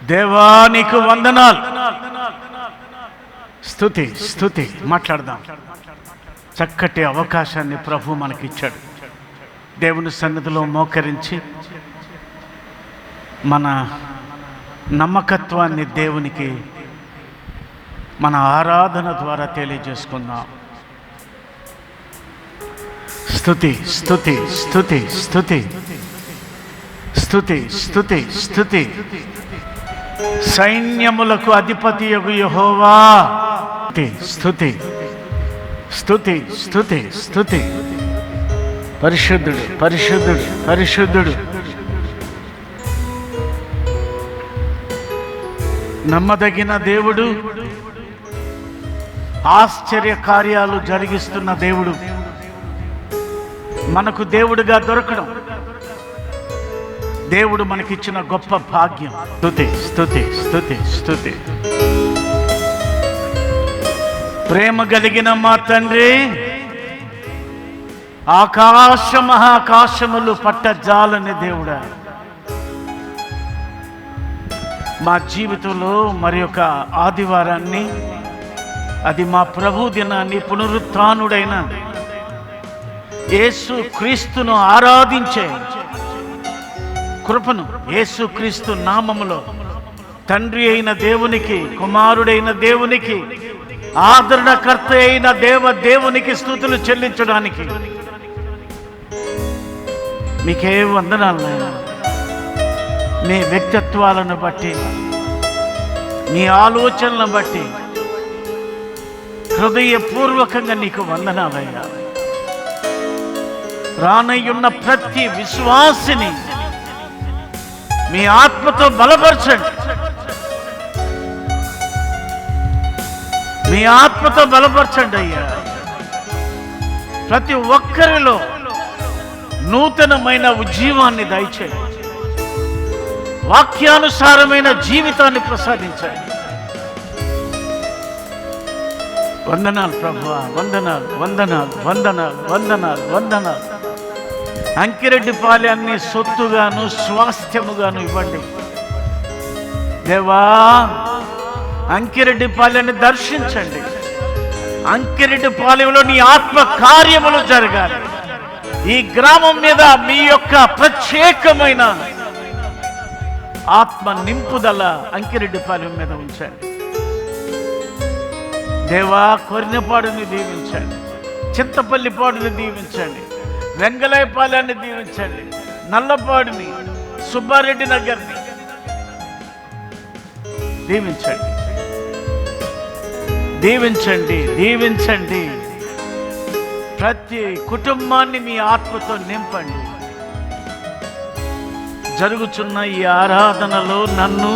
దేవా నీకు వందనాలు. స్తుతి స్తుతి. మాట్లాడదాం. చక్కటి అవకాశాన్ని ప్రభు మనకిచ్చాడు. దేవుని సన్నిధిలో మోకరించి మన నమ్మకత్వాన్ని దేవునికి మన ఆరాధన ద్వారా తెలియజేసుకుందాం. స్తుతి స్తుతి స్తుతి స్తుతి స్తుతి స్తుతి స్తుతి. సైన్యములకు అధిపతియగు యెహోవా. స్తుతి స్తుతి స్తుతి స్తుతి. పరిశుద్ధుడు పరిశుద్ధుడు పరిశుద్ధుడు. నమ్మదగిన దేవుడు, ఆశ్చర్య కార్యాలు జరిగిస్తున్న దేవుడు, మనకు దేవుడుగా దొరకడం దేవుడు మనకిచ్చిన గొప్ప భాగ్యం. స్తుతి స్తుతి స్తుతి స్తుతి. ప్రేమ కలిగిన మా తండ్రి, ఆకాశ మహాకాశములు పట్టజాలని దేవుడా, మా జీవితంలో మరి ఒక ఆదివారాన్ని, అది మా ప్రభు దినాన్ని, పునరుత్థానుడైన యేసు క్రీస్తును ఆరాధించే కృపను యేసు క్రీస్తు నామములో తండ్రి అయిన దేవునికి, కుమారుడైన దేవునికి, ఆదరణకర్త అయిన దేవునికి స్తుతులు చెల్లించడానికి మీకే వందనాలు. మీ వ్యక్తిత్వాలను బట్టి, మీ ఆలోచనలను బట్టి హృదయపూర్వకంగా నీకు వందనాలయ్యా. రానయ్యున్న ప్రతి విశ్వాసిని మీ ఆత్మతో బలపరచండి. మీ ఆత్మతో బలపరచండి అయ్యా. ప్రతి ఒక్కరిలో నూతనమైన ఉజ్జీవాన్ని దయచేయండి. వాక్యానుసారమైన జీవితాన్ని ప్రసాదించండి. వందనాలు ప్రభువా, వందనాలు వందనాలు వందనాలు వందనాలు వందనాలు. అంకిరెడ్డిపాలెన్ని సొత్తుగాను స్వాస్థ్యముగాను ఇవ్వండి దేవా. అంకిరెడ్డిపాలెన్ని దర్శించండి. అంకిరెడ్డిపాలెంలో నీ ఆత్మ కార్యములు జరగాలి. ఈ గ్రామం మీద మీ యొక్క ప్రత్యేకమైన ఆత్మ నింపుదల అంకిరెడ్డిపాలెం మీద ఉంచండి దేవా. కొరినపాడుని దీవించండి, చింతపల్లిపాడుని దీవించండి, వెంగళాయపాలెన్ని దీవించండి, నల్లపాడుని, సుబ్బారెడ్డి నగర్ని దీవించండి, దీవించండి, దీవించండి. ప్రతి కుటుంబాన్ని మీ ఆత్మతో నింపండి. జరుగుతున్న ఈ ఆరాధనలో నన్ను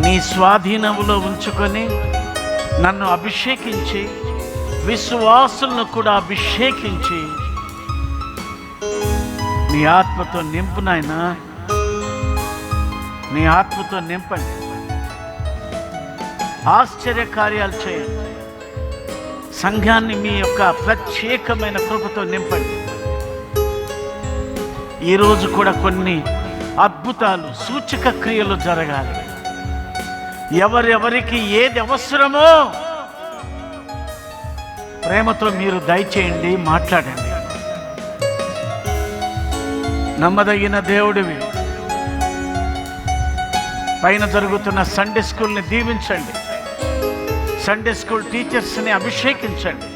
నీ స్వాధీనములో ఉంచుకొని నన్ను అభిషేకించి, విశ్వాసులను కూడా అభిషేకించి నీ ఆత్మతో నింపు నాయనా. నీ ఆత్మతో నింపండి. ఆశ్చర్య కార్యాలు చేయండి. సంఘాన్ని మీ యొక్క ప్రత్యేకమైన కృపతో నింపండి. ఈరోజు కూడా కొన్ని అద్భుతాలు, సూచక క్రియలు జరగాలి. ఎవరెవరికి ఏది అవసరమో ప్రేమతో మీరు దయచేయండి, మాట్లాడండి. నమ్మదగిన దేవుడివి. పైన జరుగుతున్న సండే స్కూల్ని దీవించండి. సండే స్కూల్ టీచర్స్ని అభిషేకించండి.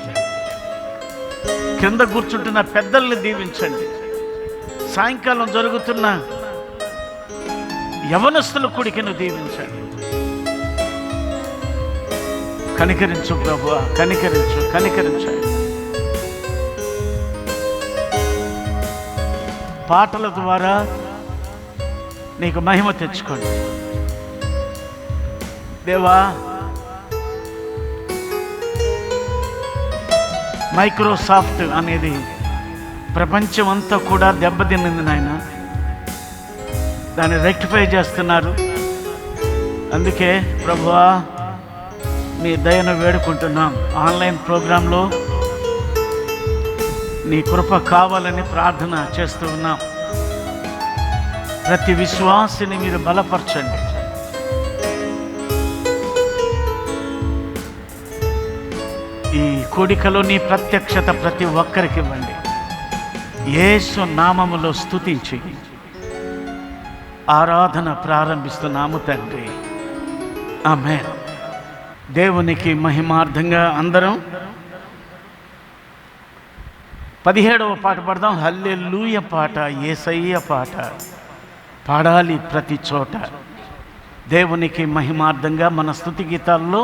కింద కూర్చుంటున్న పెద్దల్ని దీవించండి. సాయంకాలం జరుగుతున్న యవనస్తుల కూడికను దీవించండి. కనికరించు ప్రభువా, కనికరించు, కనికరించండి. పాటల ద్వారా నీకు మహిమ తెచ్చుకోండి దేవా. మైక్రోసాఫ్ట్ అనేది ప్రపంచం అంతా కూడా దెబ్బతిన్నది నాయన. దాన్ని రెక్టిఫై చేస్తున్నారు. అందుకే ప్రభువా నీ దయను వేడుకుంటున్నాం. ఆన్లైన్ ప్రోగ్రాంలో నీ కృప కావాలని ప్రార్థన చేస్తూ ఉన్నాం. ప్రతి విశ్వాసిని మీరు బలపరచండి. ఈ కూడికలో నీ ప్రత్యక్షత ప్రతి ఒక్కరికి ఇవ్వండి. యేసు నామములో స్తుతించి ఆరాధన ప్రారంభిస్తున్నాము తండ్రి. ఆమేన్. దేవునికి మహిమార్థంగా అందరం 17వ పాట పాడదాం. హల్లెలూయ పాట, యేసయ్య పాట పాడాలి ప్రతి చోట. దేవునికి మహిమార్థంగా మన స్తుతి గీతాల్లో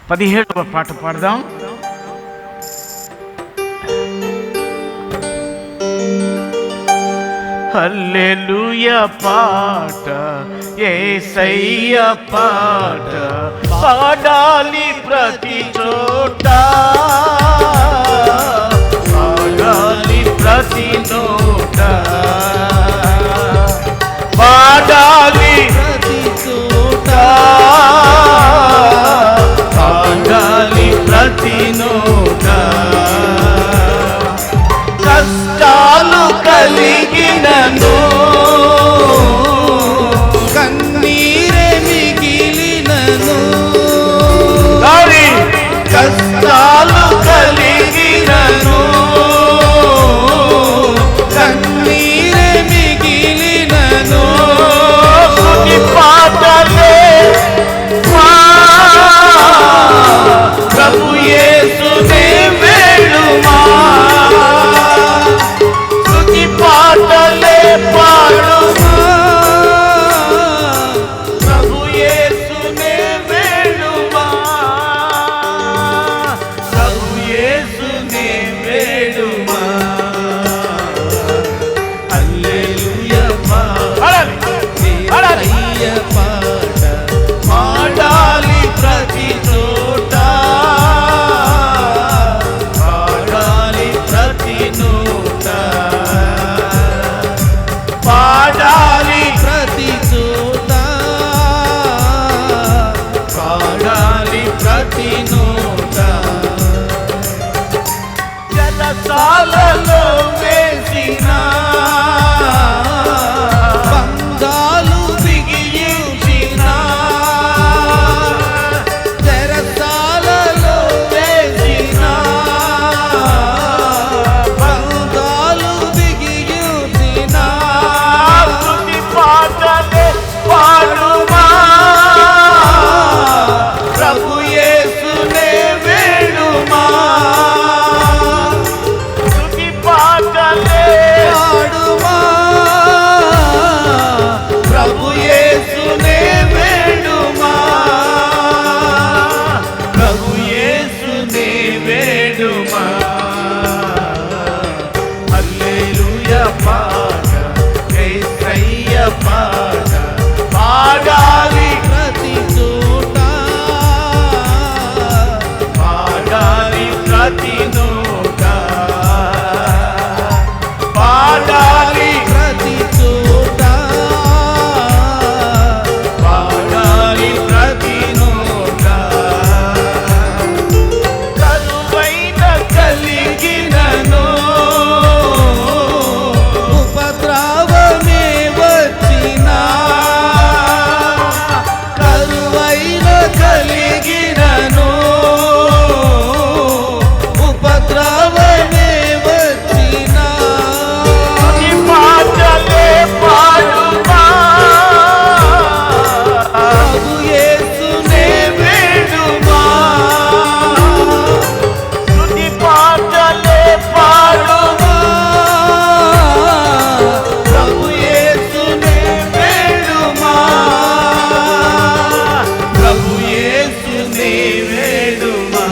17వ పాట పాడదాం. హల్లెలూయ పాట, యేసయ్య పాట పాడాలి ప్రతి చోట, పాడాలి ప్రతి నోట, పాడాలి ప్రతి చోట, పాడాలి ప్రతి నోట. కష్టాలు కలిగినను, కన్నీరే మిగిలినను, కష్టాలు కలిగినను, కన్నీరే మిగిలినను, స్తుతి పాటలే ప్రభు యేసునే వేడుమా, స్తుతి పాటలే పాడుమా, ప్రభు యేసునే వేడుమా, ప్రభు యేసునే వేడుమా. హల్లెలూయ పాడాలి పాట, పాడాలి ప్రతి చోట, పాడాలి ప్రతి నోట, పాడాలి ప్రతి చోట, పాడాలి ప్రతి నోట. జలసాలలో వేసిన బంధాలు బిగించిన, చెరసాలలో వేసిన బంధాలు బిగించిన, స్తుతి పాటలే పాడుమా, ప్రభు యేసునే వేడుమా, స్తుతి పాటలే పాడుమా, ప్రభు యేసునే వేడుమా, ప్రభు యేసునే వేడుమా. హల్లెలూయ పాట, యేసయ్య పాట పాడాలి ప్రతి చోట, పాడాలి ప్రతి నోట, పాడాలి ప్రతి చోట, పాడాలి ప్రతి నోట. కరువైన కలిగినను, ఉపద్రవమే వచ్చినా, కరువైన కలిగినను, ఉపద్రవమే వచ్చినా, స్తుతి పాటలే పాడుమా, ప్రభు యేసునే వేడుమా, స్తుతి పాటలే పాడుమా, ప్రభు యేసునే వేడుమా, ప్రభు యేసునే వేడుమా.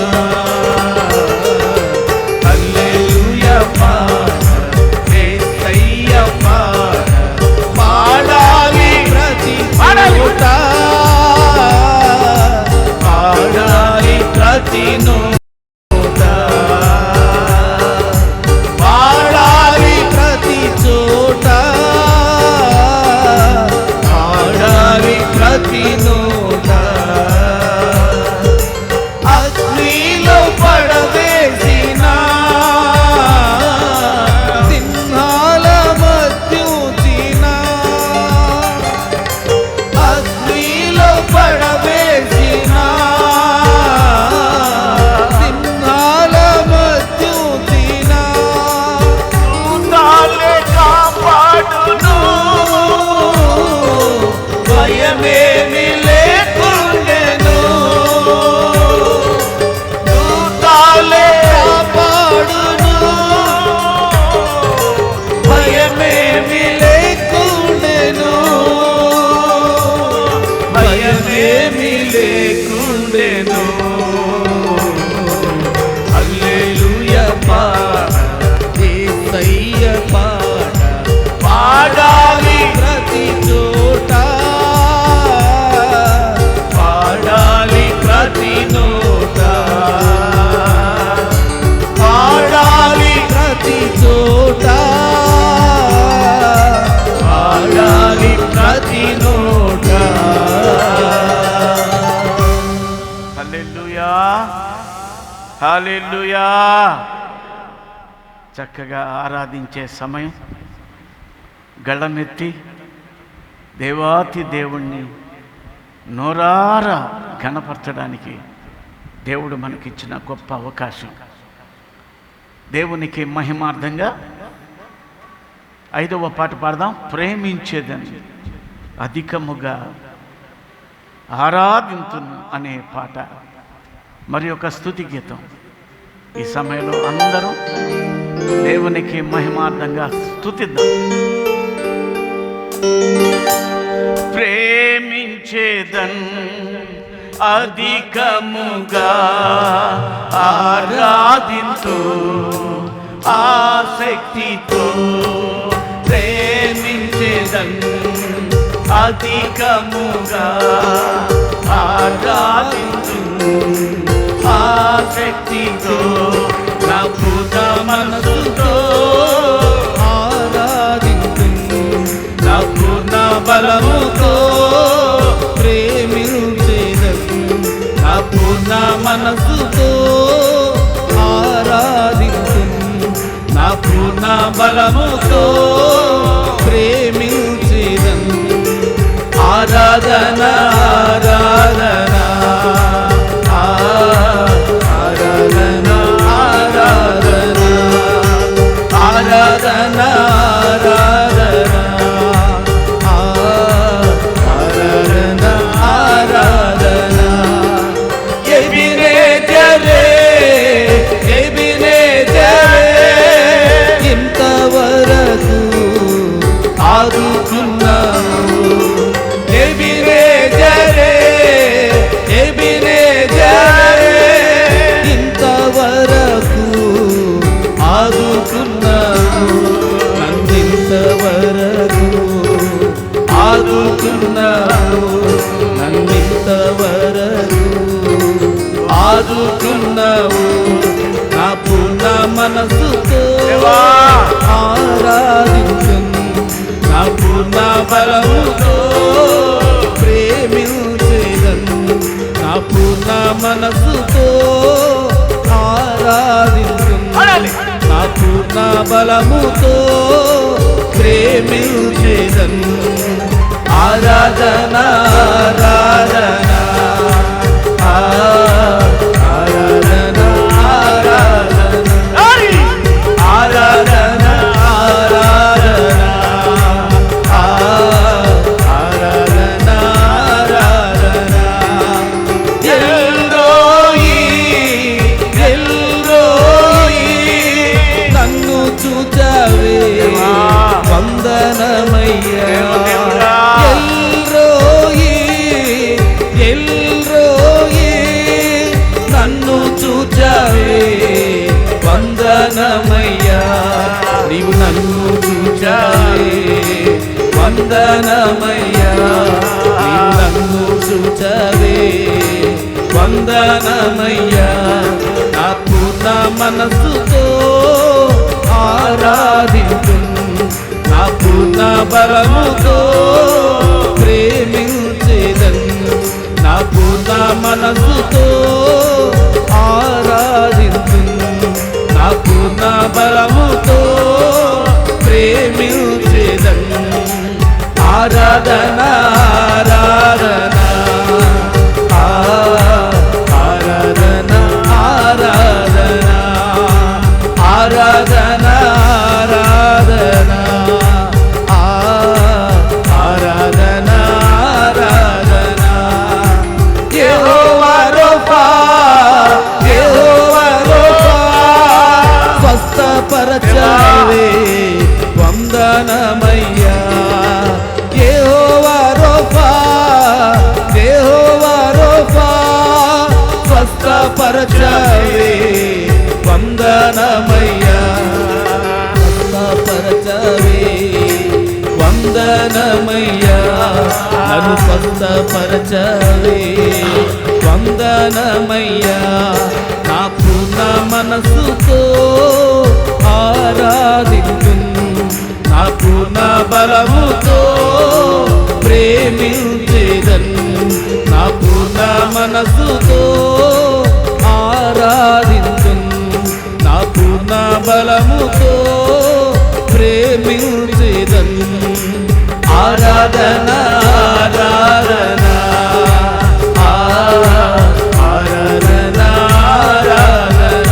హల్లెలూయ పాట, యేసయ్య పాట పాడాలి ప్రతి చోట, పాడాలి ప్రతి నోట, పాడాలి ప్రతి చోట, పాడాలి ప్రతి నోట. అగ్నిలో పడవేసిన సింహాల మధ్యుచిన, ఉండెను. హల్లెలూయా పాట, యేసయ్య పాట పాడాలి ప్రతి చోట, పాడాలి ప్రతి నోట, పాడాలి ప్రతి చోట, పాడాలి ప్రతి నోట. హల్లెలూయా, హల్లెలూయా. చక్కగా ఆరాధించే సమయం, గళమెత్తి దేవాతి దేవుణ్ణి నోరారా గణపరచడానికి దేవుడు మనకిచ్చిన గొప్ప అవకాశం. దేవునికి మహిమార్థంగా 5వ పాట పాడదాం. ప్రేమించేదని అధికముగా ఆరాధింతును అనే పాట, మరి ఒక స్తుతి గీతం. ఈ సమయంలో అందరం దేవునికి మహిమార్థంగా స్తుతిద్దాం. ప్రేమించేదన్ అధికముగా ఆరాధింతు ఆసక్తితో, ప్రేమించేదన్ అధికముగా ఆరాధింతు ఆసక్తితో, నా పూర్ణ మనసుతో ఆరాధింతు, నా పూర్ణ బలముతో ప్రేమించేదను, నా పూర్ణ మనసుతో ఆరాధింతు, నా పూర్ణ బలముతో ప్రేమించేదను. ఆరాధన ఆరాధన ఆరాధన ఆరాధన ఆరాధన ఆరాధన ఆరాధన. ఎబినేజరే ఎబినేజరే, ఇంతవరకు ఆదుకున్నావు. ఎబినేజరే ఎబినేజరే, ఇంతవరకు ఆదుకున్నావు. నన్నింతవరకు ఆదుకున్నావు, నన్నింతవరకు ఆదుకున్నావు. నా పూర్ణ మనసుతో ఆరాధించును, నా పూర్ణ బలముతో ప్రేమించేదను, నా పూర్ణ మనసుతో ఆరాధించును, నా పూర్ణ బలముతో ప్రేమించేదను. ఆరాధన ఆరాధన ఆరాధన ఆరాధన ఆరాధన ఆరాధన ఆరాధన ఆరాధన. ఎల్రోయి ఎల్రోయి, నన్ను చూచావే వందనమయ్యా. ఎల్రోయి ఎల్రోయి, నన్ను చూచావే వందనమయ్యా. నీవు నన్ను చూచావే వందనమయ్యా, నీవు నన్ను చూచావే వందనమయ్యా. నా పూర్ణ మనసుతో ఆరాధించును, నా పూర్ణ బలముతో ప్రేమించేదను, నా పూర్ణ మనసుతో ఆరాధించును, నా పూర్ణ బలముతో ప్రేమించేదను. ఆరాధన ఆరాధన ఆరాధన ఆరాధన ఆరాధన ఆరాధన ఆరాధన ఆరాధన. యెహోవా స్వస్థపరచవే వందనమయ్యా, స్వస్థపరచవే వందనమయ్యా, నన్ను స్వస్థపరచవే వందనమయ్యా. నా పూర్ణ మనసుతో ఆరాధించును, నా పూర్ణ బలముతో ప్రేమించేదను, నా పూర్ణ మనసుతో ఆరాధించును, నా పూర్ణ బలముతో ప్రేమించేదను. ఆరాధన ఆరాధన ఆరాధన ఆరాధన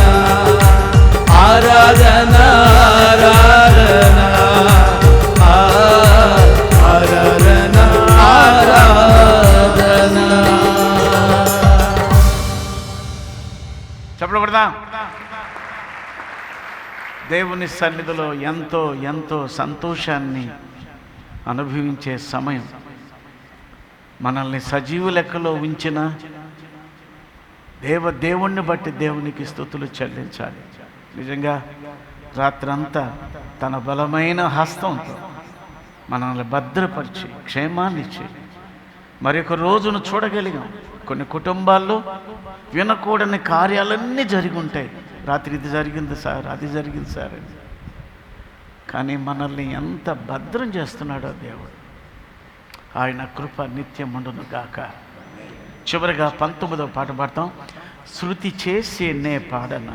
ఆరాధన ఆరాధన ఆరాధన. చెప్పలు కొడదాం. దేవుని సన్నిధిలో ఎంతో ఎంతో సంతోషాన్ని అనుభవించే సమయం. మనల్ని సజీవ లెక్కలో ఉంచిన దేవుణ్ణి బట్టి దేవునికి స్తుతులు చెల్లించాలి. నిజంగా రాత్రంతా తన బలమైన హస్తంతో మనల్ని భద్రపరిచి క్షేమాన్నిచ్చి మరొక రోజును చూడగలిగాం. కొన్ని కుటుంబాల్లో వినకూడని కార్యాలన్నీ జరిగి ఉంటాయి. రాత్రి ఇది జరిగింది సార్, అది జరిగింది సార్ అని. కానీ మనల్ని ఎంత భద్రం చేస్తున్నాడో దేవుడు. ఆయన కృప నిత్యం ఉండును గాక. చివరిగా 19వ పాట పాడతాం. శృతి చేసి నే పాడన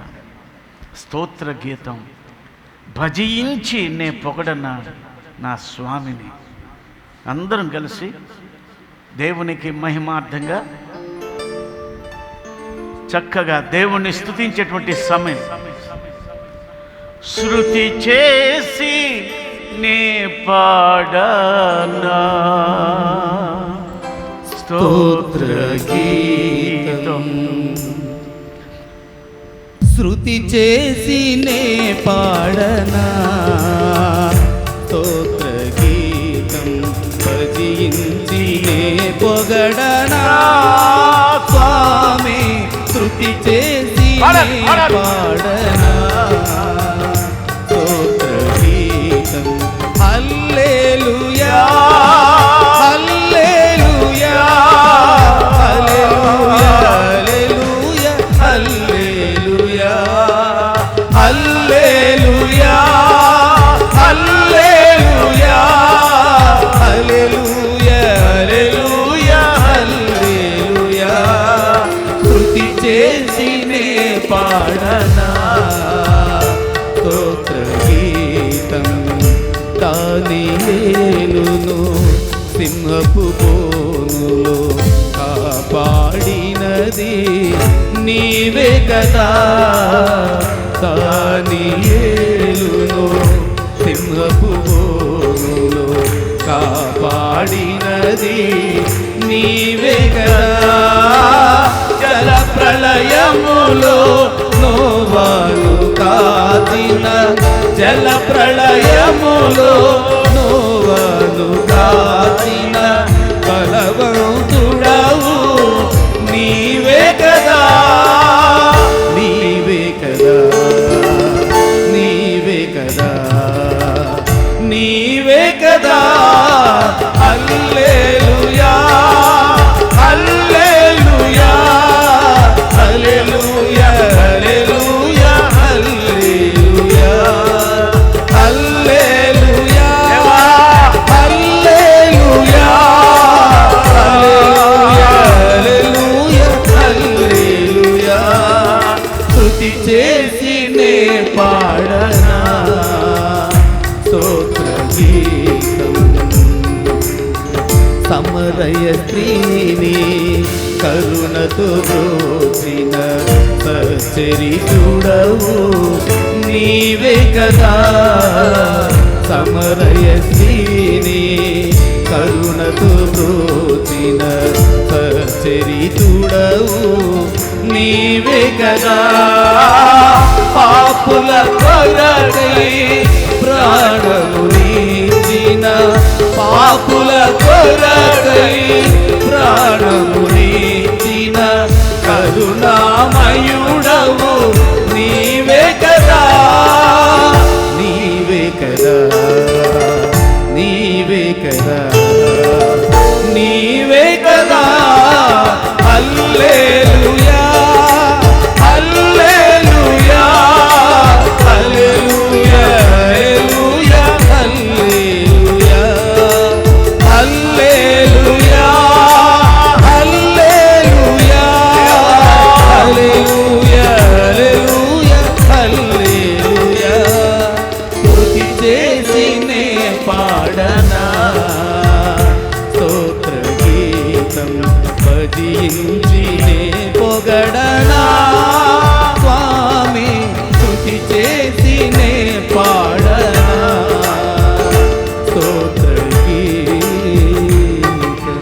స్తోత్ర గీతం, భజించి నే పొగడన నా స్వామిని. అందరం కలిసి దేవునికి మహిమార్థంగా చక్కగా దేవుణ్ణి స్తుతించేటువంటి సమయం. శృతి చేసి నే పాడనా స్తోత్ర గీతం, శృతి చేసి నే పాడనా స్తోత్ర గీతం, భజించి నే పొగడనా స్వామి. శృతి చేసి నే పాడనా స్తోత్ర గీతం. హల్లెలూయా హల్లెలూయా హల్లెలూయా హల్లెలూయా హల్లెలూయా హల్లెలూయా హల్లెలూయా హల్లెలూయా హల్లెలూయా. శృతి చేసి నే పాడనా స్తోత్ర గీతం. దానియేలును సింహపు బోనులో కాపాడినది నీవే కదా. దానియేలును సింహపు బోనులో కాపాడినది నీవే కదా. జల ప్రళయములో నోవాను కాచిన, జల ప్రళయములో నోవాను కాచిన బలవంతుడవు నీవే కదా. నీవే కదా నీవే కదా నీవే కదా. హల్లెలూయా హల్లెలూయా హల్లెలూయా హల్లెలూయా హల్లెలూయా హల్లెలూయా హల్లెలూయా హల్లెలూయా హల్లెలూయా. స్తుతి చేసి నే పాడనా స్తోత్ర గీతం. సమరయ స్త్రీని కరుణతో బ్రోచిన సచ్చరితుడవు నీవే కదా. సమరయ స్త్రీని కరుణతో బ్రోచిన సచ్చరితుడవు నీవే కదా. పాపుల కొరకై ప్రాణమునిచ్చిన, పాపుల కొరకై ప్రాణమునిచ్చిన కరుణామయుడవు నీవే కదా, నీవే కదా, నీవే కదా, నీవే కదా. హల్లెలూయా హల్లెలూయా హల్లెలూయా హల్లెలూయా హల్లెలూయా హల్లెలూయా హల్లెలూయా హల్లెలూయా హల్లెలూయా. స్తుతి చేసినే పాడనా స్తోత్ర గీతం భజించినే పొగడనా స్వామి, స్తుతి చేసినే పాడనా స్తోత్ర గీతం.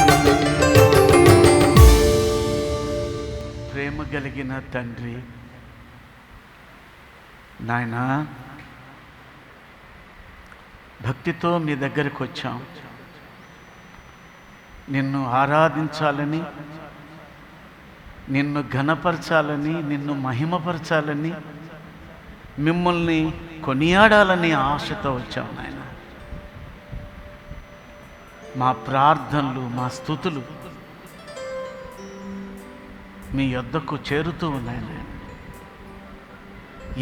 ప్రేమ కలిగిన తండ్రి, నాయనా భక్తితో మీ దగ్గరికి వచ్చాం. నిన్ను ఆరాధించాలని, నిన్ను ఘనపరచాలని, నిన్ను మహిమపరచాలని, మిమ్మల్ని కొనియాడాలని ఆశతో వచ్చాం నాయన. మా ప్రార్థనలు, మా స్తుతులు మీ యొద్దకు చేరుతూ ఉన్నాయి నాయన.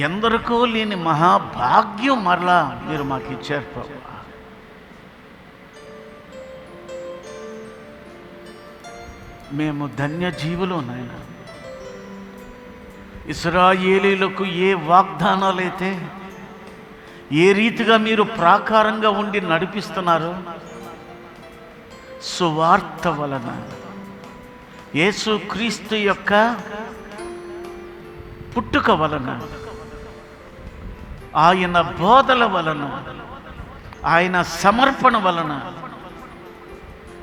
ఎందరికో లేని మహాభాగ్యం మరలా మీరు మాకు ఇచ్చారు ప్రభు. మేము ధన్యజీవులు నాయన. ఇశ్రాయేలీయులకు ఏ వాగ్దానాలైతే ఏ రీతిగా మీరు ప్రాకారంగా ఉండి నడిపిస్తున్నారో, సువార్త వలన యేసుక్రీస్తు యొక్క పుట్టుక వలన, ఆయన బోధల వలన, ఆయన సమర్పణ వలన,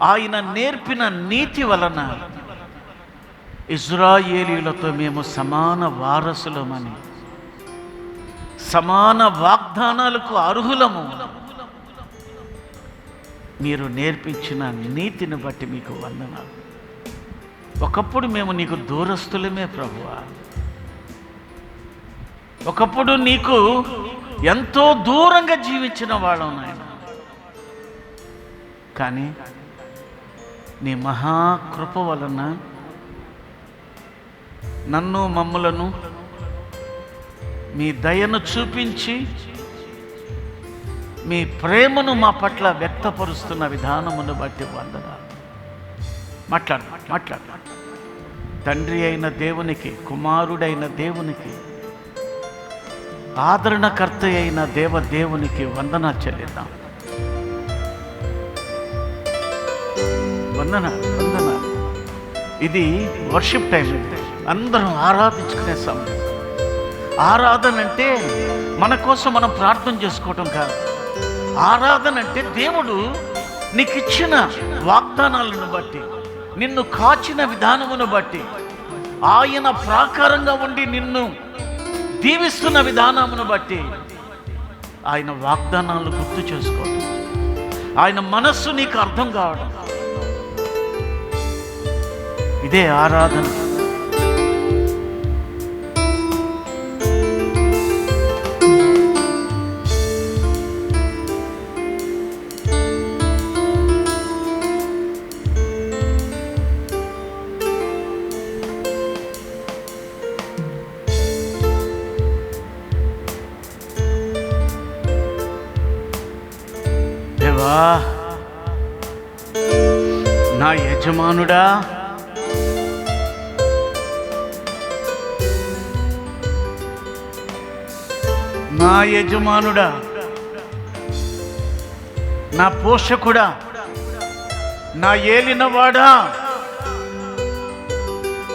ఆయన నేర్పిన నీతి వలన ఇశ్రాయేలీయులతో మేము సమాన వారసులమని, సమాన వాగ్దానాలకు అర్హులము మీరు నేర్పించిన నీతిని బట్టి మీకు వందనాలు. ఒకప్పుడు మేము నీకు దూరస్తులమే ప్రభువా. ఒకప్పుడు నీకు ఎంతో దూరంగా జీవించిన వాళ్ళం నాయన. కానీ నీ మహాకృప వలన నన్ను, మమ్ములను మీ దయను చూపించి మీ ప్రేమను మా పట్ల వ్యక్తపరుస్తున్న విధానమును బట్టి వందనాలు. మాట్లాడు. తండ్రి అయిన దేవునికి, కుమారుడైన దేవునికి, ఆదరణకర్త అయిన దేవునికి వందన చెల్లిద్దాం. వందన. ఇది వర్షిప్ టైం. అందరం ఆరాధించుకునే సమయం. ఆరాధన అంటే మన కోసం మనం ప్రార్థన చేసుకోవటం కాదు. ఆరాధన అంటే దేవుడు నీకు ఇచ్చిన వాగ్దానాలను బట్టి, నిన్ను కాచిన విధానమును బట్టి, ఆయన ప్రాకారంగా ఉండి నిన్ను దీవిస్తున్న విధానమును బట్టి ఆయన వాగ్దానాలను గుర్తు చేసుకోవడం, ఆయన మనస్సు నీకు అర్థం కావడం, ఇదే ఆరాధన. దేవా, నా యజమానుడా, నా యజమానుడా, నా పోషకుడా, నా ఏలినవాడా,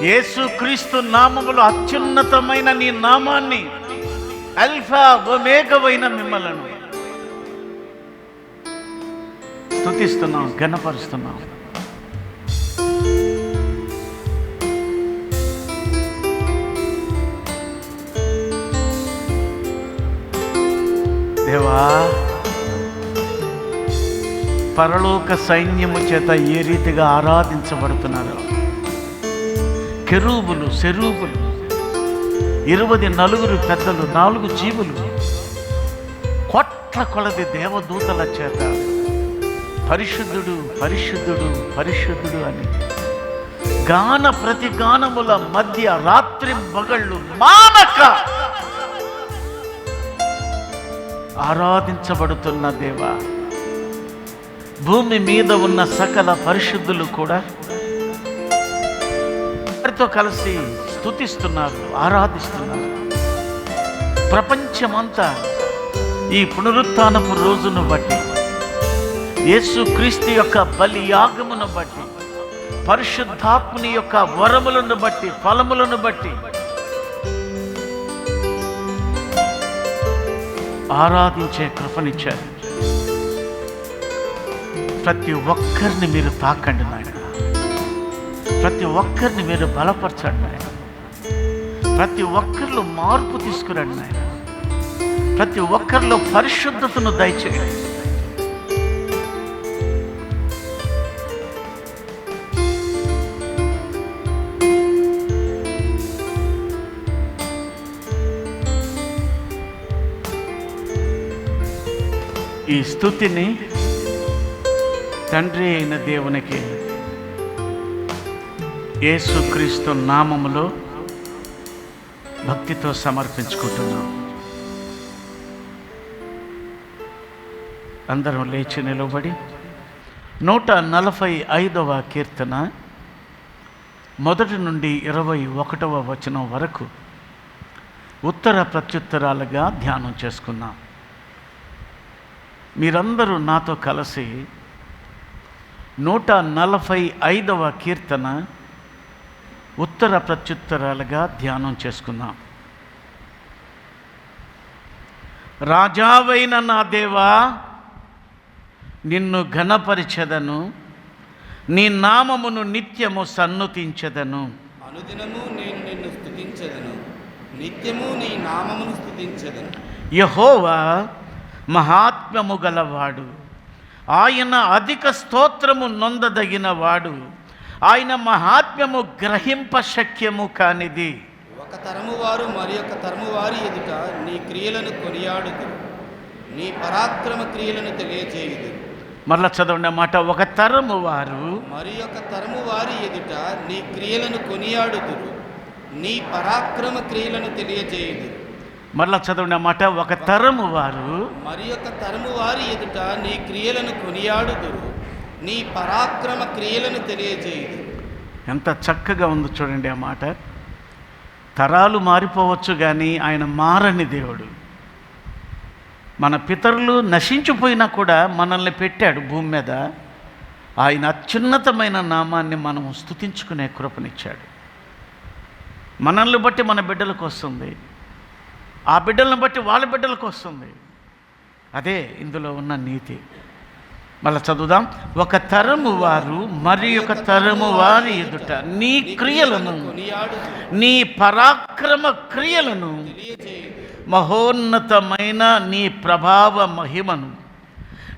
యేసుక్రీస్తు నామములో అత్యున్నతమైన నీ నామాన్ని, అల్ఫా ఒమేగవైన మిమ్మలను స్తుతిస్తున్నాం, ఘనపరుస్తున్నాం. దేవా, పరలోక సైన్యము చేత ఏ రీతిగా ఆరాధించబడుతున్నారు, కెరూబులు, సెరూబులు, 24 పెద్దలు, 4 జీవులు, కోట్ల కొలది దేవదూతల చేత పరిశుద్ధుడు పరిశుద్ధుడు పరిశుద్ధుడు అని గాన ప్రతిగానముల మధ్య రాత్రి పగళ్ళు మానక ఆరాధించబడుతున్న దేవా, భూమి మీద ఉన్న సకల పరిశుద్ధులు కూడా వారితో కలిసి స్తుతిస్తున్నారు, ఆరాధిస్తున్నారు. ప్రపంచమంతా ఈ పునరుత్థానపు రోజును బట్టి, యేసుక్రీస్తు యొక్క బలియాగమును బట్టి, పరిశుద్ధాత్ముని యొక్క వరములను బట్టి, ఫలములను బట్టి ఆరాధించే కృపనిచ్చారు. ప్రతి ఒక్కరిని మీరు తాకండి నాయన, ప్రతి ఒక్కరిని మీరు బలపరచండి నాయన, ప్రతి ఒక్కరిలో మార్పు తీసుకురండి నాయన, ప్రతి ఒక్కరిలో పరిశుద్ధతను దయచేయండి. ఈ స్తుతిని తండ్రి అయిన దేవునికి యేసుక్రీస్తు నామములో భక్తితో సమర్పించుకుంటున్నాం. అందరం లేచి నిలబడి 145వ కీర్తన 1 నుండి 21వ వచనం వరకు ఉత్తర ప్రత్యుత్తరాలుగా ధ్యానం చేసుకుందాం. మీరందరూ నాతో కలిసి 145వ కీర్తన ఉత్తర ప్రత్యుత్తరాలుగా ధ్యానం చేసుకుందాం. రాజావైన నా దేవా, నిన్ను ఘనపరిచెదను, నీ నామమును నిత్యము సన్నుతించెదను. అనుదినము నేను నిన్ను స్తుతించెదను, నిత్యము నీ నామమును స్తుతించెదను. యెహోవా మహాత్మ్యము గలవాడు, ఆయన అధిక స్తోత్రము నొందదగినవాడు, ఆయన మహాత్మ్యము గ్రహింప శక్యము కానిది. ఒక తరము వారు మరి ఒక తరము వారి ఎదుట నీ క్రియలను కొనియాడుదురు, నీ పరాక్రమ క్రియలను తెలియజేయుదు. మరలా చదవండి అన్నమాట. ఒక తరము వారు మరి ఒక తరము వారి ఎదుట నీ క్రియలను కొనియాడుదురు, నీ పరాక్రమ క్రియలను తెలియజేయుదు. మరలా చదవండి అన్నమాట. ఒక తరము వారు మరి ఒక తరము వారి ఎదుట నీ క్రియలను కొనియాడుదురు, నీ పరాక్రమ క్రియలను తెలియజేయుదు. ఎంత చక్కగా ఉందో చూడండి ఆ మాట. తరాలు మారిపోవచ్చు కానీ ఆయన మారని దేవుడు. మన పితరులు నశించిపోయినా కూడా మనల్ని పెట్టాడు భూమి మీద. ఆయన అత్యున్నతమైన నామాన్ని మనం స్తుతించుకునే కృపనిచ్చాడు. మనల్ని బట్టి మన బిడ్డలకు వస్తుంది, ఆ బిడ్డలను బట్టి వాళ్ళ బిడ్డలకు వస్తుంది. అదే ఇందులో ఉన్న నీతి. మళ్ళీ చదువుదాం. ఒక తరము వారు మరి ఒక తరము వారి ఎదుట నీ క్రియలను, నీ పరాక్రమ క్రియలను, మహోన్నతమైన నీ ప్రభావ మహిమను,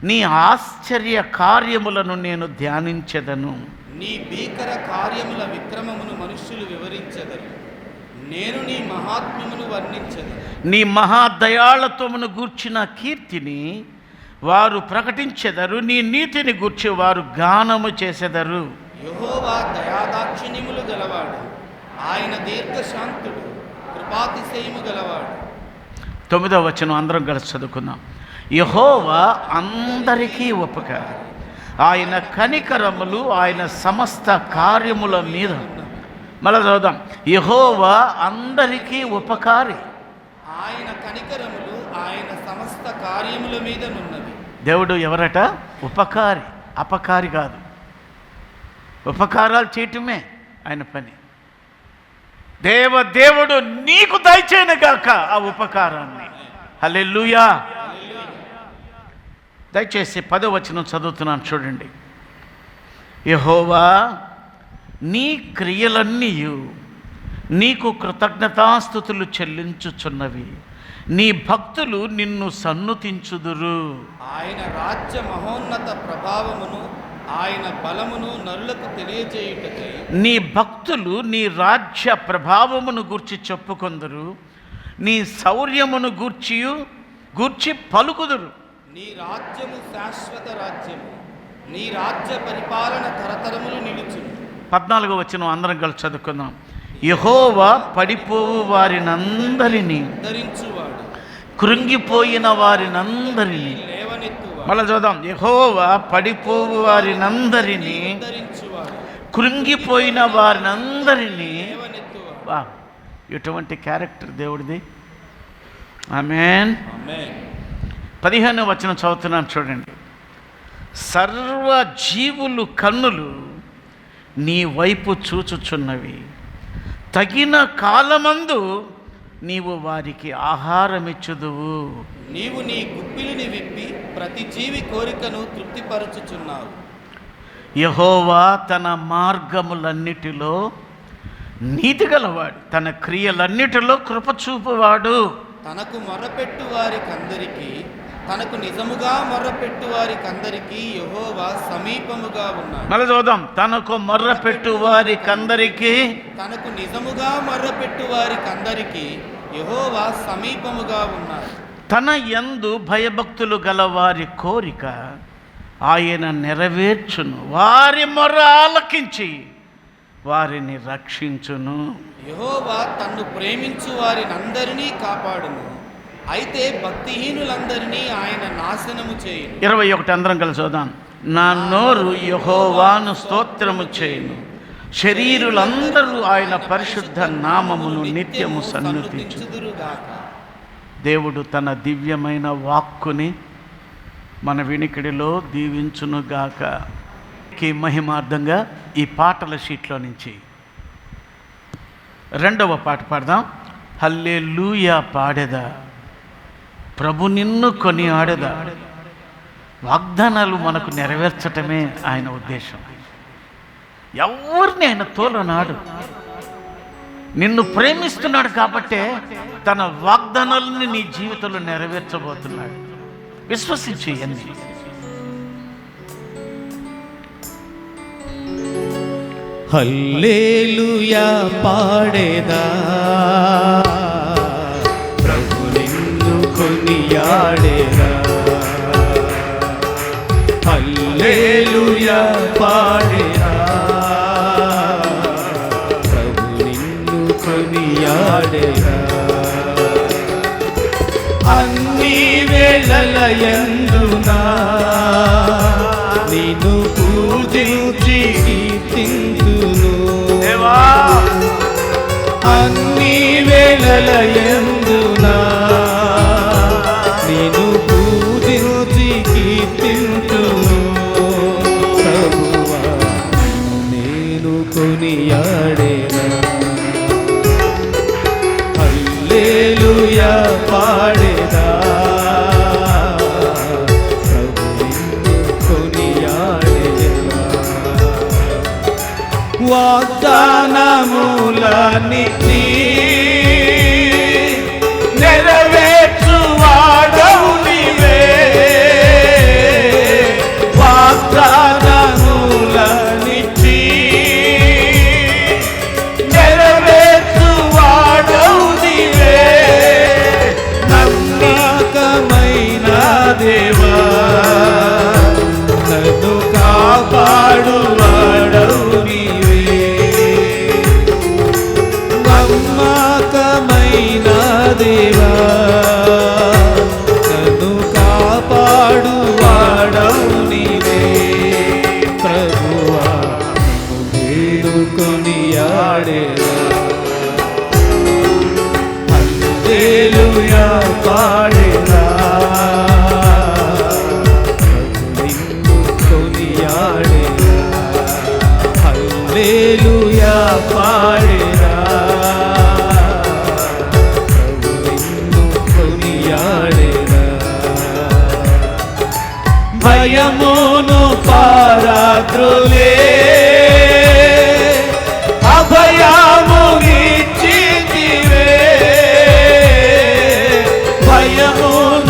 నీ ఆశ్చర్య కార్యములను నేను ధ్యానించెదను. నీ భీకర కార్యముల విక్రమమును మనుష్యులు వివరించెదరు, నేను నీ మహాత్మ్యమును వర్ణించెదను. నీ మహాదయాళత్వమును గూర్చిన కీర్తిని వారు ప్రకటించెదరు, నీ నీతిని గూర్చి వారు గానము చేసెదరు. యెహోవా దయాదాక్షిణ్యములు గలవాడు, ఆయన దీర్ఘశాంతుడు, కృపాతిశయము గలవాడు. 9వ వచనం అందరం కలిసి చదువుకుందాం. యెహోవా అందరికీ ఉపకారి, ఆయన కనికరములు ఆయన సమస్త కార్యముల మీద. మళ్ళీ చదువుదాం. యెహోవా అందరికీ ఉపకారి, ఆయన కనికరములు ఆయన సమస్త కార్యముల మీద నున్నవి. దేవుడు ఎవరట? ఉపకారి, అపకారి కాదు. ఉపకారాలు చేయటమే ఆయన పని. దేవుడు నీకు దయచేయనుగాక ఆ ఉపకారాన్ని. హల్లెలూయా. దయచేసి 10వ వచనం చదువుతున్నాను చూడండి. యెహోవా నీ క్రియలన్నీయు నీకు కృతజ్ఞతాస్తుతులు చెల్లించుచున్నవి, నీ భక్తులు నిన్ను సన్నుతించుదురు. ఆయన రాజ్య మహోన్నత ప్రభావమును ఆయన బలమును నరులకు తెలియజేయుటకై నీ భక్తులు నీ రాజ్య ప్రభావమును గూర్చి చెప్పుకొందరు, నీ శౌర్యమును గూర్చి పలుకుదురు. నీ రాజ్యము శాశ్వత రాజ్యము, నీ రాజ్య పరిపాలన తరతరములు నిలుచును. 14వ వచనం అందరం కలిసి చదువుకుందాం. యెహోవా పడిపోవు వారినందరినీ ధరించువాడు, కృంగిపోయిన వారినందరినీ లేవనెత్తువాడు. మళ్ళా చూద్దాం. యెహోవా పడిపోవు వారినందరినీ ధరించువాడు, కృంగిపోయిన వారినందరినీ. లేవనెత్తువాడు. వా, ఎటువంటి క్యారెక్టర్ దేవుడిది. ఆమేన్. ఆమేన్. 15వ వచనం చదువుతున్నాను చూడండి. సర్వ జీవులు కన్నులు నీ వైపు చూచుచున్నవి, తగిన కాలమందు నీవు వారికి ఆహారమిచ్చుదువు. నీవు నీ గుప్పిలిని విప్పి ప్రతి జీవి కోరికను తృప్తిపరచుచున్నావు. యెహోవా తన మార్గములన్నిటిలో నీతి గలవాడు, తన క్రియలన్నిటిలో కృపచూపువాడు. తనకు మొర్రపెట్టు వారికందరికీ, తనకు నిజముగా మొర్రపెట్టు వారికందరికీ యెహోవా సమీపముగా ఉన్నాడు. మళ్ళీ చూద్దాం. తనకు మొర్రపెట్టు వారికందరికీ, తనకు నిజముగా మొర్రపెట్టు వారికందరికీ యెహోవా సమీపముగా ఉన్నాడు. తన యందు భయభక్తులు గల వారి కోరిక ఆయన నెరవేర్చును, వారి మొర్ర ఆలకించి వారిని రక్షించును. యెహోవా తన్ను ప్రేమించు వారినందరినీ కాపాడును, అయితే భక్తిహీనులందరినీ ఆయన నాశనము చేయును. 21 అందరం కలిసి చూద్దాం. నా నోరు యెహోవాను స్తోత్రము చేయును, శరీరులందరూ ఆయన పరిశుద్ధ నామమును నిత్యము సన్నుతించుదురుగాక. దేవుడు తన దివ్యమైన వాక్కుని మన వినికిడిలో దీవించునుగాక. మహిమార్థంగా ఈ పాటల షీట్లో నుంచి 2వ పాట పాడదాం. హల్లెలూయా పాడెదా, ప్రభు నిన్ను కొనియాడెదా. వాగ్దానాలు మనకు నెరవేర్చటమే ఆయన ఉద్దేశం. ఎవరిని ఆయన తోలనాడు. నిన్ను ప్రేమిస్తున్నాడు కాబట్టే తన వాగ్దానాలని నీ జీవితంలో నెరవేర్చబోతున్నాడు. విశ్వసించి అన్ని. హల్లెలూయా పాడేదా, ప్రభు నిన్ను కొనియాడేదా. హల్లెలూయా పాడేదా, ప్రభు నిన్ను కొనియాడేదా. అన్ని వేళలయందునా నిన్ను పూజించి కీర్తింతును. అన్ని వేళలయందునా నిన్ను పూజించి కీర్తింతును. ప్రభువా నేను కొనియాడేనా. హల్లెలూయా పాడేదా, ప్రభు నిన్ను కొనియాడేదా. వాగ్దానములన్నిటి నెరవేర్చువాడవు నీవే. వాగ్దానములన్నిటి నెరవేర్చువాడవు నీవే. నమ్మకమైన దేవా, నన్ను కాపాడువాడవు నీవే. నమ్మకమైన దేవా, నన్ను కాపాడువాడవు నీవే. ప్రభువా నేను కొనియాడేదా. హల్లెలూయా పాడేదా, ప్రభు నిన్ను కొనియాడేదా. హల్లెలూయా పాడేదా, ప్రభు నిన్ను కొనియాడేదా. భయమును పారాత్రులే అభయమునిచ్చితివే. భయమును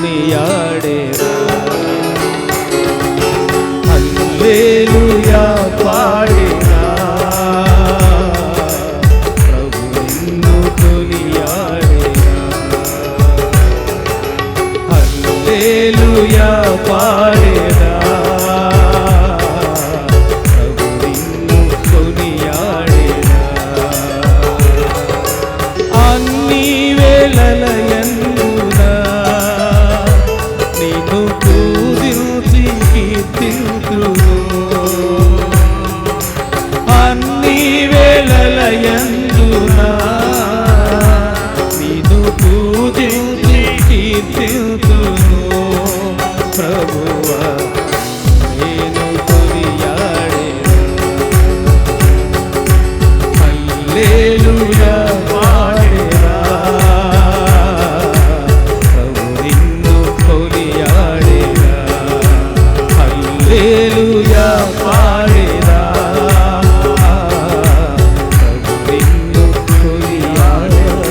కొనియాడేరా. హల్లెలూయా పాడేరా, ప్రభు నిన్ను కొనియాడేరా. హల్లెలూయా పాడేరా, ప్రభు నిన్ను కొనియాడేరా. అన్ని వేళలయందునా నిన్ను పూజించి కీర్తింతును. అన్ని వేళలయందునా నిన్ను పూజించి కీర్తింతును. ప్రభువా నేను కొనియాడేరా. హల్లెలూయా పాడేరా, ప్రభు నిన్ను కొనియాడేరా. హల్లెలూయా పాడేరా, ప్రభు నిన్ను కొనియాడేరా.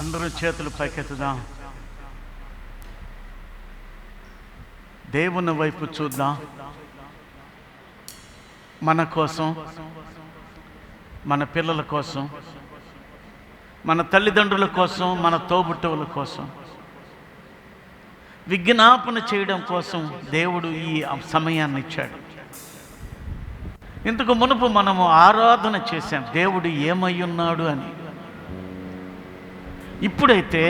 అందరూ చేతులు పైకెత్తుదాం. దేవుని వైపు చూద్దాం. మన కోసం, మన పిల్లల కోసం, మన తల్లిదండ్రుల కోసం, మన తోబుట్టువుల కోసం విజ్ఞాపన చేయడం కోసం దేవుడు ఈ సమయాన్ని ఇచ్చాడు. ఇంతకు మునుపు మనము ఆరాధన చేశాం దేవుడు ఏమై ఉన్నాడు అని. ఇప్పుడైతే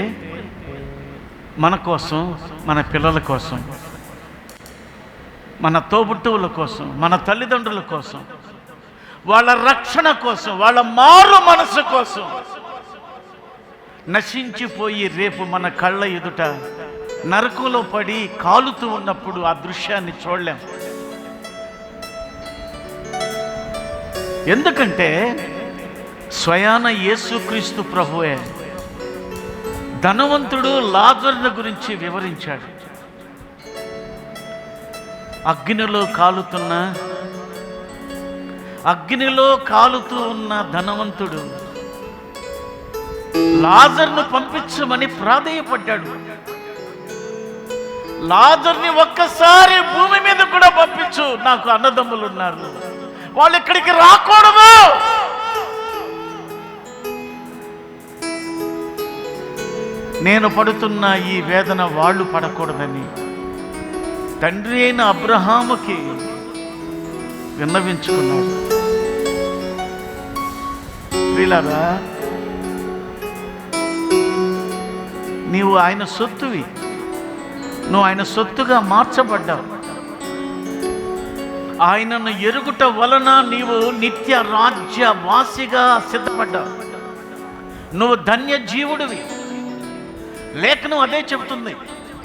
మన కోసం, మన పిల్లల కోసం, మన తోబుట్టువుల కోసం, మన తల్లిదండ్రుల కోసం, వాళ్ళ రక్షణ కోసం, వాళ్ళ మారు మనసు కోసం నశించిపోయి రేపు మన కళ్ళ ఎదుట నరకంలో పడి కాలుతూ ఉన్నప్పుడు ఆ దృశ్యాన్ని చూడలేం. ఎందుకంటే స్వయాన యేసుక్రీస్తు ప్రభువే ధనవంతుడు లాజరును గురించి వివరించాడు. అగ్నిలో కాలుతూ ఉన్న ధనవంతుడు లాజరును పంపించమని ప్రాధేయపడ్డాడు. లాజరుని ఒక్కసారి భూమి మీద కూడా పంపించు, నాకు అన్నదమ్ములు ఉన్నారు, వాళ్ళు ఇక్కడికి రాకూడదు. నేను పడుతున్న ఈ వేదన వాళ్ళు పడకూడదని తండ్రి అయిన అబ్రహాముకి విన్నవించుకున్నాడు. ప్రియులారా, నీవు ఆయన సొత్తువి, నువ్వు ఆయన సొత్తుగా మార్చబడ్డావు. ఆయనను ఎరుగుట వలన నీవు నిత్య రాజ్య వాసిగా సిద్ధపడ్డావు. నువ్వు ధన్య జీవుడివి. లేఖనం అదే చెబుతుంది,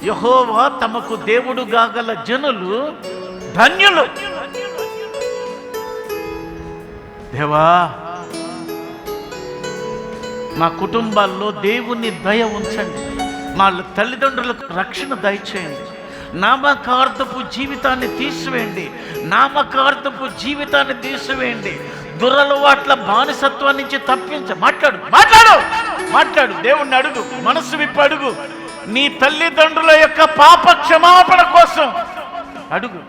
యెహోవా తమకు దేవుడుగా గల జనులు ధన్యులు. దేవా, మా కుటుంబాల్లో దేవుని దయ ఉంచండి, మా తల్లిదండ్రులకు రక్షణ దయచేయండి, నామకార్థపు జీవితాన్ని తీసివేయండి, నామకార్థపు జీవితాన్ని తీసివేయండి, దురలవాట్ల బానిసత్వం నుంచి మాట్లాడు మాట్లాడు మాట్లాడు దేవుణ్ణి అడుగు, మనసు విప్పి అడుగు. నీ తల్లిదండ్రుల యొక్క పాప క్షమాపణ కోసం అడుగు.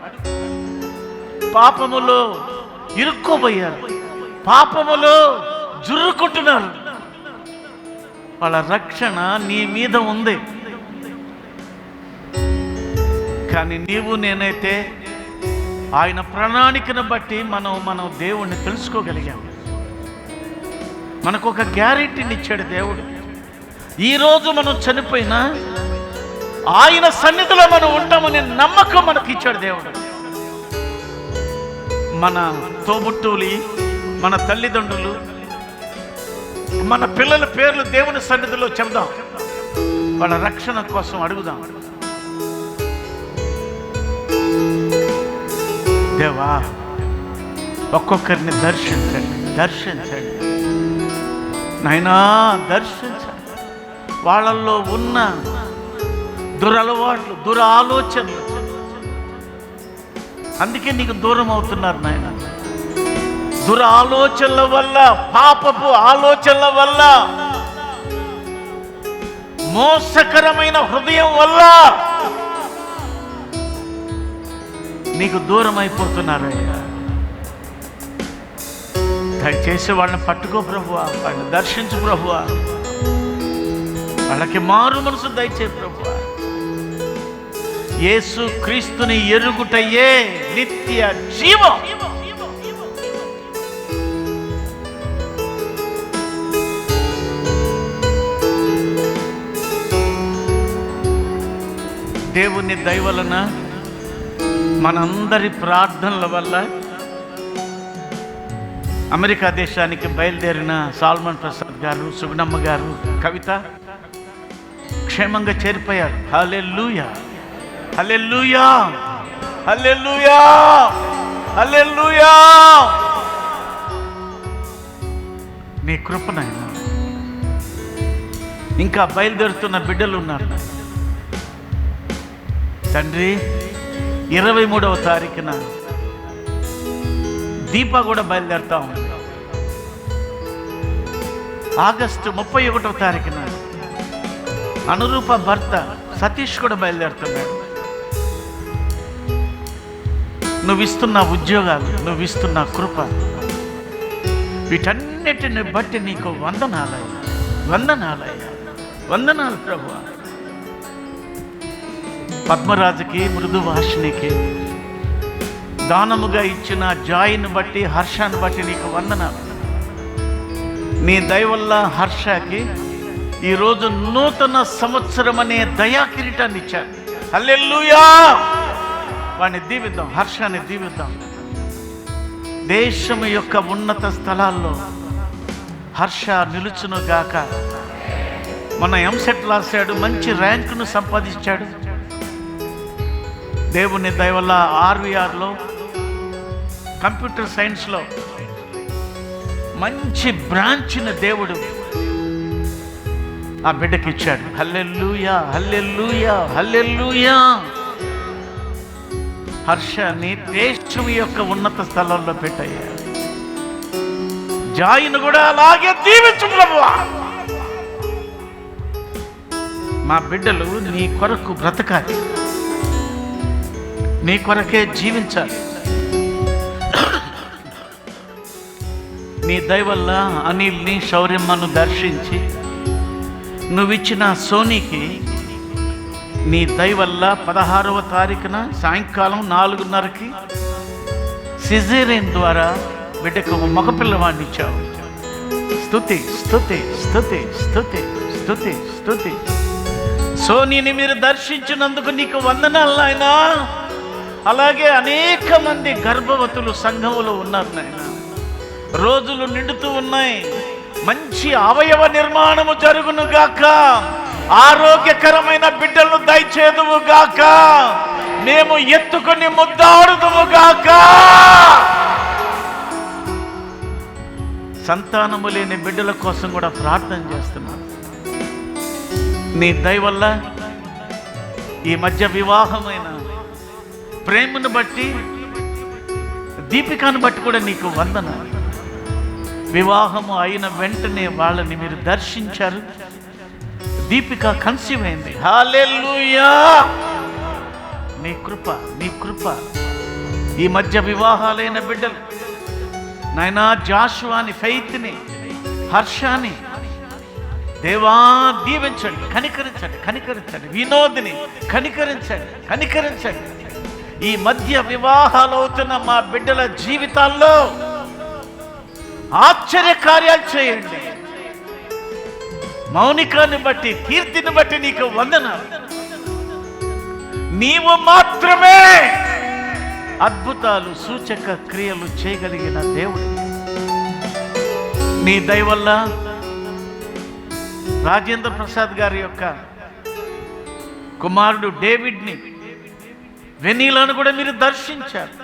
పాపములో ఇరుక్కోబోయారు, పాపములో జుర్రుకుంటున్నారు. వాళ్ళ రక్షణ నీ మీద ఉంది. కానీ నీవు నేనైతే ఆయన ప్రణాళికను బట్టి మనం దేవుణ్ణి తెలుసుకోగలిగాము. మనకు ఒక గ్యారెంటీని ఇచ్చాడు దేవుడు. ఈరోజు మనం చనిపోయినా ఆయన సన్నిధిలో మనం ఉంటామనే నమ్మకం మనకి ఇచ్చాడు దేవుడు. మన తోబుట్టువులు, మన తల్లిదండ్రులు, మన పిల్లల పేర్లు దేవుని సన్నిధిలో చెబుదాం, వాళ్ళ రక్షణ కోసం అడుగుదాం. దేవా, ఒక్కొక్కరిని దర్శించండి నాయనా, దర్శించండి. వాళ్ళల్లో ఉన్న దురలవాట్లు, దురాలోచనలు, అందుకే నీకు దూరం అవుతున్నారు నాయన. దురాలోచనల వల్ల, పాపపు ఆలోచనల వల్ల మోసకరమైన హృదయం వల్ల నీకు దూరం అయిపోతున్నారయ్యా. దయచేసి వాళ్ళని పట్టుకో ప్రభువా, వాళ్ళని దర్శించు ప్రభువా, వాళ్ళకి మారు మనసు దయచే ప్రభువా. యేసు క్రీస్తుని ఎరుగుటయే నిత్య జీవం. దేవుని దయ వలన, మనందరి ప్రార్థనల వల్ల అమెరికా దేశానికి బయలుదేరిన సాల్మన్ ప్రసాద్ గారు, సుగుణమ్మ గారు, కవిత క్షేమంగా చేరిపోయారు. హల్లెలూయా, హల్లెలూయా, హల్లెలూయా, హల్లెలూయా. నీ కృపనైనా ఇంకా బయలుదేరుతున్న బిడ్డలు ఉన్నారు తండ్రి. 23వ తారీఖున దీప కూడా బయలుదేరుతా ఉంది. ఆగస్టు 31వ తారీఖున అనురూప భర్త సతీష్ కూడా బయలుదేరుతున్నాడు. నువ్వు ఇస్తున్న ఉద్యోగాలు, నువ్వు ఇస్తున్న కృప, వీటన్నిటిని బట్టి నీకు వందనాలయ్యా, వందనాలయ్యా, వందనాలు ప్రభువా. పద్మరాజుకి, మృదువాహినికి దానముగా ఇచ్చిన జాయిని బట్టి, హర్షాన్ని బట్టి నీకు వందనాలు. నీ దయ వల్ల హర్షకి ఈరోజు నూతన సంవత్సరం అనే దయా కిరీటాన్ని ఇచ్చాడు. హల్లెలూయా. వాడిని దీవిద్దాం, హర్షాన్ని దీవిద్దాం. దేశం యొక్క ఉన్నత స్థలాల్లో హర్ష నిలుచును గాక. మొన్న ఎంసెట్ రాశాడు, మంచి ర్యాంకును సంపాదించాడు. దేవుని దయ వల్ల ఆర్వీఆర్లో కంప్యూటర్ సైన్స్లో మంచి బ్రాంచ్ని దేవుడు ఆ బిడ్డకి ఇచ్చాడు. హల్లెలూయా, హల్లెలూయా, హల్లెలూయా. హర్షని దేశం యొక్క ఉన్నత స్థలంలో పెట్టయ్యా. జాయిను కూడా అలాగే దీవించు ప్రభువా. మా బిడ్డలు నీ కొరకు బ్రతకాలి, నీ కొరకే జీవించాలి. నీ దయ వల్ల అనిల్ని, శౌర్యమ్మను దర్శించి నువ్విచ్చిన సోనీకి నీ దయ వల్ల 16వ తారీఖున సాయంకాలం 4:30కి సిజేరియన్ ద్వారా బిడ్డకు మగపిల్లవాడిని ఇచ్చావు. స్తుతి, స్తుతి, స్తుతి, స్తుతి, స్తుతి, స్తుతి. సోనీని మీరు దర్శించినందుకు నీకు వందనాలు నాయనా. అలాగే అనేక మంది గర్భవతులు సంఘములో ఉన్నారు నాయన. రోజులు నిండుతూ ఉన్నాయి. మంచి అవయవ నిర్మాణము జరుగును గాక. ఆరోగ్యకరమైన బిడ్డలను దయచేదువు గాక. మేము ఎత్తుకొని ముద్దాడుదుము గాక. సంతానము లేని బిడ్డల కోసం కూడా ప్రార్థన చేస్తున్నాను. నీ దయ వల్ల ఈ మధ్య వివాహమైన ప్రేమను బట్టి, దీపికాను బట్టి కూడా నీకు వందనాలు. వివాహము అయిన వెంటనే వాళ్ళని మీరు దర్శించారు. దీపిక కన్సీవ్ అయింది. హల్లెలూయా. నీ కృప, నీ కృప. ఈ మధ్య వివాహాలైన బిడ్డలు నాయనా, జాషువాని, ఫెయిత్ని, హర్షాని దేవా దీవించండి, కనికరించండి, కనికరించండి. వినోదిని కనికరించండి, కనికరించండి. ఈ మధ్య వివాహాలు అవుతున్న మా బిడ్డల జీవితాల్లో ఆశ్చర్య కార్యాలు చేయండి. మౌనికాన్ని బట్టి, కీర్తిని బట్టి నీకు వందనాలు. నీవు మాత్రమే అద్భుతాలు, సూచక క్రియలు చేయగలిగిన దేవుడు. నీ దయ వల్ల రాజేంద్ర ప్రసాద్ గారి యొక్క కుమారుడు డేవిడ్ని, వెనీలను కూడా మీరు దర్శించారు.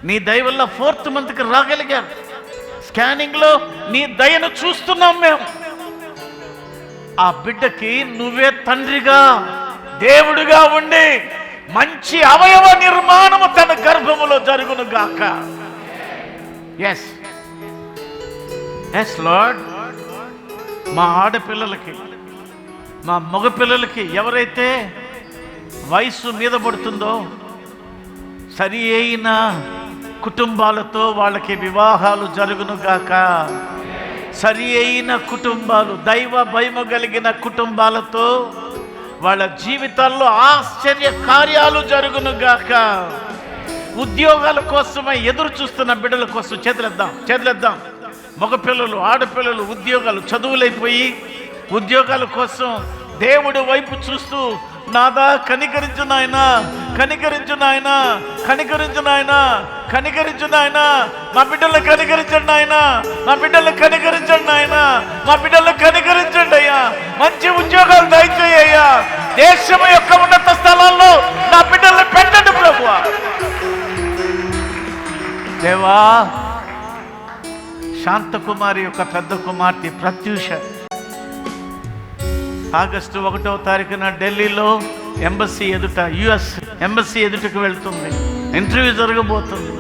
నీ దయ వల్ల 4th మంత్కి రాగలిగారు. స్కానింగ్లో నీ దయను చూస్తున్నాం మేము. ఆ బిడ్డకి నువ్వే తండ్రిగా, దేవుడుగా ఉండి మంచి అవయవ నిర్మాణము తన గర్భములో జరుగును గాక. Yes, yes Lord. మా ఆడపిల్లలకి మా మగపిల్లలకి ఎవరైతే వయసు మీద పడుతుందో సరి అయిన కుటుంబాలతో వాళ్ళకి వివాహాలు జరుగునుగాక. సరి అయిన కుటుంబాలు, దైవ భయము కలిగిన కుటుంబాలతో వాళ్ళ జీవితాల్లో ఆశ్చర్య కార్యాలు జరుగునుగాక. ఉద్యోగాల కోసమై ఎదురు చూస్తున్న బిడ్డల కోసం చేతులెద్దాం. మగపిల్లలు, ఆడపిల్లలు ఉద్యోగాలు, చదువులైపోయి ఉద్యోగాల కోసం దేవుడి వైపు చూస్తూ, నాదా కనికరించు నాయనా, కనికరించు నాయనా, కనికరించు నాయనా, కనికరించు నాయనా, మా బిడ్డలు కనికరించండి నాయనా, మా బిడ్డలు కనికరించండి నాయనా, మా బిడ్డలు కనికరించండి అయ్యా. మంచి ఉద్యోగాలు దయచేయ్యా. దేశం యొక్క ఉన్నత స్థలాల్లో నా బిడ్డల్ని పెట్టండి ప్రభువా. దేవా, శాంతకుమారి యొక్క పెద్ద కుమార్తె ప్రత్యూష ఆగస్టు 1వ తారీఖున ఢిల్లీలో ఎంబసీ ఎదుట, యుఎస్ ఎంబసీ ఎదుటకు వెళ్తుంది. ఇంటర్వ్యూ జరగబోతుంది.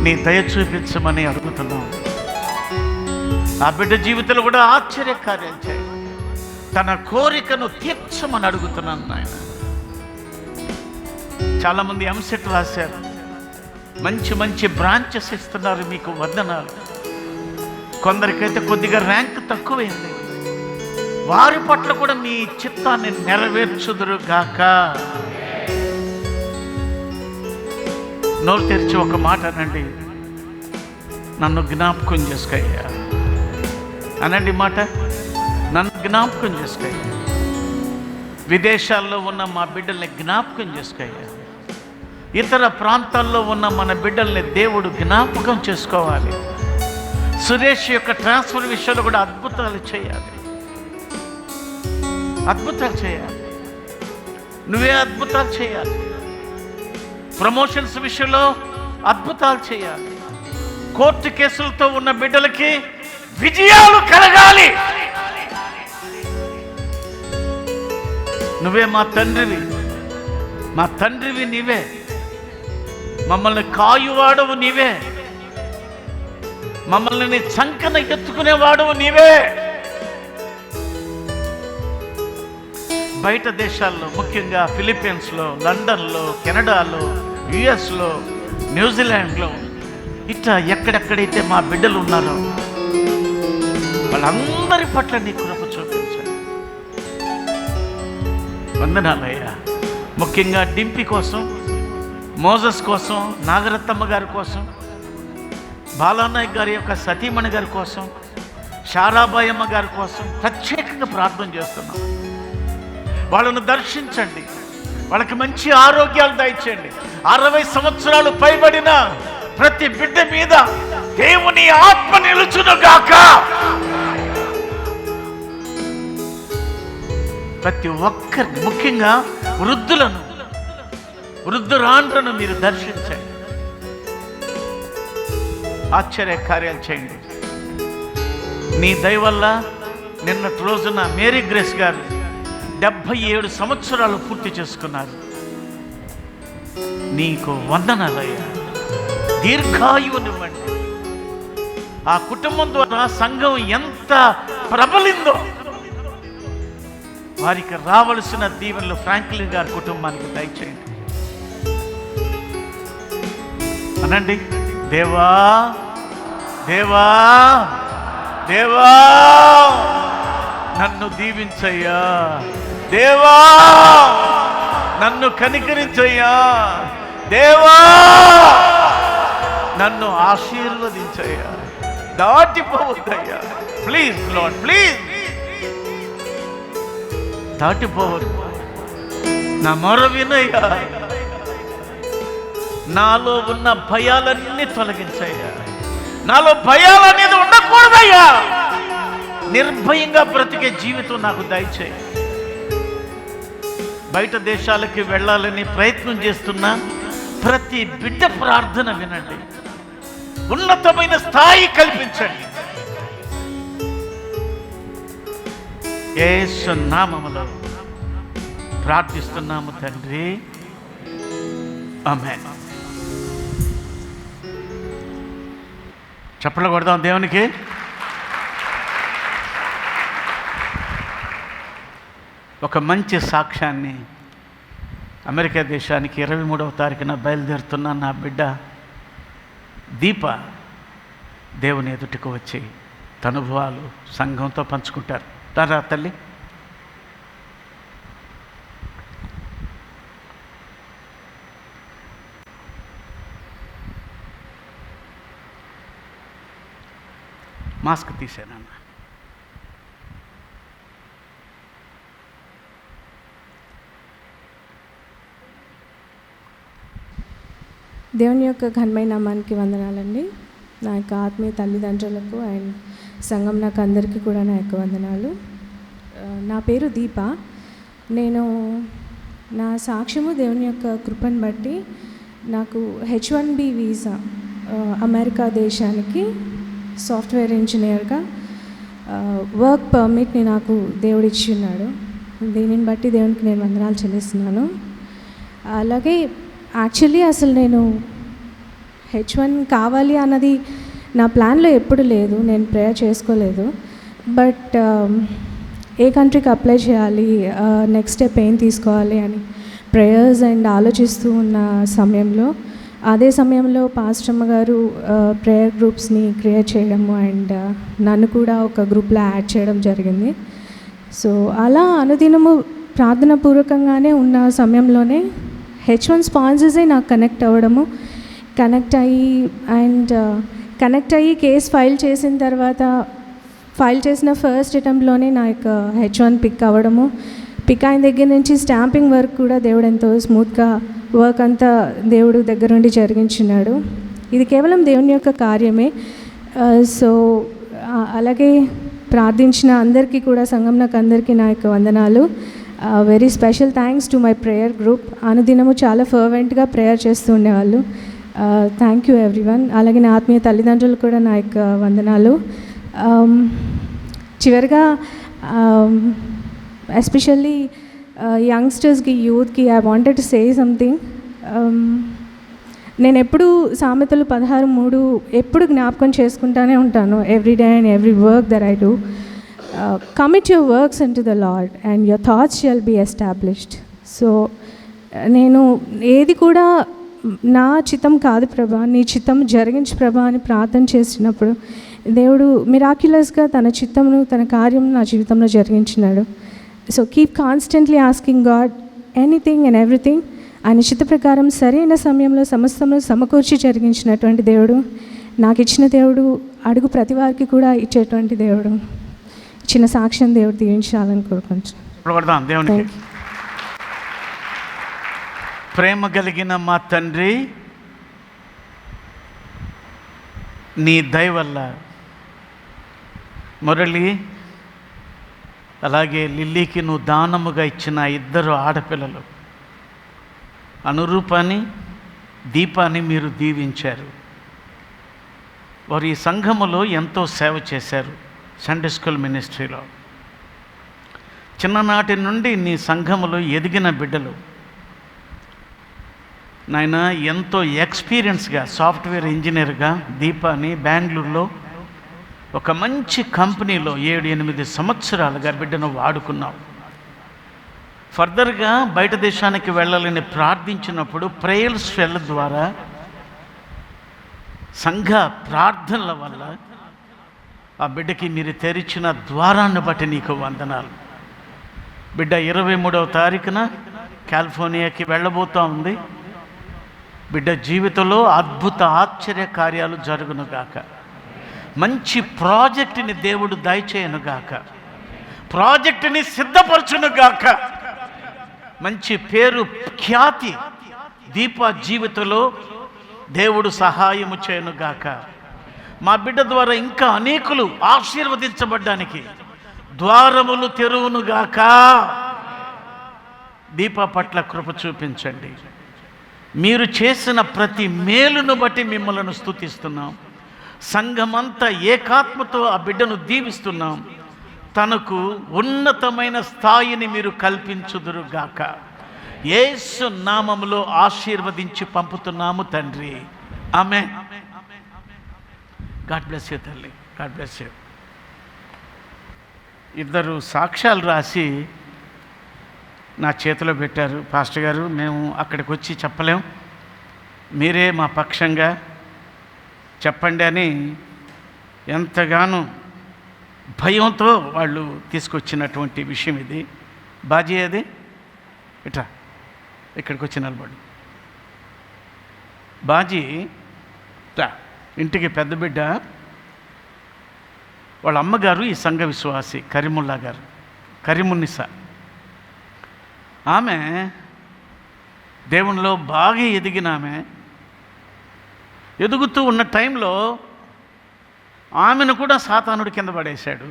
నీ దయ చూపించమని అడుగుతున్నావు. ఆ బిడ్డ జీవితంలో కూడా ఆశ్చర్యకార్యం చేయి. తన కోరికను తీర్చమని అడుగుతున్నాను నాయన. చాలామంది ఎంసెట్ రాశారు, మంచి మంచి బ్రాంచెస్ ఇస్తున్నారు, మీకు వందనాలు. కొందరికైతే కొద్దిగా ర్యాంక్ తక్కువైంది. వారి పట్ల కూడా మీ చిత్తాన్ని నెరవేర్చుదురుగాక. నోరు తెరిచి ఒక మాట అనండి, నన్ను జ్ఞాపకం చేసుకోయ్యా అనండి. మాట, నన్ను జ్ఞాపకం చేసుకోయ్యా. విదేశాల్లో ఉన్న మా బిడ్డల్ని జ్ఞాపకం చేసుకోయ్యా. ఇతర ప్రాంతాల్లో ఉన్న మన బిడ్డల్ని దేవుడు జ్ఞాపకం చేసుకోవాలి. సురేష్ యొక్క ట్రాన్స్ఫర్ విషయంలో కూడా అద్భుతాలు చేయాలి. అద్భుతాలు చేయాలి. నువ్వే అద్భుతాలు చేయాలి. ప్రమోషన్స్ విషయంలో అద్భుతాలు చేయాలి. కోర్టు కేసులతో ఉన్న బిడ్డలకి విజయాలు కలగాలి. నువ్వే మా తండ్రివి, మా తండ్రివి నీవే. మమ్మల్ని కాయువాడవు నీవే. మమ్మల్ని చంకన ఎత్తుకునేవాడవు నీవే. బయట దేశాల్లో, ముఖ్యంగా ఫిలిప్పీన్స్లో, లండన్లో, కెనడాలో, యుఎస్లో, న్యూజిలాండ్లో, ఇట్లా ఎక్కడెక్కడైతే మా బిడ్డలు ఉన్నారో వాళ్ళందరి పట్ల నీ కృప చూపించండి. వందనాలయ్యా. ముఖ్యంగా డింపి కోసం, మోజస్ కోసం, నాగరత్నమ్మ గారి కోసం, బాలానాయక్ గారి యొక్క సతీమణి గారి కోసం, శారాబాయమ్మ గారి కోసం ప్రత్యేకంగా ప్రార్థన చేస్తున్నాం. వాళ్ళను దర్శించండి. వాళ్ళకి మంచి ఆరోగ్యాలు దయచేయండి. 60 సంవత్సరాలు పైబడిన ప్రతి బిడ్డ మీద దేవుని ఆత్మ నిలుచునుగాక. ప్రతి ఒక్కరిని, ముఖ్యంగా వృద్ధులను, వృద్ధురాండ్రను మీరు దర్శించండి. ఆశ్చర్య కార్యాలు చేయండి. నీ దయ వల్ల నిన్నటి రోజున మేరీ గ్రేస్ గారు 77 సంవత్సరాలు పూర్తి చేసుకున్నారు. నీకు వందనాలయ్యా. దీర్ఘాయువునివ్వండి. ఆ కుటుంబం ద్వారా సంఘం ఎంత ప్రబలిందో వారికి రావలసిన దీవెనలు ఫ్రాంక్లిన్ గారి కుటుంబానికి దయచేయండి. అనండి, దేవా దేవా దేవా నన్ను దీవించయ్యా. దేవా నన్ను కనికరించయ్యా. దేవా నన్ను ఆశీర్వదించయ్యా. దాటిపోవద్దయ్యా. ప్లీజ్ లార్డ్, ప్లీజ్ దాటిపోవద్దు. నా మొర వినయ్యా. నాలో ఉన్న భయాలన్నీ తొలగించయ్యా. నాలో భయాలు అనేది ఉండకూడదయ్యా. నిర్భయంగా బ్రతికే జీవితం నాకు దయచేయి. బయట దేశాలకి వెళ్ళాలని ప్రయత్నం చేస్తున్నా ప్రతి బిడ్డ ప్రార్థన వినండి. ఉన్నతమైన స్థాయి కల్పించండి. యేసు నామములో ప్రార్థిస్తున్నాము తండ్రి. ఆమేన్. చప్పట్లు కొడదాం దేవునికి. ఒక మంచి సాక్ష్యాన్ని అమెరికా దేశానికి 23వ తారీఖున బయలుదేరుతున్న నా బిడ్డ దీప దేవుని ఎదుటికి వచ్చి తన అనుభవాలు సంఘంతో పంచుకుంటారు. రా తల్లి. మాస్క్ తీసానన్న. దేవుని యొక్క ఘనమైన నామానికి వందనాలండి. నా యొక్క ఆత్మీయ తల్లిదండ్రులకు అండ్ సంఘం నాకు అందరికీ కూడా నా యొక్క వందనాలు. నా పేరు దీప. నేను నా సాక్ష్యము దేవుని యొక్క కృపను బట్టి నాకు H1B వీసా అమెరికా దేశానికి సాఫ్ట్వేర్ ఇంజనీర్గా వర్క్ పర్మిట్ని నాకు దేవుడు ఇచ్చి ఉన్నాడు. దీనిని బట్టి దేవునికి నేను వందనాలు చెల్లిస్తున్నాను. అలాగే యాక్చువల్లీ అసలు నేను H1 కావాలి అన్నది నా ప్లాన్లో ఎప్పుడు లేదు, నేను ప్రేయర్ చేసుకోలేదు. బట్ ఏ కంట్రీకి అప్లై చేయాలి, నెక్స్ట్ స్టెప్ ఏం తీసుకోవాలి అని ప్రేయర్స్ అండ్ ఆలోచిస్తూ ఉన్న సమయంలో, అదే సమయంలో పాస్టమ్మ గారు ప్రేయర్ గ్రూప్స్ని క్రియేట్ చేయడము అండ్ నన్ను కూడా ఒక గ్రూప్లో యాడ్ చేయడం జరిగింది. సో అలా అనుదినము ప్రార్థన పూర్వకంగానే ఉన్న సమయంలోనే H1 స్పాన్సర్సే నాకు కనెక్ట్ అవ్వడము, కనెక్ట్ అయ్యి కేసు ఫైల్ చేసిన తర్వాత ఫైల్ చేసిన ఫస్ట్ అటెంప్ట్లోనే నా యొక్క H1 పిక్ అవ్వడము, పిక్ అయిన దగ్గర నుంచి స్టాంపింగ్ వర్క్ కూడా దేవుడు ఎంతో స్మూత్గా వర్క్ అంతా దేవుడు దగ్గర నుండి జరిగించున్నాడు. ఇది కేవలం దేవుని యొక్క కార్యమే. సో అలాగే ప్రార్థించిన అందరికీ కూడా సంఘం నాకు అందరికీ నా యొక్క వందనాలు. Very special thanks to my prayer group. అనుదినము చాలా ఫర్వెంట్గా ప్రేయర్ చేస్తూ ఉండేవాళ్ళు. Thank you everyone. అలాగే నా ఆత్మీయ తల్లిదండ్రులు కూడా నా యొక్క వందనాలు. చివరిగా ఎస్పెషల్లీ యంగ్స్టర్స్కి, యూత్కి I wanted to say something. నేను ఎప్పుడు సామెతలు 16:3 ఎప్పుడు జ్ఞాపకం చేసుకుంటూనే ఉంటాను. Every day and every work that I do. Commit your works unto the Lord and your thoughts shall be established. So నేను ఏది కూడా నా చిత్తం కాదు ప్రభా, నీ చిత్తం జరిగించు ప్రభా అని ప్రార్థన చేసినప్పుడు దేవుడు మిరాక్యులస్గా తన చిత్తమును, తన కార్యం నా జీవితంలో జరిగించినాడు. So keep constantly asking God anything and everything. ఆయన చిత్త ప్రకారం సరైన సమయంలో సమస్తము సమకూర్చి జరిగించినటువంటి దేవుడు, నాకు ఇచ్చిన దేవుడు, అడుగు ప్రతి వారికి కూడా ఇచ్చేటువంటి దేవుడు. చిన్న సాక్ష్యం దేవుడు దీవించాలని కోరుకుంటున్నాను. దేవునికి ప్రేమ కలిగిన మా తండ్రి, నీ దయ వల్ల మురళి అలాగే లిల్లీకి నువ్వు దానముగా ఇచ్చిన 2 ఆడపిల్లలు అనురూపాన్ని, దీపాన్ని మీరు దీవించారు. వారు ఈ సంఘములో ఎంతో సేవ చేశారు. సండే స్కూల్ మినిస్ట్రీలో చిన్ననాటి నుండి నీ సంఘములో ఎదిగిన బిడ్డలు నాయన, ఎంతో ఎక్స్పీరియన్స్గా సాఫ్ట్వేర్ ఇంజనీర్గా దీపాని బెంగళూరులో ఒక మంచి కంపెనీలో 7-8 సంవత్సరాలుగా బిడ్డను వాడుకున్నావు. ఫర్దర్గా బయట దేశానికి వెళ్ళాలని ప్రార్థించినప్పుడు ప్రేయర్ స్వెల్ ద్వారా, సంఘ ప్రార్థనల వల్ల ఆ బిడ్డకి మీరు తెరిచిన ద్వారాన్ని బట్టి నీకు వందనాలు. బిడ్డ 23వ తారీఖున కాలిఫోర్నియాకి వెళ్ళబోతూ ఉంది. బిడ్డ జీవితంలో అద్భుత ఆశ్చర్య కార్యాలు జరుగునుగాక. మంచి ప్రాజెక్టుని దేవుడు దయచేయనుగాక. ప్రాజెక్టుని సిద్ధపరచునుగాక. మంచి పేరు ఖ్యాతి దీప జీవితంలో దేవుడు సహాయము చేయనుగాక. మా బిడ్డ ద్వారా ఇంకా అనేకులు ఆశీర్వదించబడ్డానికి ద్వారములు తెరువునుగాక. దీప పట్ల కృప చూపించండి. మీరు చేసిన ప్రతి మేలును బట్టి మిమ్మల్ని స్తుతిస్తున్నాం. సంఘమంతా ఏకాత్మతో ఆ బిడ్డను దీవిస్తున్నాం. తనకు ఉన్నతమైన స్థాయిని మీరు కల్పించుదురుగాక. యేసు నామములో ఆశీర్వదించి పంపుతున్నాము తండ్రి. ఆమేన్. గాడ్ బ్లెస్ యూ తల్లి. God bless you. 2 సాక్ష్యాలు రాసి నా చేతిలో పెట్టారు. పాస్టర్ గారు, మేము అక్కడికి వచ్చి చెప్పలేం, మీరే మా పక్షంగా చెప్పండి అని ఎంతగానో భయంతో వాళ్ళు తీసుకొచ్చినటువంటి విషయం ఇది. బాజీ అది ఇట్లా ఇక్కడికి వచ్చి నిలబడి. బాజీ ఇంటికి పెద్ద బిడ్డ. వాళ్ళ అమ్మగారు ఈ సంఘ విశ్వాసి కరీముల్లా గారు, కరీమున్నిసా. ఆమె దేవునిలో బాగా ఎదిగిన ఆమె. ఎదుగుతూ ఉన్న టైంలో ఆమెను కూడా సాతానుడు కింద పడేశాడు.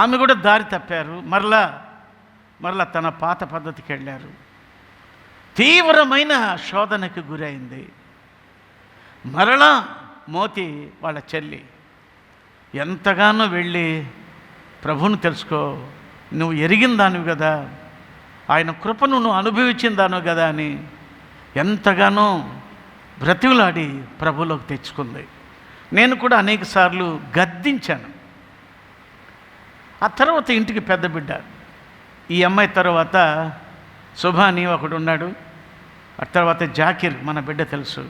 ఆమె కూడా దారి తప్పారు. మరలా తన పాత పద్ధతికి వెళ్ళారు. తీవ్రమైన శోధనకు గురైంది. మరలా మోతి వాళ్ళ చెల్లి ఎంతగానో వెళ్ళి, ప్రభువును తెలుసుకో, నువ్వు ఎరిగిన దానివి కదా, ఆయన కృపను నువ్వు అనుభవించిన దానివి కదా అని ఎంతగానో బ్రతివులాడి ప్రభువులోకి తెచ్చుకుంది. నేను కూడా అనేక సార్లు గద్దించాను. ఆ తర్వాత ఇంటికి పెద్ద బిడ్డ. ఈ అమ్మాయి తర్వాత శుభాని ఒకడు ఉన్నాడు. ఆ తర్వాత జాకిర్ మన బిడ్డ తెలుసు.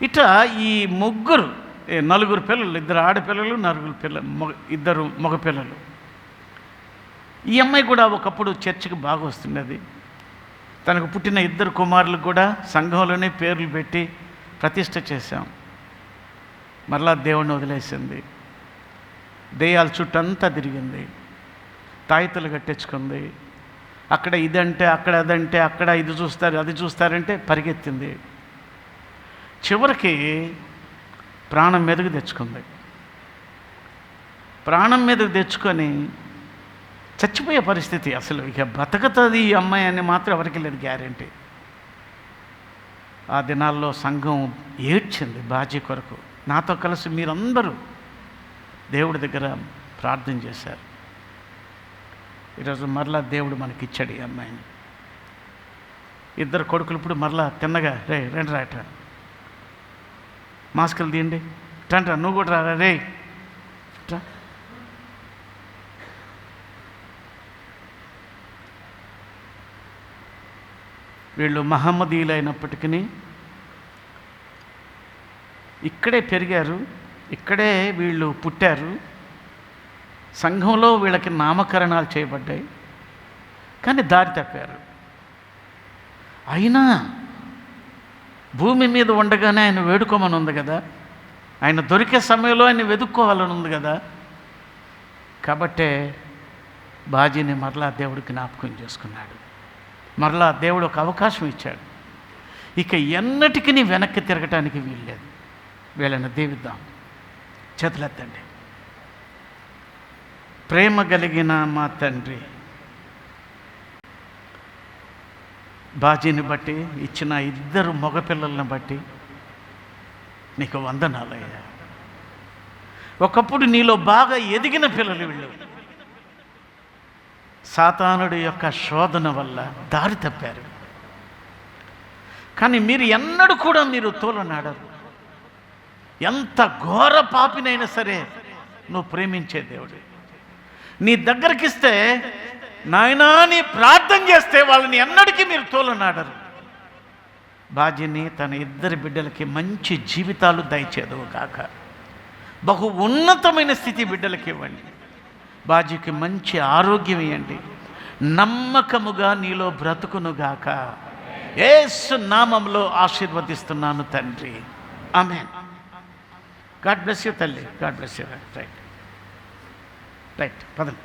ఇట్లా ఈ నలుగురు పిల్లలు, 2 ఆడపిల్లలు, 4 పిల్లలు, 2 మగపిల్లలు. ఈ అమ్మాయి కూడా ఒకప్పుడు చర్చికి బాగా వస్తున్నది. తనకు పుట్టిన 2 కుమారులకు కూడా సంఘంలోనే పేర్లు పెట్టి ప్రతిష్ఠ చేశాం. మరలా దేవుణ్ణి వదిలేసింది. దెయ్యాల చుట్టంతా తిరిగింది. తాయితలు కట్టించుకుంది. అక్కడ ఇదంటే, అక్కడ అదంటే, అక్కడ ఇది చూస్తారు, అది చూస్తారంటే పరిగెత్తింది. చివరికి ప్రాణం మీదకు తెచ్చుకుంది. ప్రాణం మీదకు తెచ్చుకొని చచ్చిపోయే పరిస్థితి. అసలు ఇక బతకతుంది ఈ అమ్మాయి అని మాత్రం ఎవరికి లేదు గ్యారెంటీ. ఆ దినాల్లో సంఘం ఏడ్చింది బాజీ కొరకు. నాతో కలిసి మీరందరూ దేవుడి దగ్గర ప్రార్థన చేశారు. ఈరోజు మరలా దేవుడు మనకిచ్చాడు ఈ అమ్మాయిని. 2 కొడుకులు ఇప్పుడు మరలా తిన్నగా, రండి రాట, మాస్కులు తీయండి, రండి నువ్వు కూడా రా, రే రా. వీళ్ళు మహమ్మదీయులు అయినప్పటికీ ఇక్కడే పెరిగారు, ఇక్కడే వీళ్ళు పుట్టారు. సంఘంలో వీళ్ళకి నామకరణాలు చేయబడ్డాయి. కానీ దారి తప్పారు. అయినా భూమి మీద ఉండగానే ఆయన వేడుకోమని ఉంది కదా, ఆయన దొరికే సమయంలో ఆయన వెతుక్కోవాలని ఉంది కదా. కాబట్టే బాజీని మరలా దేవుడు జ్ఞాపకం చేసుకున్నాడు. మరలా దేవుడు ఒక అవకాశం ఇచ్చాడు. ఇక ఎన్నటికీ వెనక్కి తిరగటానికి వీల్లేదు. వీళ్ళని దీవిద్దాం. చేతులెత్తండి. ప్రేమ కలిగిన మా తండ్రి, బాజీని బట్టి, ఇచ్చిన 2 మగపిల్లలను బట్టి నీకు వందనాలయ్యా. ఒకప్పుడు నీలో బాగా ఎదిగిన పిల్లలు వీళ్ళు సాతానుడి యొక్క శోధన వల్ల దారి తప్పారు. కానీ మీరు ఎన్నడూ కూడా మీరు తోలనాడరు. ఎంత ఘోర పాపినైనా సరే నువ్వు ప్రేమించే దేవుడు. నీ దగ్గరికిస్తే నాయనా నీ ప్రార్థన చేస్తే వాళ్ళని ఎన్నటికీ మీరు తోలనాడరు. బాజీని తన 2 బిడ్డలకి మంచి జీవితాలు దయచేదవు కాక. బహు ఉన్నతమైన స్థితి బిడ్డలకి ఇవ్వండి. బాజీకి మంచి ఆరోగ్యం ఇవ్వండి. నమ్మకముగా నీలో బ్రతుకునుగాక. యేసు నామములో ఆశీర్వదిస్తున్నాను తండ్రి. ఆమేన్. గాడ్ బ్లెస్ యూ తల్లి. God bless you. రైట్ పదండి.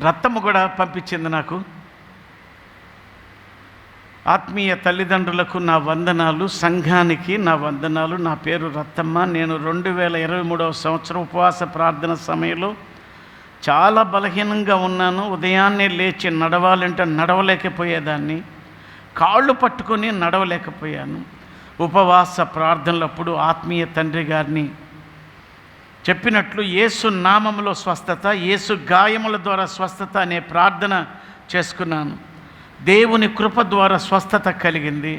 రత్తమ్మ కూడా పంపించింది నాకు. ఆత్మీయ తల్లిదండ్రులకు నా వందనాలు, సంఘానికి నా వందనాలు. నా పేరు రత్తమ్మ. నేను 2023వ సంవత్సరం ఉపవాస ప్రార్థన సమయంలో చాలా బలహీనంగా ఉన్నాను. ఉదయాన్నే లేచి నడవాలంటే నడవలేకపోయేదాన్ని. కాళ్ళు పట్టుకొని నడవలేకపోయాను. ఉపవాస ప్రార్థనలప్పుడు ఆత్మీయ తండ్రి గారిని చెప్పినట్లు యేసు నామములో స్వస్థత, యేసు గాయముల ద్వారా స్వస్థత అనే ప్రార్థన చేసుకున్నాను. దేవుని కృప ద్వారా స్వస్థత కలిగింది.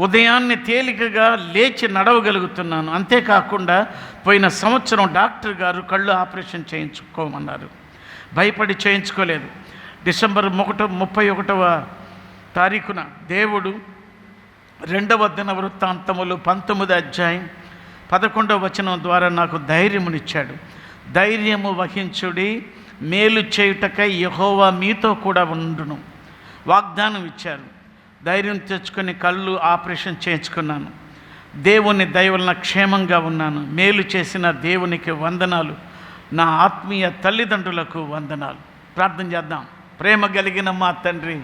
ఉదయాన్నే తేలికగా లేచి నడవగలుగుతున్నాను. అంతేకాకుండా పోయిన సంవత్సరం డాక్టర్ గారు కళ్ళు ఆపరేషన్ చేయించుకోమన్నారు. భయపడి చేయించుకోలేదు. డిసెంబర్ 31వ తారీఖున దేవుడు 2వ దినవృత్తాంతములు 19వ అధ్యాయం 11వ వచనం ద్వారా నాకు ధైర్యమునిచ్చాడు. ధైర్యము వహించుడి, మేలు చేయుటకై యెహోవా మీతో కూడా ఉండును. వాగ్దానం ఇచ్చారు. ధైర్యం తెచ్చుకొని కళ్ళు ఆపరేషన్ చేయించుకున్నాను. దేవుని దయ వలన క్షేమంగా ఉన్నాను. మేలు చేసిన దేవునికి వందనాలు. నా ఆత్మీయ తల్లిదండ్రులకు వందనాలు. ప్రార్థన చేద్దాం. ప్రేమ కలిగిన మా తండ్రి,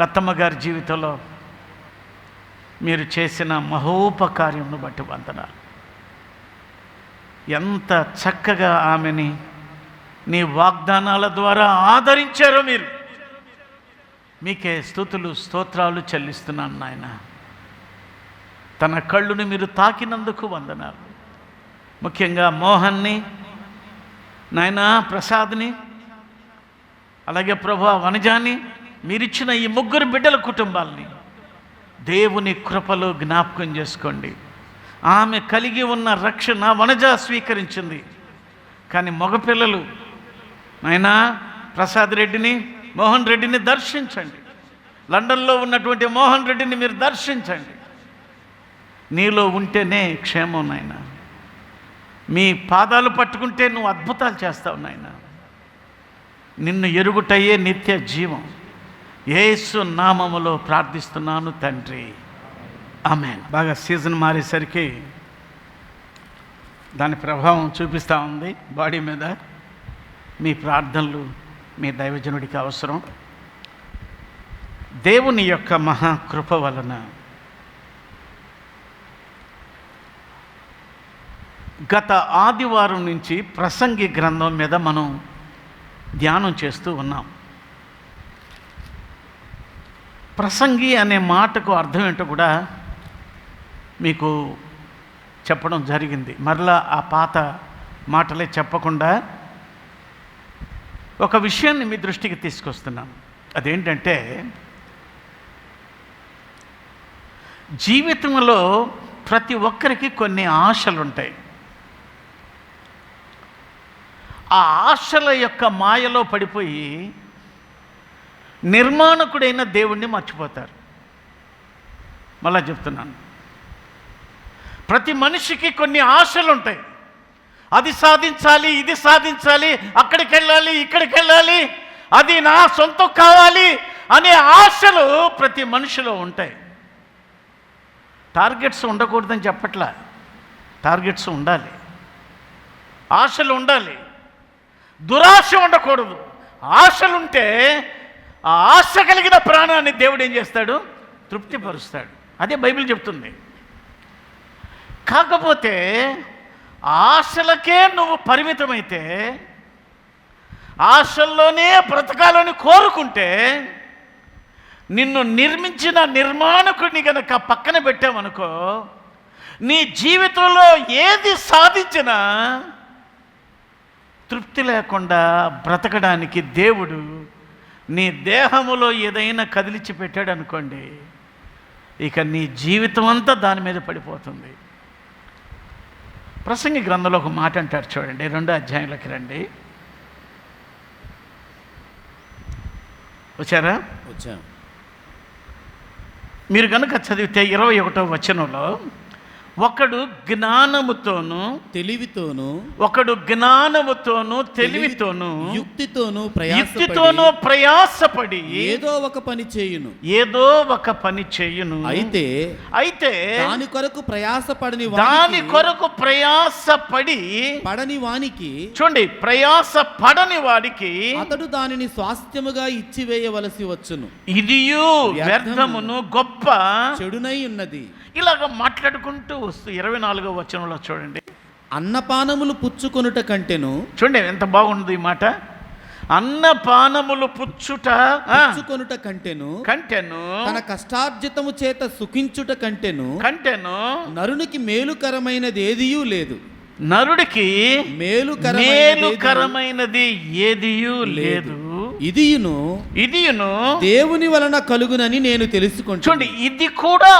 రత్తమ్మ గారి జీవితంలో మీరు చేసిన మహోపకార్యమును బట్టి వందనాలు. ఎంత చక్కగా ఆమెని నీ వాగ్దానాల ద్వారా ఆదరించారో మీరు. మీకే స్తుతులు స్తోత్రాలు చెల్లిస్తున్నాను నాయన. తన కళ్ళుని మీరు తాకినందుకు వందనాలు. ముఖ్యంగా మోహన్ని, నాయన ప్రసాద్ని, అలాగే ప్రభు వనజాని, మీరిచ్చిన ఈ 3 బిడ్డల కుటుంబాలని దేవుని కృపలో జ్ఞాపకం చేసుకోండి. ఆమె కలిగి ఉన్న రక్షణ వనజ స్వీకరించింది. కానీ మగపిల్లలు నాయనా ప్రసాద్ రెడ్డిని, మోహన్ రెడ్డిని దర్శించండి. లండన్లో ఉన్నటువంటి మోహన్ రెడ్డిని మీరు దర్శించండి. నీలో ఉంటేనే క్షేమం నాయన. మీ పాదాలు పట్టుకుంటే నువ్వు అద్భుతాలు చేస్తావు నాయన. నిన్ను ఎరుగుటయ్యే నిత్య జీవం. యేసు నామములో ప్రార్థిస్తున్నాను తండ్రి, ఆమేన్. బాగా సీజన్ మారేసరికి దాని ప్రభావం చూపిస్తూ ఉంది బాడీ మీద. మీ ప్రార్థనలు మీ దైవజనుడికి అవసరం. దేవుని యొక్క మహాకృప వలన గత ఆదివారం నుంచి ప్రసంగి గ్రంథం మీద మనం ధ్యానం చేస్తూ ఉన్నాం. ప్రసంగి అనే మాటకు అర్థం ఏంటో కూడా మీకు చెప్పడం జరిగింది. మరలా ఆ పాత మాటలే చెప్పకుండా ఒక విషయాన్ని మీ దృష్టికి తీసుకొస్తున్నాను. అదేంటంటే, జీవితంలో ప్రతి ఒక్కరికి కొన్ని ఆశలు ఉంటాయి. ఆ ఆశల యొక్క మాయలో పడిపోయి నిర్మాణకుడైన దేవుణ్ణి మర్చిపోతారు. మళ్ళా చెప్తున్నాను, ప్రతి మనిషికి కొన్ని ఆశలు ఉంటాయి. అది సాధించాలి, ఇది సాధించాలి, అక్కడికి వెళ్ళాలి, ఇక్కడికి వెళ్ళాలి, అది నా సొంతం కావాలి అనే ఆశలు ప్రతి మనిషిలో ఉంటాయి. టార్గెట్స్ ఉండకూడదని చెప్పట్లా, టార్గెట్స్ ఉండాలి, ఆశలు ఉండాలి, దురాశ ఉండకూడదు. ఆశలుంటే ఆ ఆశ కలిగిన ప్రాణాన్ని దేవుడు ఏం చేస్తాడు? తృప్తిపరుస్తాడు. అదే బైబిల్ చెప్తుంది. కాకపోతే ఆశలకే నువ్వు పరిమితమైతే, ఆశల్లోనే బ్రతకాలని కోరుకుంటే, నిన్ను నిర్మించిన నిర్మాణకుడిని గనక పక్కన పెట్టామనుకో, నీ జీవితంలో ఏది సాధించినా తృప్తి లేకుండా బ్రతకడానికి దేవుడు నీ దేహములో ఏదైనా కదిలించి పెట్టాడు అనుకోండి, ఇక నీ జీవితం అంతా దాని మీద పడిపోతుంది. ప్రసంగి గ్రంథంలో ఒక మాట అంటారు చూడండి, 2వ అధ్యాయంలోకి రండి. వచ్చారా? వచ్చాం. మీరు కనుక చదివితే 21వ వచనంలో, ఒకడు జ్ఞానముతోను తెలివితోను, ఒకడు జ్ఞానముతోను తెలివితోను యుక్తితోను ప్రయాసపడి ఏదో ఒక పని చేయును. అయితే దాని కొరకు ప్రయాసపడని పడని వానికి, చూడండి, ప్రయాస పడని వాడికి అతడు దానిని స్వాస్థ్యముగా ఇచ్చివేయవలసి వచ్చును. ఇదియు వ్యర్థమును గొప్ప చెడునై ఉన్నది. ఇలాగ మాట్లాడుకుంటూ వస్తూ 24వ వచనంలో చూడండి, అన్నపానములు పుచ్చుకొనుట కంటెను. చూడండి ఎంత బాగుంది ఈ మాట. అన్నపానములు పుచ్చుకొనుట కంటెను తన కష్టార్జితము చేత సుఖించుట కంటెను నరునికి మేలుకరమైనది ఏదియూ లేదు. నరుడికి మేలుకరమైనది ఏదియూ లేదు. ఇదియును దేవుని వలన కలుగునని నేను తెలుసుకుంటాను. చూడండి, ఇది కూడా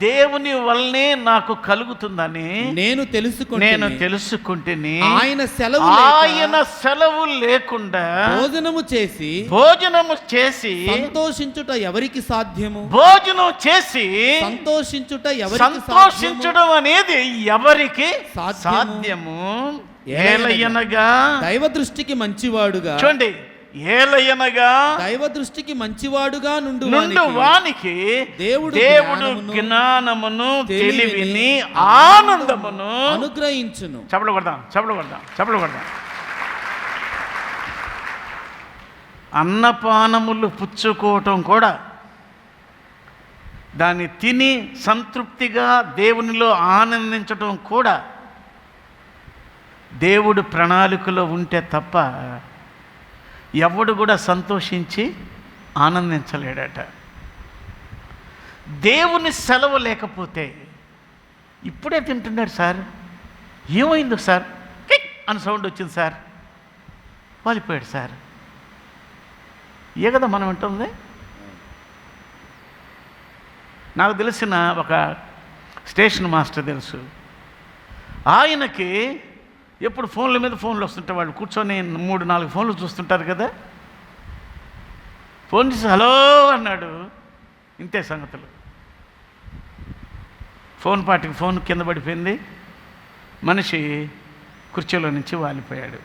దేవుని వల్లనే నాకు కలుగుతుందని నేను తెలుసుకుంటేని ఆయన సెలవు లేకుండా భోజనము చేసి సంతోషించుట ఎవరికి సాధ్యము? భోజనం చేసి సంతోషించడం అనేది ఎవరికి సాధ్యము? ఏలయనగా దైవ దృష్టికి మంచివాడుగా, చూడండి, ఏలయనగా దైవ దృష్టికి మంచివాడుగా నుండు వానికి దేవుడు జ్ఞానమును, తెలివిని, ఆనందమును అనుగ్రహించును. చప్పలు కొడదాం. అన్నపానములు పుచ్చుకోవటం కూడా, దాన్ని తిని సంతృప్తిగా దేవునిలో ఆనందించటం కూడా దేవుడు ప్రణాళికలో ఉంటే తప్ప ఎవడు కూడా సంతోషించి ఆనందించలేడట. దేవుని సెలవు లేకపోతే ఇప్పుడే తింటున్నాడు సార్, ఏమైందో సార్, కిక్ అని సౌండ్ వచ్చింది సార్, వాలిపోయాడు సార్, ఏ కదా మనం వింటుంది. నాకు తెలిసిన ఒక స్టేషన్ మాస్టర్ తెలుసు, ఆయనకి ఎప్పుడు ఫోన్ల మీద ఫోన్లు వస్తుంటే వాళ్ళు కూర్చొని 3-4 ఫోన్లు చూస్తుంటారు కదా, ఫోన్ చేసి హలో అన్నాడు, ఇంతే సంగతులు. ఫోన్ కింద పడిపోయింది, మనిషి కుర్చీలో నుంచి వాలిపోయాడు.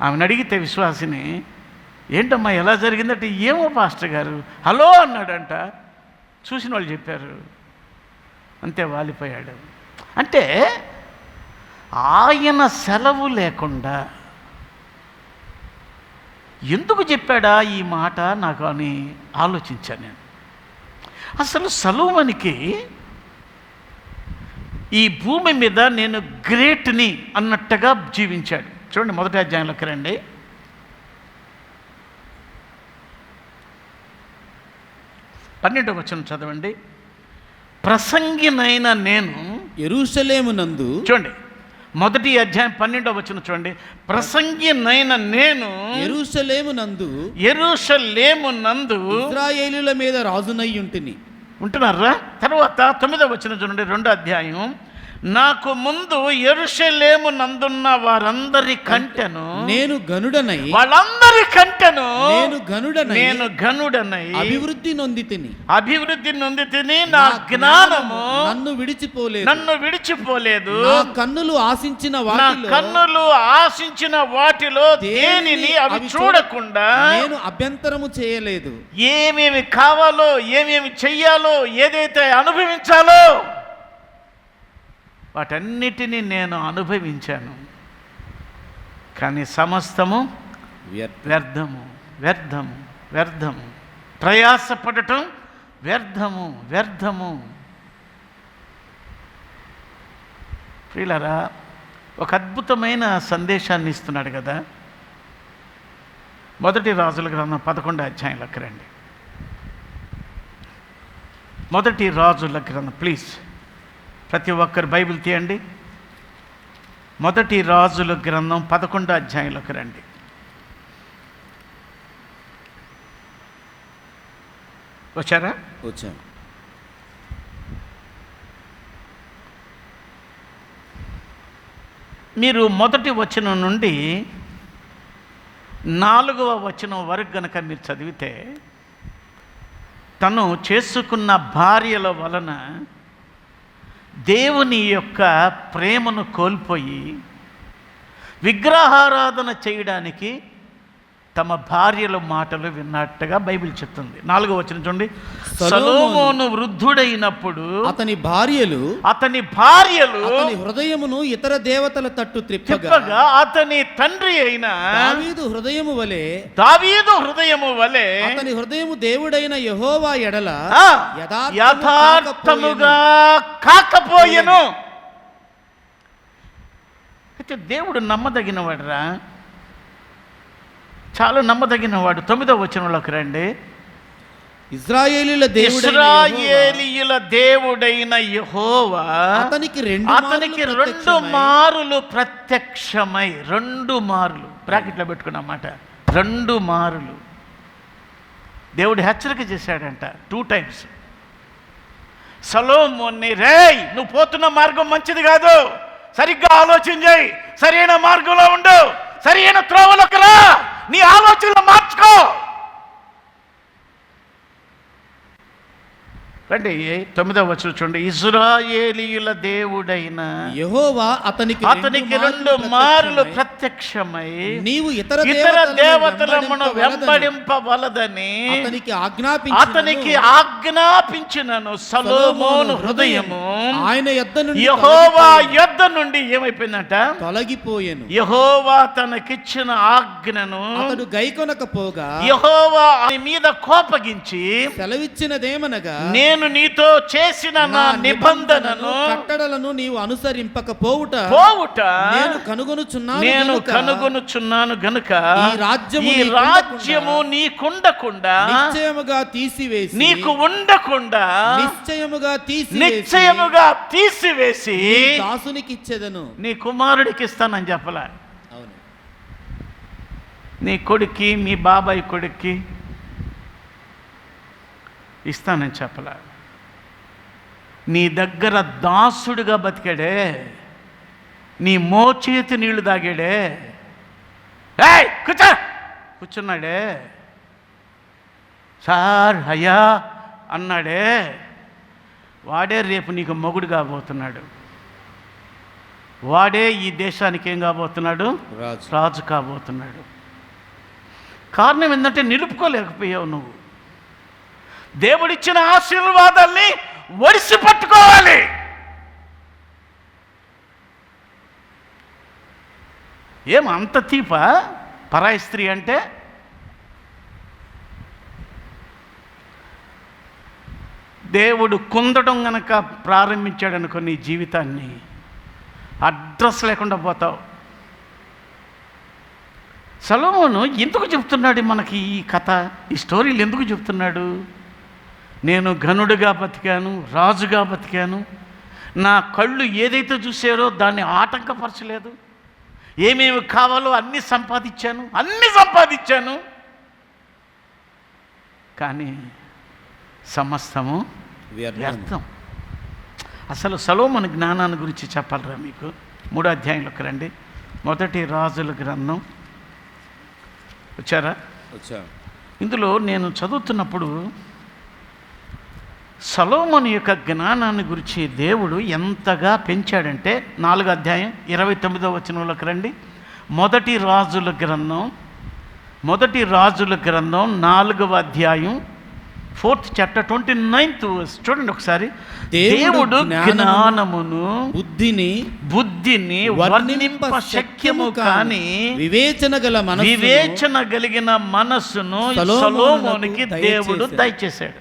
ఆమెను అడిగితే విశ్వాసిని, ఏంటమ్మా ఎలా జరిగిందంటే, ఏమో పాస్టర్ గారు హలో అన్నాడంట, చూసిన వాళ్ళు చెప్పారు, అంతే వాలిపోయాడు. అంటే ఆయన సెలవు లేకుండా ఎందుకు చెప్పాడా ఈ మాట నాకు అని ఆలోచించాను నేను. అసలు సలోమోనుకి ఈ భూమి మీద నేను గ్రేట్ని అన్నట్టుగా జీవించాడు. చూడండి, మొదటి అధ్యాయంలోకి రండి. పన్నెండవ వచనం చదవండి. ప్రసంగినైన నేను యెరూషలేమునందు, చూడండి మొదటి అధ్యాయం 12వ వచనం చూడండి. ప్రసంగినైన నేను యెరూషలేమునందు ఇశ్రాయేలీయుల మీద రాజునయ్యుంటిని. ఉంటున్నారా? తర్వాత 9వ వచనం చూడండి, 2వ అధ్యాయం. నాకు ముందు యెరూషలేము నందున్న వారందరి కంటెను నేను గనుడనై, వాళ్ళందరి కంటెను నేను గనుడనై అభివృద్ధి నొంది తిని, నా జ్ఞానము నన్ను విడిచిపోలేదు. నా కన్నులు ఆశించిన వాటిలో దేనిని అవి చూడకుండా నేను అభ్యంతరము చేయలేదు. ఏమేమి కావాలో, ఏమేమి చెయ్యాలో, ఏదైతే అనుభవించాలో వాటన్నిటినీ నేను అనుభవించాను. కానీ సమస్తము వ్యర్థము, ప్రయాసపడటం వ్యర్థము. ప్రియులారా, ఒక అద్భుతమైన సందేశాన్ని ఇస్తున్నాడు కదా. మొదటి రాజుల గ్రంథం 11వ అధ్యాయంలోకి రండి. మొదటి రాజుల గ్రంథం, ప్లీజ్ ప్రతి ఒక్కరు బైబిల్ తీయండి. మొదటి రాజుల గ్రంథం 11వ అధ్యాయంలోకి రండి. వచ్చారా? వచ్చాను. మీరు మొదటి వచనం నుండి 4వ వచనం వరకు గనక మీరు చదివితే, తను చేసుకున్న భార్యల వలన దేవుని యొక్క ప్రేమను కోల్పోయి విగ్రహారాధన చేయడానికి తమ భార్యల మాటలు విన్నట్టుగా బైబిల్ చెప్తుంది. 4వ వచనం చూడండి. సొలొమోను వృద్ధుడైనప్పుడు అతని భార్యలు అతని హృదయమును ఇతర దేవతల తట్టు త్రిప్పగా అతని తండ్రి అయిన దావీదు హృదయము వలె అతని హృదయము దేవుడైన యెహోవా ఎడల యథార్థముగా కాకపోయెను. అయితే దేవుడు నమ్మదగినవాడురా, చాలా నమ్మదగినవాడు. 9వ వచనంలోకి రండి. ఇశ్రాయేలీయుల దేవుడైన యెహోవా అతనికి 2 మారులు ప్రత్యక్షమై, 2 మారులు బ్రాకెట్లో పెట్టుకున్నమాట, 2 మారులు దేవుడు హెచ్చరిక చేశాడంట. 2 times సొలొమోన్ని, రేయ్ నువ్వు పోతున్న మార్గం మంచిది కాదు, సరిగ్గా ఆలోచన చేయి, సరైన మార్గంలో ఉండు, సరైన త్రోవలోకి రా, నీ ఆలోచనలు మార్చుకో. రండి 9వ వచనం చూడండి. ఇశ్రాయేలీయుల దేవుడైన యెహోవా అతనికి 2 మార్లు ప్రత్యక్షమై నీవు ఇతర దేవతలను వెంబడింపవలదని అతనికి ఆజ్ఞాపించినను సొలొమోను హృదయము యెహోవా యొద్ద నుండి ఏమైపోయిందంట? తొలగిపోయెను. యెహోవా తనకిచ్చిన ఆజ్ఞను అతడు గైకొనకపోగా యెహోవా ఆయన మీద కోపగించి సెలవిచ్చినదేమనగా, నేను నీతో చేసిన నా నిబంధనను కట్టడలను నీవు అనుసరింపకపోవుట నేను కనుగొనుచున్నాను గనుక ఈ రాజ్యము నీకుండకుండా నిశ్చయముగా తీసివేసి నీకు ఉండకుండా నిశ్చయముగా తీసివేసి దాసునికి ఇచ్చేదను, నీ కుమారుడికి ఇస్తానని చెప్పలా. నీ కొడుక్కి, మీ బాబాయ్ కొడుక్కి ఇస్తానని చెప్పలా. నీ దగ్గర దాసుడుగా బతికాడే, నీ మోచేతి నీళ్లు తాగాడే, కూర్చున్నాడే, సార్ అయ్యా అన్నాడే, వాడే రేపు నీకు మొగుడు కాబోతున్నాడు. వాడే ఈ దేశానికి ఏం కాబోతున్నాడు? రాజు కాబోతున్నాడు. కారణం ఏంటంటే నిలుపుకోలేకపోయావు నువ్వు. దేవుడిచ్చిన ఆశీర్వాదాల్ని ఒడిసి పట్టుకోవాలి. ఏం అంత తీప పరాయి స్త్రీ అంటే? దేవుడు కుందడం గనక ప్రారంభించాడు అనుకో నీ జీవితాన్ని, అడ్రస్ లేకుండా పోతావు. సొలొమోను ఎందుకు చెప్తున్నాడు మనకి ఈ కథ, ఈ స్టోరీలు ఎందుకు చెప్తున్నాడు? నేను ఘనుడుగా బతికాను, రాజుగా బతికాను, నా కళ్ళు ఏదైతే చూసారో దాన్ని ఆటంకపరచలేదు, ఏమేమి కావాలో అన్నీ సంపాదించాను, కానీ సమస్తము వ్యర్థం. అసలు సొలొమోను జ్ఞానాన్ని గురించి చెప్పాలరా మీకు? 3వ అధ్యాయంలోకి రండి. 1 రాజుల గ్రంథం. వచ్చారా? ఇందులో నేను చదువుతున్నప్పుడు సొలొమోను యొక్క జ్ఞానాన్ని గురించి దేవుడు ఎంతగా పెంచాడంటే 4వ అధ్యాయం 29వ వచనంలోకి రండి. 1 రాజుల గ్రంథం 4వ అధ్యాయం 4th chapter 29th verse చూడండి ఒకసారి. దేవుడు జ్ఞానమును బుద్ధిని వర్ణింప శక్యము కాని వివేచన కలిగిన మనస్సును సొలొమోనుకి దేవుడు దయచేశాడు.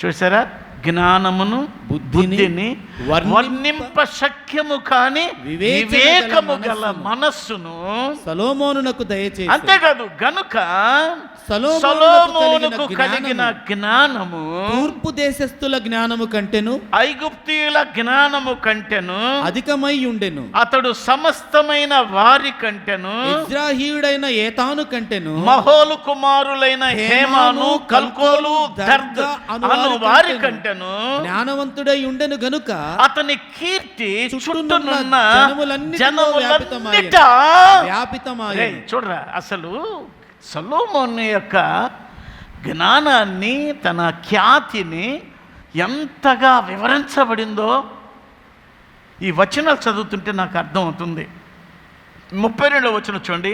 చూసారా? జ్ఞానమును బుద్ధిని వర్ణింప శక్యము కాని వివేకము గల మనస్సును సొలొమోనునకు దయచేసి, అంతేకాదు గనుక సొలొమోనుకు కలిగిన జ్ఞానము తూర్పు దేశస్థుల జ్ఞానము కంటెను, ఐగుప్తీయుల జ్ఞానము కంటెను అధికమై ఉండెను. అతడు సమస్తమైన వారి కంటెను, ఇజ్రాహీయుడైన ఏతాను కంటెను, మహోలు కుమారులైన హేమాను, కల్కోలు, దర్ద అను వారి కంటెను జ్ఞానవంతుడై ఉండెను గనుక అతని కీర్తి చుట్టూనున్న జనములన్నిటా వ్యాపితమాయెను. చూడరా, అసలు సొలొమోను యొక్క జ్ఞానాన్ని, తన ఖ్యాతిని ఎంతగా వివరించబడిందో ఈ వచనాలు చదువుతుంటే నాకు అర్థమవుతుంది. 32వ వచనం చూడండి.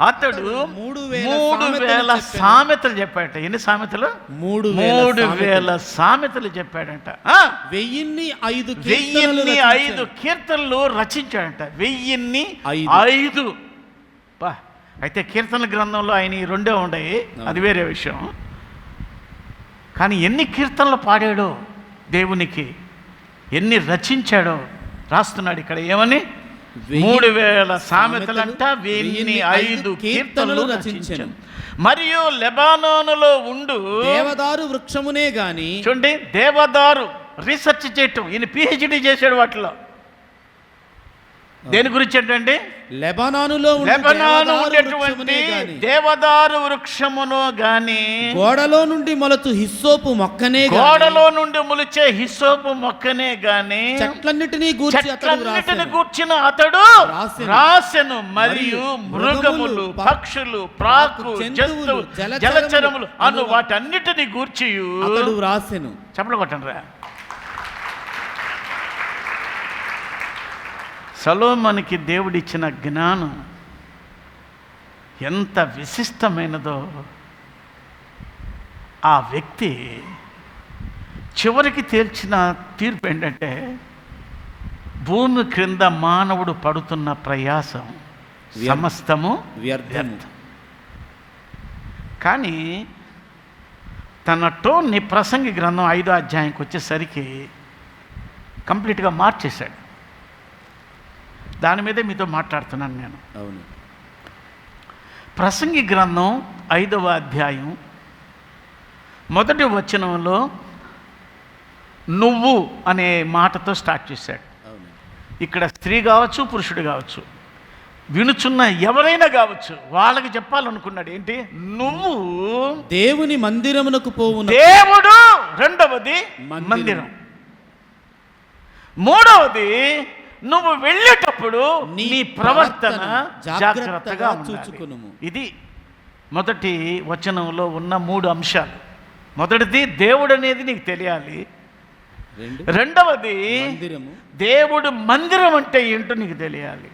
అతడు 3,000 సామెతలు చెప్పాడట. ఎన్ని సామెతలు? 3,000 సామెతలు చెప్పాడంట. 1005 కీర్తనలు రచించాడంట. 1005. అయితే కీర్తన గ్రంథంలో ఆయన ఈ 2 ఉన్నాయి, అది వేరే విషయం. కానీ ఎన్ని కీర్తనలు పాడాడో దేవునికి, ఎన్ని రచించాడో రాస్తున్నాడు ఇక్కడ. ఏమని? 3,000 సామెతలంట, 1005 కీర్తనలు రచించాను. మరియు లెబానోనులో ఉండు దేవదారు వృక్షమునే గాని, చూడండి, దేవదారు రీసెర్చ్ చేయటం, ఈయన PhD చేశాడు వాటిలో. దేని గురించి ఏంటంటే లెబనానులో లెబనాను ఉండేటువంటి దేవదారు వృక్షమును గాని, గోడలో నుండి మొలచు హిస్సోపు మొక్కనే గోడలో నుండి మొలిచే హిస్సోపు మొక్కనే గాని, చెట్లన్నిటినీ గూర్చిన అతడు రాసెను. మరియు మృగములు, పక్షులు, ప్రాకు, జంతువులు, జలచరములు అను వాటన్నిటిని గూర్చి అతడు రాసెను. చెప్పలు కొట్టండి రా. సొలొమోనుకి దేవుడిచ్చిన జ్ఞానం ఎంత విశిష్టమైనదో ఆ వ్యక్తి చివరికి తేల్చిన తీర్పు ఏంటంటే, భూమి క్రింద మానవుడు పడుతున్న ప్రయాసం సమస్తము వ్యర్థం. కానీ తన టోన్ని ప్రసంగి గ్రంథం 5వ అధ్యాయంకి వచ్చేసరికి కంప్లీట్గా మార్చేశాడు. దాని మీదే మీతో మాట్లాడుతున్నాను నేను. అవును. ప్రసంగి గ్రంథం 5వ అధ్యాయం మొదటి వచనంలో నువ్వు అనే మాటతో స్టార్ట్ చేశాడు. ఇక్కడ స్త్రీ కావచ్చు, పురుషుడు కావచ్చు, వినుచున్న ఎవరైనా కావచ్చు, వాళ్ళకి చెప్పాలనుకున్నాడు ఏంటి? నువ్వు దేవుని మందిరమునకు పోవు. దేవుడు రెండవది మందిరం, మూడవది నువ్వు వెళ్ళేటప్పుడు నీ ప్రవర్తన జాగ్రత్తగా చూచుకును. ఇది మొదటి వచనంలో ఉన్న 3 అంశాలు. మొదటిది దేవుడు అనేది నీకు తెలియాలి. రెండవది దేవుడు మందిరం అంటే ఏంటో నీకు తెలియాలి.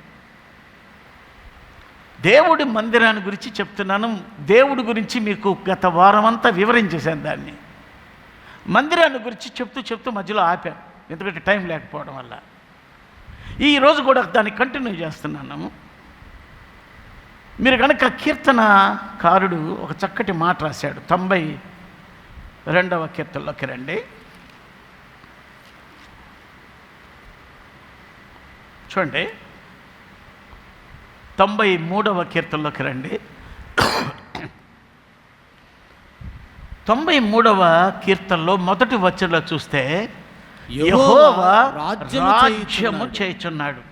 దేవుడి మందిరాన్ని గురించి చెప్తున్నాను. దేవుడి గురించి మీకు గత వారం అంతా వివరించేశాను. దాన్ని మందిరాన్ని గురించి చెప్తూ మధ్యలో ఆపాను, ఎందుకంటే టైం లేకపోవడం వల్ల. ఈరోజు కూడా దాన్ని కంటిన్యూ చేస్తున్నాను. మీరు కనుక కీర్తనకారుడు ఒక చక్కటి మాట రాశాడు. 92వ కీర్తనలోకి రండి. చూడండి, 93వ కీర్తనలోకి రండి. 93వ కీర్తనలో మొదటి వచనంలో చూస్తే యెహోవా రాజ్యము చేయుచున్నాడు.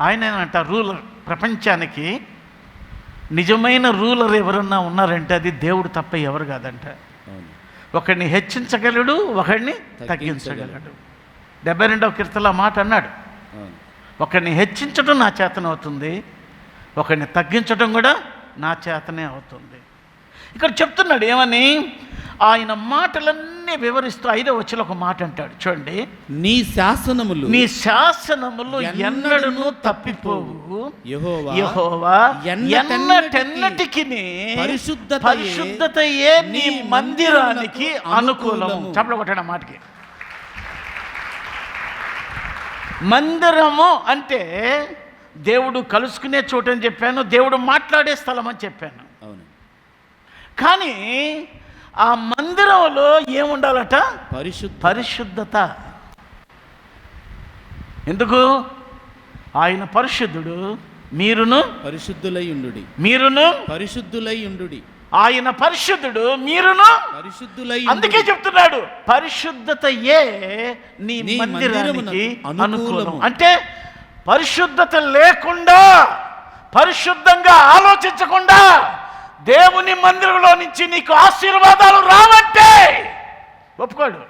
ఆయనంట రూలర్. ప్రపంచానికి నిజమైన రూలర్ ఎవరన్నా ఉన్నారంటే అది దేవుడు తప్ప ఎవరు కాదంట. ఒకడిని హెచ్చించగలడు, ఒకడిని తగ్గించగలడు. 72వ కీర్తనలో మాట అన్నాడు, ఒకడిని హెచ్చించడం నా చేతనే అవుతుంది, ఒకడిని తగ్గించడం కూడా నా చేతనే అవుతుంది. ఇక్కడ చెప్తున్నాడు ఏమని? ఆయన మాటలన్నీ వివరిస్తూ 5వ వచనంలో ఒక మాట అంటాడు. చూడండి, నీ శాసనములు ఎన్నడూ తప్పిపోవు. యెహోవా ఎన్నటెన్నటికి పరిశుద్ధతయే నీ మందిరానికి అనుకూలము. చప్పట్లు కొట్టండి మాటకి. మందిరము అంటే దేవుడు కలుసుకునే చోటు అని చెప్పాను, దేవుడు మాట్లాడే స్థలం అని చెప్పాను. కానీ ఆ మందిరంలో ఏముండాలట? పరిశుద్ధత. ఎందుకు? ఆయన పరిశుద్ధుడు, మీరును పరిశుద్ధులై ఉండుడి. ఆయన పరిశుద్ధుడు, మీరును పరిశుద్ధులై. అందుకే చెప్తున్నాడు పరిశుద్ధతయే నీ మందిరానికి అనుకూలం. అంటే పరిశుద్ధత లేకుండా, పరిశుద్ధంగా ఆలోచించకుండా దేవుని మందిరంలో నుంచి నీకు ఆశీర్వాదాలు రావంటే ఒప్పుకోడు.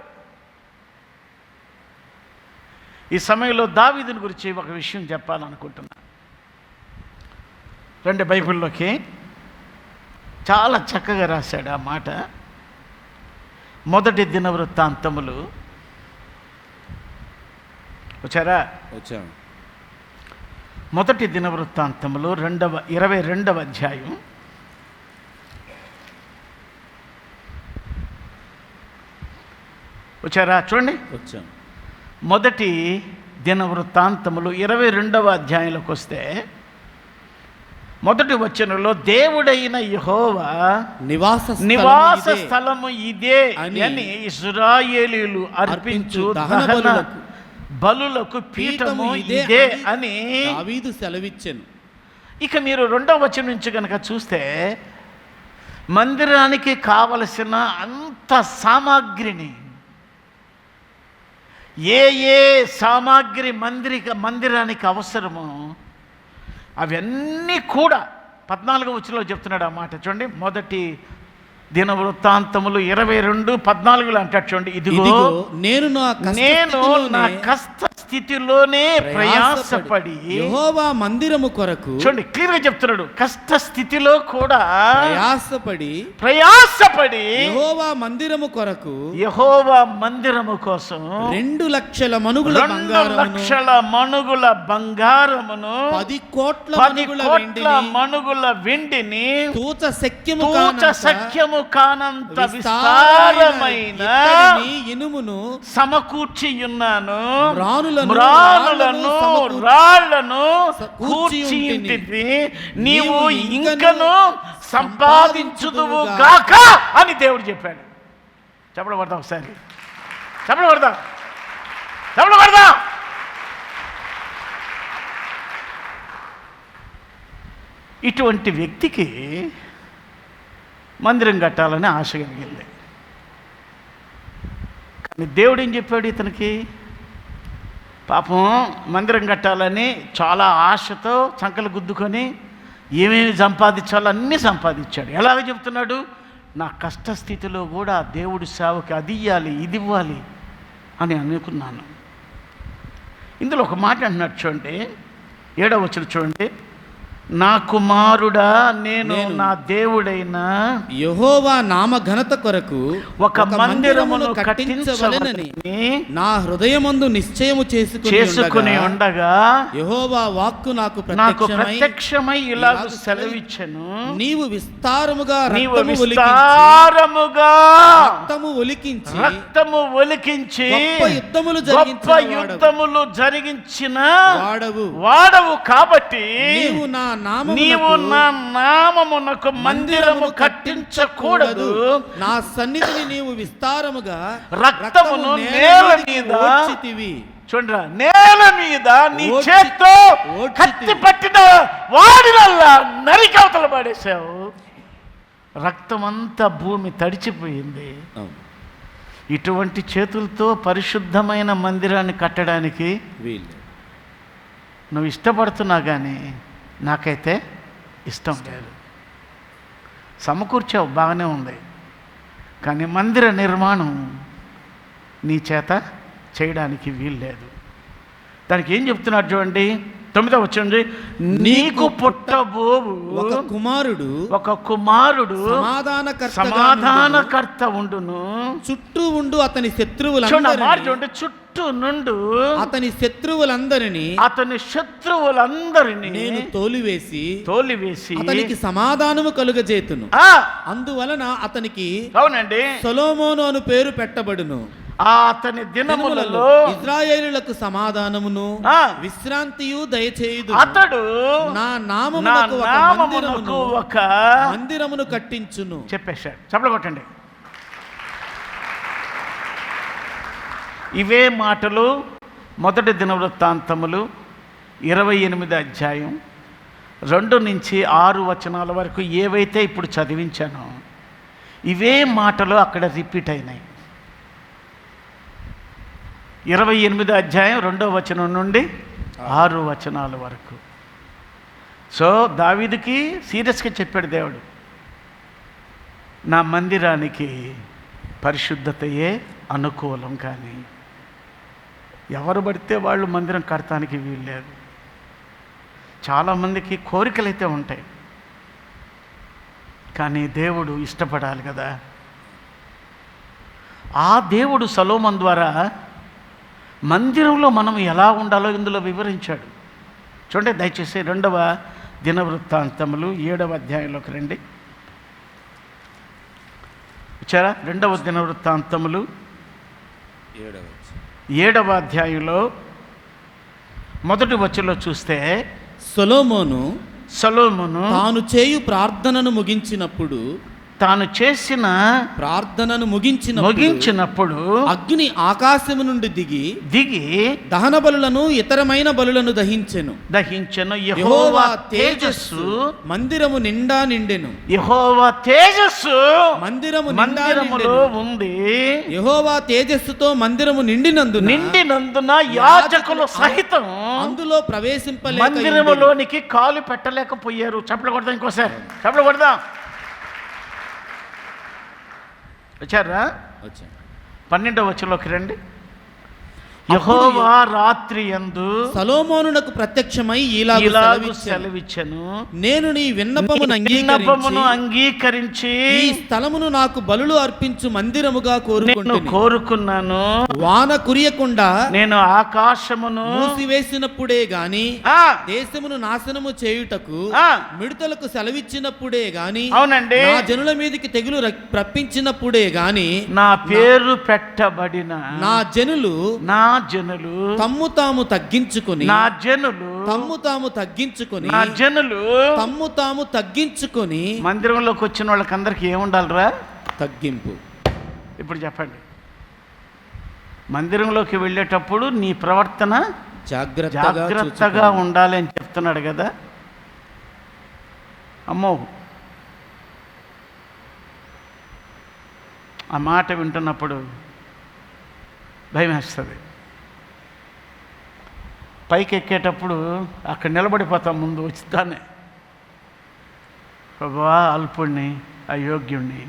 ఈ సమయంలో దావీదుని గురించి ఒక విషయం చెప్పాలనుకుంటున్నా. రండి బైబిల్లోకి. చాలా చక్కగా రాశాడు ఆ మాట. మొదటి దినవృత్తాంతములు వచ్చారా? వచ్చాము. మొదటి దినవృత్తాంతములు 22వ అధ్యాయం. వచ్చారా? చూడండి, వచ్చాం. మొదటి దినవృత్తాంతములు 22వ అధ్యాయంలోకి వస్తే మొదటి వచనంలో దేవుడైన యెహోవా నివాస స్థలము ఇదే అని ఇశ్రాయేలీయులు అర్పించు దహన బలులకు పీఠము ఇదే అని దావీదు సెలవిచ్చెను. ఇక మీరు 2వ వచనం నుంచి కనుక చూస్తే మందిరానికి కావలసిన అంత సామాగ్రిని ఏ ఏ సామాగ్రి మందిరానికి అవసరమో అవన్నీ కూడా 14వ వచనంలో చెప్తున్నాడు ఆ మాట. చూడండి, మొదటి దినవృత్తాంతములు 22:14 అంటాడు. చూడండి, ఇదిగో నేను నా కష్ట స్థితిలోనే ప్రయాసపడి యెహోవా మందిరము కొరకు. చూడండి, క్లియర్ గా చెప్తున్నాడు, కష్ట స్థితిలో కూడా ప్రయాసపడి యెహోవా మందిరము కొరకు, యెహోవా మందిరము కోసం 2 లక్షల మణుగుల బంగారమును 10 కోట్ల మణుగుల వెండిని తూచ సఖ్యము కానంత విస్తారమైన ఇనుమును సమకూర్చి ఉన్నాను, రాళ్లను కూర్చింటిది, నీవు ఇంకను సంపాదించుదువు గాక అని దేవుడు చెప్పాడు. చెప్పడం పడతా ఒకసారి, చెప్పడం పడతా. ఇటువంటి వ్యక్తికి మందిరం కట్టాలని ఆశ కలిగింది. కానీ దేవుడు ఏం చెప్పాడు ఇతనికి? పాపం మందిరం కట్టాలని చాలా ఆశతో చంకలు గుద్దుకొని ఏమేమి సంపాదించాలో అన్నీ సంపాదించాడు. ఎలాగ చెప్తున్నాడు? నా కష్టస్థితిలో కూడా దేవుడి సేవకి అది ఇవ్వాలి, ఇది ఇవ్వాలి అని అనుకున్నాను. ఇందులో ఒక మాట అంటున్నాడు చూడండి, 7వ వచనం చూడండి, నా కుమారుడా, నేను నా దేవుడైన యెహోవా నామ ఘనత కొరకు ఒక మందిరమును కట్టించవలెనని నా హృదయమందు నిశ్చయము చేసుకుని ఉండగా యెహోవా వాక్కు నాకు ప్రత్యక్షమై ఇలాగ సెలవిచ్చెను, నీవు విస్తారముగా రక్తము ఒలికించి గొప్ప యుద్ధములు జరిగించిన వాడవు కాబట్టి నీవు నా నామమునకు మందిరము కట్టించకూడదు, నా సన్నిధిని నీవు విస్తారముగా రక్తమును నేల మీద, చూడరా, నేల మీద నీ చేత్తో కత్తి పట్టిన వాడినల్లా నరికవతల పడేశావు. రక్తమంతా భూమి తడిచిపోయింది. ఇటువంటి చేతులతో పరిశుద్ధమైన మందిరాన్ని కట్టడానికి నువ్వు ఇష్టపడుతున్నా కానీ నాకైతే ఇష్టం లేదు. సమకూర్చావు, బాగానే ఉంది, కానీ మందిర నిర్మాణం నీ చేత చేయడానికి వీలు లేదు. దానికి ఏం చెప్తున్నాడు చూడండి, 9వ వచనం, నీకు పుట్టబోవు ఒక కుమారుడు సమాధానకర్త ఉండును, చుట్టూ ఉండు అతని శత్రువులందరినీ, చుట్టూ నుండు అతని శత్రువులందరినీ నేను తోలివేసి అతనికి సమాధానము కలుగజేతును, అందువలన అతనికి అవునండి సొలొమోను అను పేరు పెట్టబడును. అతని దినములలో ఇశ్రాయేలులకు సమాధానమును విశ్రాంతియు దయచేయుదు. అతడు నా నామమునకు ఒక మందిరమును కట్టించును. చెప్పేశాడు. చప్పట్లు కొట్టండి. ఇవే మాటలు మొదటి దినవృత్తాంతములు 28వ అధ్యాయం 2 నుంచి 6 వచనాల వరకు ఏవైతే ఇప్పుడు చదివించానో ఇవే మాటలు అక్కడ రిపీట్ అయినాయి. 28వ అధ్యాయం 2వ వచనం నుండి 6 వచనాల వరకు. సో దావీదుకి సీరియస్గా చెప్పాడు దేవుడు, నా మందిరానికి పరిశుద్ధతయే అనుకూలం, కానీ ఎవరు పడితే వాళ్ళు మందిరం కడతానికి వీల్లేదు. చాలామందికి కోరికలైతే ఉంటాయి, కానీ దేవుడు ఇష్టపడాలి కదా. ఆ దేవుడు సొలొమోను ద్వారా మందిరంలో మనం ఎలా ఉండాలో ఇందులో వివరించాడు. చూడండి దయచేసి 2వ దినవృత్తాంతములు 7వ అధ్యాయంలోకి రండి. వచ్చారా? 2వ దినవృత్తాంతములు 7వ అధ్యాయంలో మొదటి వచనంలో చూస్తే సొలొమోను తాను చేయు ప్రార్థనను ముగించినప్పుడు తాను చేసిన ప్రార్థనను ముగించినప్పుడు అగ్ని ఆకాశము నుండి దిగి దహన బలులను ఇతరమైన బలులను దహించెను. యెహోవా తేజస్సు మందిరము నిండా నిండెను. యెహోవా తేజస్సు మందిరములో ఉంది. యెహోవా తేజస్సుతో మందిరము నిండినందున యాజకులు సహితం అందులో ప్రవేశింపలేక మందిరములోనికి కాలు పెట్టలేకపోయారు. చప్పట్లు కొడదాం, ఇంకోసారి చప్పట్లు కొడదాం. వచ్చారా? 12వ వచనంలోకి రండి. యెహోవా రాత్రి యందు సొలొమోనునకు ప్రత్యక్షమై ఇలాగు సెలవిచ్చెను, నేను నీ విన్నపమును అంగీకరించి ఈ స్థలమును నాకు బలులు అర్పించు మందిరముగా కోరుకున్నాను. వాన కురియకుండా నేను ఆకాశమును మూసివేసినప్పుడే గాని దేశమును నాశనము చేయుటకు మిడతలకు సెలవిచ్చినప్పుడే గాని అవునండి నా జనుల మీదకి తెగులు రప్పించినప్పుడే గాని నా పేరు పెట్టబడిన నా జనులు తమ్ము తాము తగ్గించుకొని మందిరంలోకి వచ్చిన వాళ్ళకందరికి ఏముండాలిరా? తగ్గింపు. ఇప్పుడు చెప్పండి, మందిరంలోకి వెళ్ళేటప్పుడు నీ ప్రవర్తన జాగ్రత్తగా ఉండాలి అని చెప్తున్నాడు కదా. అమ్మో, ఆ మాట వింటున్నప్పుడు భయం వేస్తుంది. పైకి ఎక్కేటప్పుడు అక్కడ నిలబడిపోతాం ముందు వచ్చితానే. ప్రభువా, అల్పుణ్ణి, అయోగ్యుణ్ణి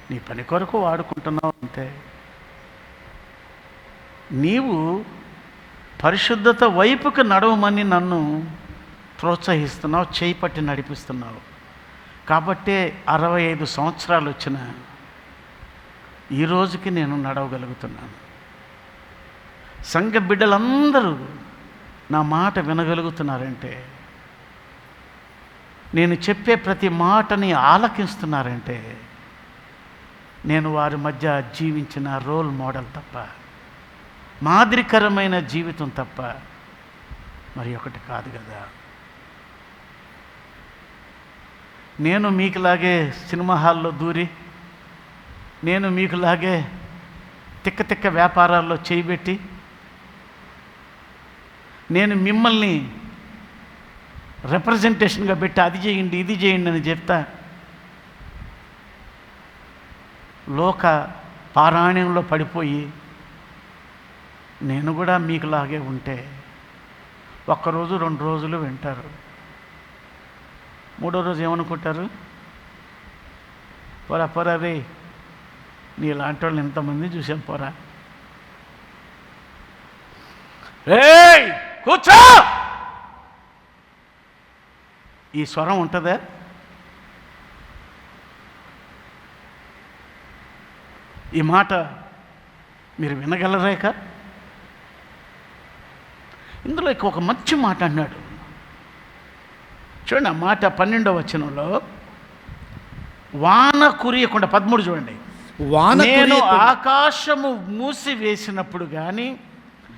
నీ పని కొరకు వాడుకుంటున్నావు అంతే. నీవు పరిశుద్ధత వైపుకు నడవమని నన్ను ప్రోత్సహిస్తున్నావు, చేయి పట్టి నడిపిస్తున్నావు. కాబట్టే 65 సంవత్సరాలు వచ్చిన ఈ రోజుకి నేను నడవగలుగుతున్నాను. సంఘ బిడ్డలందరూ నా మాట వినగలుగుతున్నారంటే, నేను చెప్పే ప్రతి మాటని ఆలకిస్తున్నారంటే, నేను వారి మధ్య జీవించిన రోల్ మోడల్ తప్ప, మాదిరికరమైన జీవితం తప్ప మరి ఒకటి కాదు కదా. నేను మీకులాగే సినిమా హాల్లో దూరి, నేను మీకులాగే తిక్క వ్యాపారాల్లో చేయబెట్టి, నేను మిమ్మల్ని రిప్రజెంటేషన్గా పెట్టి అది చేయండి ఇది చేయండి అని చెప్తా లోక పారాయణంలో పడిపోయి నేను కూడా మీకులాగే ఉంటే ఒక్కరోజు 2 రోజులు వింటారు, 3వ రోజు ఏమనుకుంటారు? పోరా రే, నీలాంటి వాళ్ళు ఎంతమంది చూసాం, పోరా, ఏయ్ కూర్చో, ఈ స్వరం ఉంటుందా? ఈ మాట మీరు వినగలరేక? ఇందులో ఒక మంచి మాట అన్నాడు చూడండి. ఆ మాట 12వ వచనంలో, వాన కురియకుండా 13 చూడండి. నేను ఆకాశము మూసివేసినప్పుడు గాని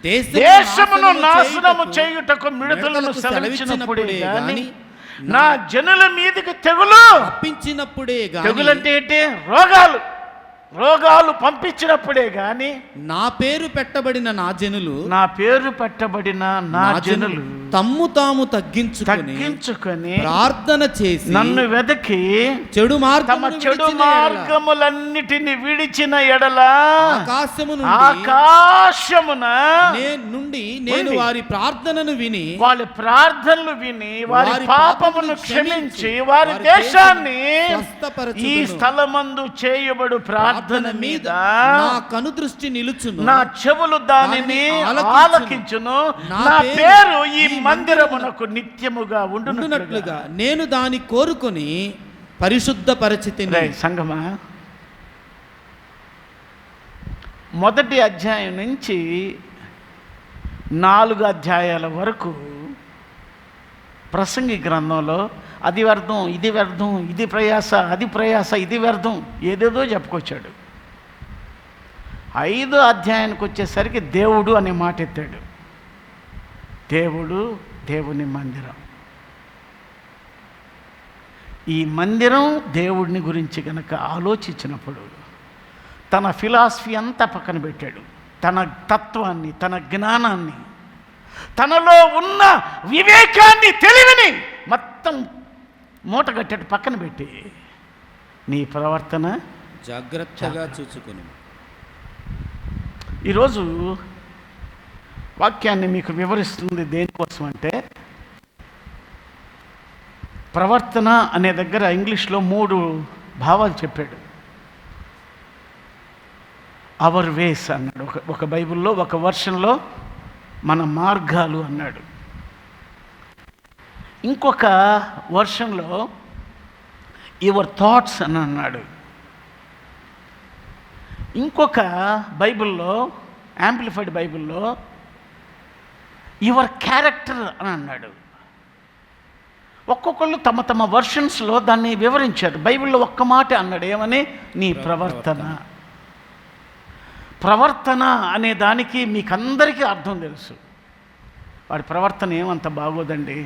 దేశమును నాశనము చేయుటకు మిడతలను సెలవిచ్చినప్పుడే గాని నా జనుల మీదకి తెగులు రప్పించినప్పుడే గాని, తెగులంటే ఏంటి? రోగాలు పంపించినప్పుడే గాని నా పేరు పెట్టబడిన నా జనులు తమ్ము తాము తగ్గించుకొని ప్రార్థన చేసి నన్ను వెదకి చెడు మార్గములన్నిటిని విడిచిన ఎడల ఆకాశమున నేను వారి ప్రార్థనలు విని వారి పాపమును క్షమించి వారి దేశాన్ని ఈ స్థలమందు చేయబడు ప్రార్థన మీద నా కనుదృష్టి నిలుచును, నా చెవులు దానిని ఆలకించును, నా పేరు ఈ మందిరమునకు నిత్యముగా ఉండునట్లుగా నేను దాని కోరుకొని పరిశుద్ధపరచితిని. సంగమా, మొదటి అధ్యాయం నుంచి 4 అధ్యాయాల వరకు ప్రసంగి గ్రంథంలో అది వ్యర్థం, ఇది వ్యర్థం, ఇది ప్రయాస, అది ప్రయాస, ఇది వ్యర్థం, ఏదేదో చెప్పుకొచ్చాడు. 5వ అధ్యాయానికి వచ్చేసరికి దేవుడు అనే మాట ఎత్తాడు. దేవుడు, దేవుని మందిరం. ఈ మందిరం దేవుడిని గురించి కనుక ఆలోచించినప్పుడు తన ఫిలాసఫీ అంతా పక్కన పెట్టాడు. తన తత్వాన్ని, తన జ్ఞానాన్ని, తనలో ఉన్న వివేకాన్ని, తెలివిని మొత్తం మూట కట్టాడు, పక్కన పెట్టి నీ ప్రవర్తన జాగ్రత్తగా చూచుకును. ఈరోజు వాక్యాన్ని మీకు వివరిస్తుంది దేనికోసం అంటే, ప్రవర్తన అనే దగ్గర ఇంగ్లీష్లో 3 భావాలు చెప్పాడు. అవర్ వేస్ అన్నాడు ఒక బైబిల్లో, ఒక వర్షన్లో మన మార్గాలు అన్నాడు, ఇంకొక వర్షన్లో యువర్ థాట్స్ అని అన్నాడు, ఇంకొక బైబిల్లో, యాంప్లిఫైడ్ బైబిల్లో యువర్ క్యారెక్టర్ అని అన్నాడు. ఒక్కొక్కళ్ళు తమ తమ వర్షన్స్లో దాన్ని వివరించారు. బైబిల్లో ఒక్క మాట అన్నాడు, ఏమని? నీ ప్రవర్తన. ప్రవర్తన అనే దానికి మీకందరికీ అర్థం తెలుసు. వాడి ప్రవర్తన ఏమంత బాగోదండి,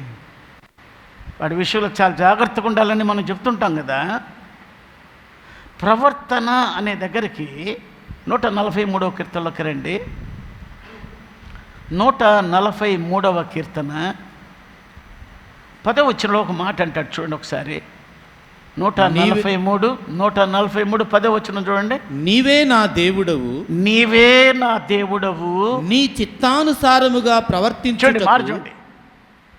వాడి విషయంలో చాలా జాగ్రత్తగా ఉండాలని మనం చెప్తుంటాం కదా. ప్రవర్తన అనే దగ్గరికి 143వ కీర్తనలోకి రండి. 143వ కీర్తన 10వ వచనంలో ఒక మాట అంటాడు, చూడండి ఒకసారి. 143 10వ వచనం చూడండి. నీవే నా దేవుడవు, నీవే నా దేవుడవు, నీ చిత్తానుసారముగా ప్రవర్తించుటకు. మార్చండి.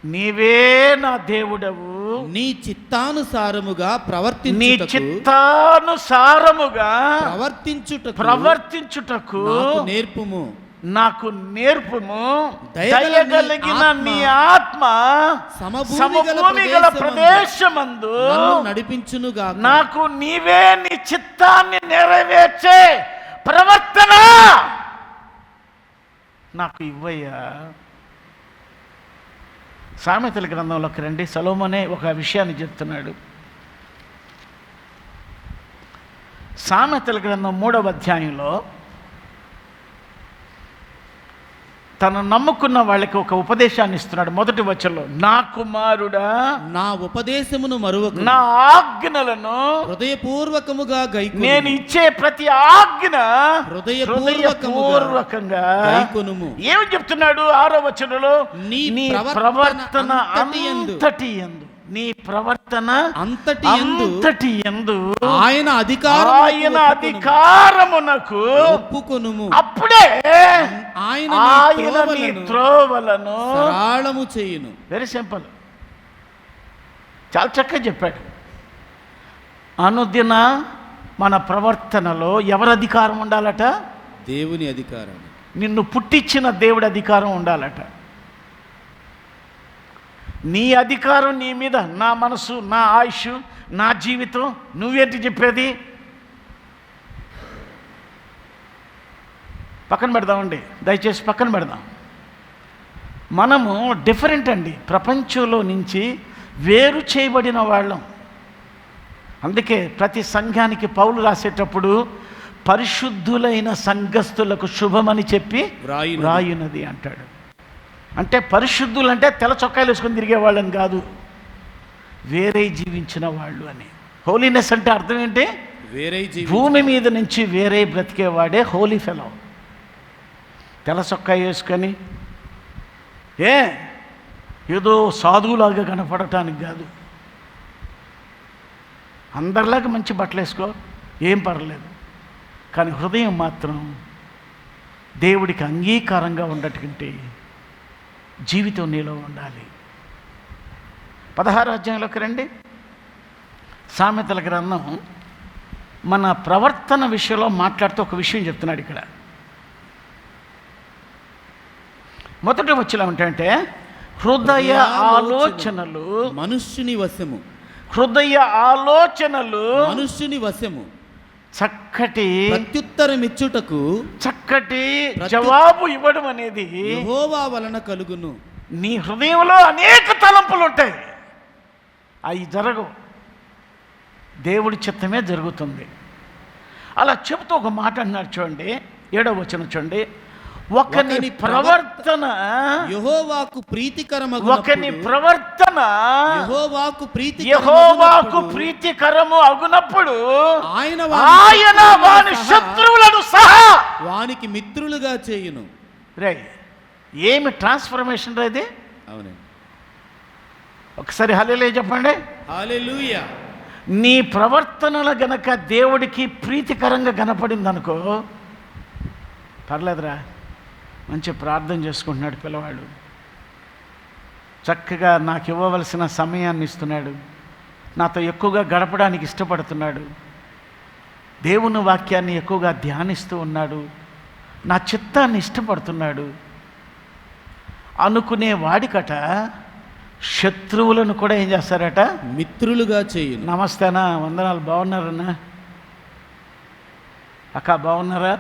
నీవే నా దేవుడవు, నీ చిత్తానుసారముగా నీ చిత్తానుసారముగా ప్రవర్తించుటకు నేర్పుము, నాకు నేర్పుము. దయగలిగిన నీ ఆత్మ సమభూమి గల ప్రదేశమందు నడిపించునుగా. నాకు నీవే నీ చిత్తాన్ని నెరవేర్చే ప్రవర్తన నాకు ఇవ్వయ్యా. సామెతల గ్రంథంలోకి రండి. సొలొమోనే ఒక విషయాన్ని చెప్తున్నాడు. సామెతల గ్రంథం 3వ అధ్యాయంలో తను నమ్ముకున్న వాళ్ళకి ఒక ఉపదేశాన్ని ఇస్తున్నాడు. మొదటి వచనంలో, నా కుమారుడా నా ఉపదేశమును మరువకు, నా ఆజ్ఞలను హృదయపూర్వకముగా గైకొనుము. నేను ఇచ్చే ప్రతి ఆజ్ఞ హృదయపూర్వకంగా గైకొనుము. ఏమి చెప్తున్నాడు 6వ వచనంలో? నీ ప్రవర్తన అంతటి యందు, నీ ప్రవర్తన అంతటి యందు ఆయన అధికారమునకు ఒప్పుకొనుము. అప్పుడే ఆయన నీ త్రోవలను సరళము చేయును. వెరీ సింపుల్, చాలా చక్కగా చెప్పాడు. అనుదిన మన ప్రవర్తనలో ఎవరి అధికారం ఉండాలట? దేవుని అధికారం. నిన్ను పుట్టించిన దేవుడి అధికారం ఉండాలట. నీ అధికారం నీ మీద, నా మనసు, నా ఆయుష్, నా జీవితం, నువ్వేంటి చెప్పేది? పక్కన పెడదామండి, దయచేసి పక్కన పెడదాం. మనము డిఫరెంట్ అండి, ప్రపంచంలో నుంచి వేరు చేయబడిన వాళ్ళం. అందుకే ప్రతి సంఘానికి పౌలు రాసేటప్పుడు పరిశుద్ధులైన సంఘస్థులకు శుభమని చెప్పి రాయునది అంటాడు. అంటే పరిశుద్ధులు అంటే తెల్ల చొక్కాయలు వేసుకొని తిరిగే వాళ్ళని కాదు, వేరే జీవించిన వాళ్ళు అని. హోలీనెస్ అంటే అర్థం ఏంటి? వేరే భూమి మీద నుంచి వేరే బ్రతికేవాడే హోలీ ఫెలో. తెల్ల చొక్కాయ వేసుకొని ఏదో సాధువులాగా కనపడటానికి కాదు. అందరిలాగా మంచి బట్టలు వేసుకో, ఏం పర్లేదు, కానీ హృదయం మాత్రం దేవుడికి అంగీకారంగా ఉండటంటే జీవితం నీలో ఉండాలి. 16వ అధ్యాయంలోకి రండి. సామెతల గ్రంథం మన ప్రవర్తన విషయంలో మాట్లాడుతూ ఒక విషయం చెప్తున్నాడు ఇక్కడ. మొదటి వచనం ఏంటంటే, హృదయ ఆలోచనలు మనుష్యుని వశము, హృదయ ఆలోచనలు మనుష్యుని వశము. చక్కటి ప్రత్యుత్తరం ఇచ్చుటకు, చక్కటి జవాబు ఇవ్వడం అనేది యెహోవా వలన కలుగును. నీ హృదయంలో అనేక తలంపులు ఉంటాయి, అవి జరగవు, దేవుడి చిత్తమే జరుగుతుంది. అలా చెబుతూ ఒక మాట అన్నాడు చూడండి, 7వ వచనం చూడండి. ఒకని ప్రవర్తన యెహోవాకు ఒకని ప్రవర్తన యెహోవాకు యెహోవాకు ప్రీతికరము అగునప్పుడు ఆయన వాని శత్రువులను సహా వానికి మిత్రులుగా చేయును. రే, ఏమి ట్రాన్స్ఫర్మేషన్ రా ఇది? అవునండి. ఒకసారి హల్లెలూయా చెప్పండి. హల్లెలూయా. నీ ప్రవర్తనలు గనక దేవుడికి ప్రీతికరంగా కనపడింది అనుకో, పర్లేదురా, మంచి ప్రార్థన చేసుకుంటున్నాడు పిల్లవాడు, చక్కగా నాకు ఇవ్వవలసిన సమయాన్ని ఇస్తున్నాడు, నాతో ఎక్కువగా గడపడానికి ఇష్టపడుతున్నాడు, దేవుని వాక్యాన్ని ఎక్కువగా ధ్యానిస్తూ ఉన్నాడు, నా చిత్తాన్ని ఇష్టపడుతున్నాడు అనుకునే వాడికట శత్రువులను కూడా ఏం చేస్తారట? మిత్రులుగా చేయును. నమస్తేనా, వందనాలు, బాగున్నారన్నా? అక్క బాగున్నారా?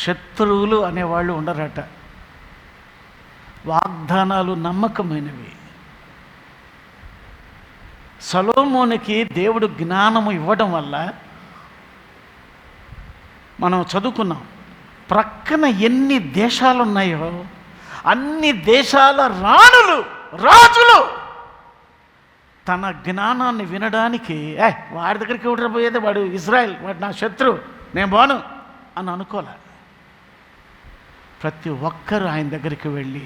శత్రువులు అనేవాళ్ళు ఉండరట. వాగ్దానాలు నమ్మకమైనవి. సొలొమోనుకి దేవుడు జ్ఞానము ఇవ్వడం వల్ల మనం చదువుకున్నాం, ప్రక్కన ఎన్ని దేశాలు ఉన్నాయో అన్ని దేశాల రాజులు తన జ్ఞానాన్ని వినడానికి, వాడి దగ్గరికి ఎవరు పోయేది, వాడు ఇజ్రాయెల్, వాడు నా శత్రువు, నేను పోను అని అనుకోలే. ప్రతి ఒక్కరూ ఆయన దగ్గరికి వెళ్ళి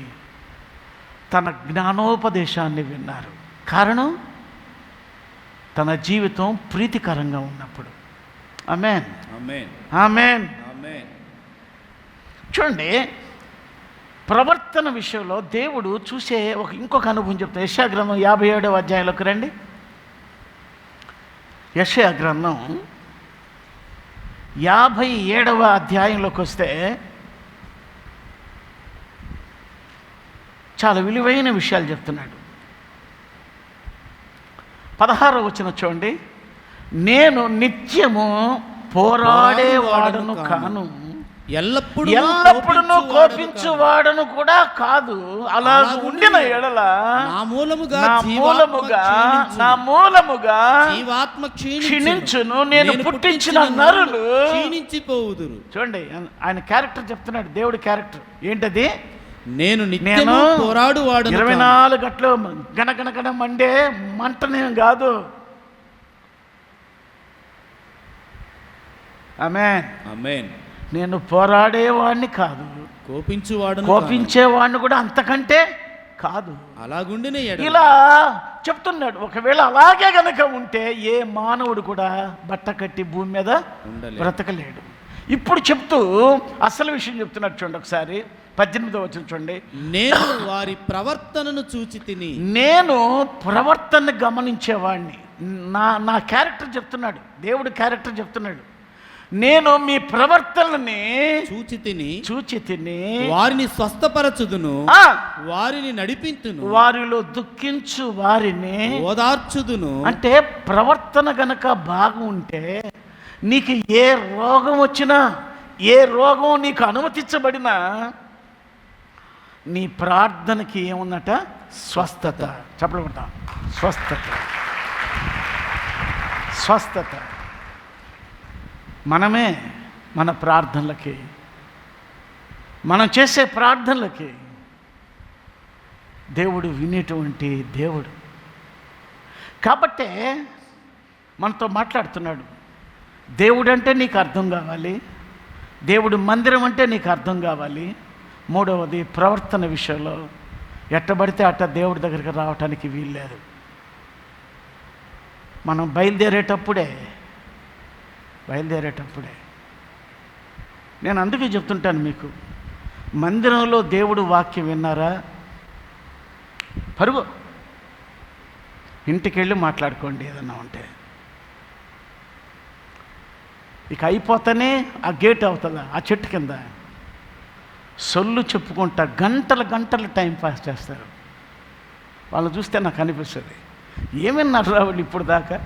తన జ్ఞానోపదేశాన్ని విన్నారు. కారణం తన జీవితం ప్రీతికరంగా ఉన్నప్పుడు. ఆమేన్, ఆమేన్, ఆమేన్, ఆమేన్. చూడండి, ప్రవర్తన విషయంలో దేవుడు చూసే ఇంకొక అనుభవం చెప్తాను. యెషయా గ్రంథం 57వ అధ్యాయంలోకి రండి. యెషయా గ్రంథం 57వ అధ్యాయంలోకి వస్తే చాలా విలువైన విషయాలు చెప్తున్నాడు. 16వ వచనం చూడండి. నేను నిత్యము పోరాడేవాడను కాను, ఎల్లప్పుడూ కోపించువాడను కూడా కాదు, అలా ఉండిన ఎడల నా మూలముగా జీవాత్మ క్షీణించును, నేను పుట్టించిన నరులు క్షీణించిపోవుదురు. చూడండి, ఆయన క్యారెక్టర్ చెప్తున్నాడు, దేవుడి క్యారెక్టర్ ఏంటది? నేను పోరాడువాడు. 24 గంటలు గణగణ మండే మంటనేం కాదు. ఆమేన్, ఆమేన్. నేను పోరాడేవాడిని కాదు, కోపించేవాడిని కూడా అంతకంటే కాదు. అలాగుండిన ఇలా చెప్తున్నాడు. ఒకవేళ అలాగే గనక ఉంటే ఏ మానవుడు కూడా బట్ట కట్టి భూమి మీద బ్రతకలేడు. ఇప్పుడు చెప్తూ అసలు విషయం చెప్తున్నాడు. చూడండి ఒకసారి 18వ వచనం చూడండి. నేను వారి ప్రవర్తనను చూచి తిని, నేను ప్రవర్తన గమనించేవాడిని. నా క్యారెక్టర్ చెప్తున్నాడు, దేవుడు క్యారెక్టర్ చెప్తున్నాడు. నేను మీ ప్రవర్తనని చూచి తిని వారిని స్వస్థపరచుదును, వారిని నడిపించును, వారిలో దుఃఖించు వారిని ఓదార్చుదును. అంటే ప్రవర్తన గనక బాగుంటే నీకు ఏ రోగం వచ్చినా, ఏ రోగం నీకు అనుమతించబడినా నీ ప్రార్థనకి ఏముందట? స్వస్థత. చెప్పబడతా, స్వస్థత. మనమే మన ప్రార్థనలకి, మనం చేసే ప్రార్థనలకి దేవుడు వినేటువంటి దేవుడు. కాబట్టే మనతో మాట్లాడుతున్నాడు. దేవుడు అంటే నీకు అర్థం కావాలి, దేవుడు మందిరం అంటే నీకు అర్థం కావాలి. మూడవది, ప్రవర్తన విషయంలో ఎట్టబడితే అట్ట దేవుడి దగ్గరికి రావటానికి వీల్లేదు. మనం బయలుదేరేటప్పుడే నేను అందుకే చెప్తుంటాను మీకు, మందిరంలో దేవుడు వాక్యం విన్నారా, పరుగు ఇంటికి వెళ్ళి మాట్లాడుకోండి ఏదన్నా ఉంటే. ఇక అయిపోతానే ఆ గేట్ అవుతుందా, ఆ చెట్టు కింద సొల్లు చెప్పుకుంటా గంటలు టైం పాస్ చేస్తారు. వాళ్ళు చూస్తే నాకు అనిపిస్తుంది, ఏమిన్నారు వాళ్ళు ఇప్పుడు దాకా,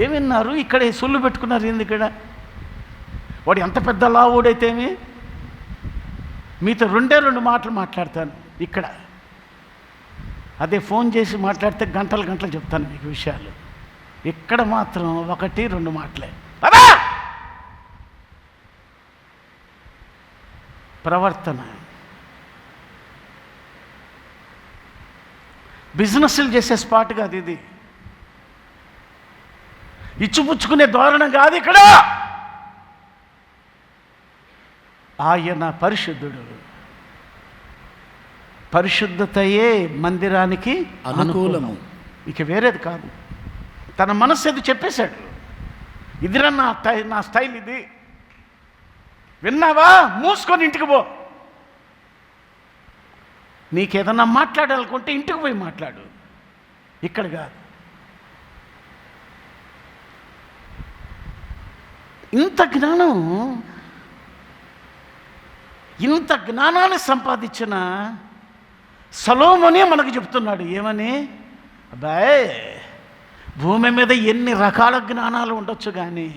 ఏమిన్నారు, ఇక్కడ సొల్లు పెట్టుకున్నారు ఏంది, ఇక్కడ వాడు ఎంత పెద్ద లావుడైతేమి మీతో 2 మాటలు మాట్లాడతాను ఇక్కడ, అదే ఫోన్ చేసి మాట్లాడితే గంటలు చెప్తాను మీకు విషయాలు. ఇక్కడ మాత్రం 1-2 మాటలే. అదా ప్రవర్తన. బిజినెస్లు చేసే స్పాట్ కాదు ఇది. ఇచ్చిపుచ్చుకునే ధోరణం కాదు ఇక్కడ. ఆయన పరిశుద్ధుడు. పరిశుద్ధతయే మందిరానికి అనుకూలము. ఇక వేరేది కాదు. తన మనస్సు ఏది చెప్పేశాడు. ఇదిరా నా స్టైల్ ఇది. విన్నావా? మూసుకొని ఇంటికి పో. నీకేదన్నా మాట్లాడాలనుకుంటే ఇంటికి పోయి మాట్లాడు, ఇక్కడ కాదు. ఇంత జ్ఞానాన్ని సంపాదించిన సొలొమోనే మనకు చెప్తున్నాడు. ఏమని? అబ్బాయ్, భూమి మీద ఎన్ని రకాల జ్ఞానాలు ఉండొచ్చు, కానీ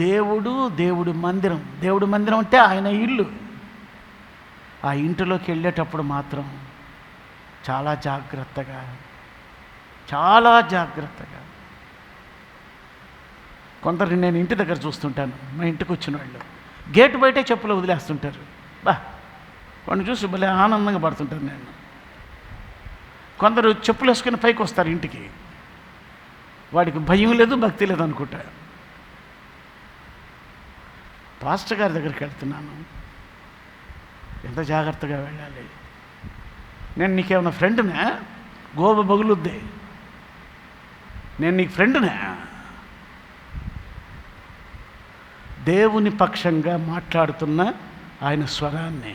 దేవుడు మందిరం అంటే ఆయన ఇల్లు. ఆ ఇంటిలోకి వెళ్ళేటప్పుడు మాత్రం చాలా జాగ్రత్తగా కొందరు నేను ఇంటి దగ్గర చూస్తుంటాను. మా ఇంటికి వచ్చిన వాళ్ళు గేటు బయటే చెప్పులు వదిలేస్తుంటారు. వాడిని చూసి భలే ఆనందంగా పడుతుంటాను నేను. కొందరు చెప్పులు వేసుకుని పైకి వస్తారు ఇంటికి. వాడికి భయం లేదు, భక్తి లేదు అనుకుంటా. పాస్టర్ గారి దగ్గరికి వెళ్తున్నాను, ఎంత జాగ్రత్తగా వెళ్ళాలి. నేను నీకేమైనా ఫ్రెండ్నా? గోబ బగులుద్ది. నేను నీకు ఫ్రెండ్నా? దేవుని పక్షంగా మాట్లాడుతున్న ఆయన స్వరాన్ని,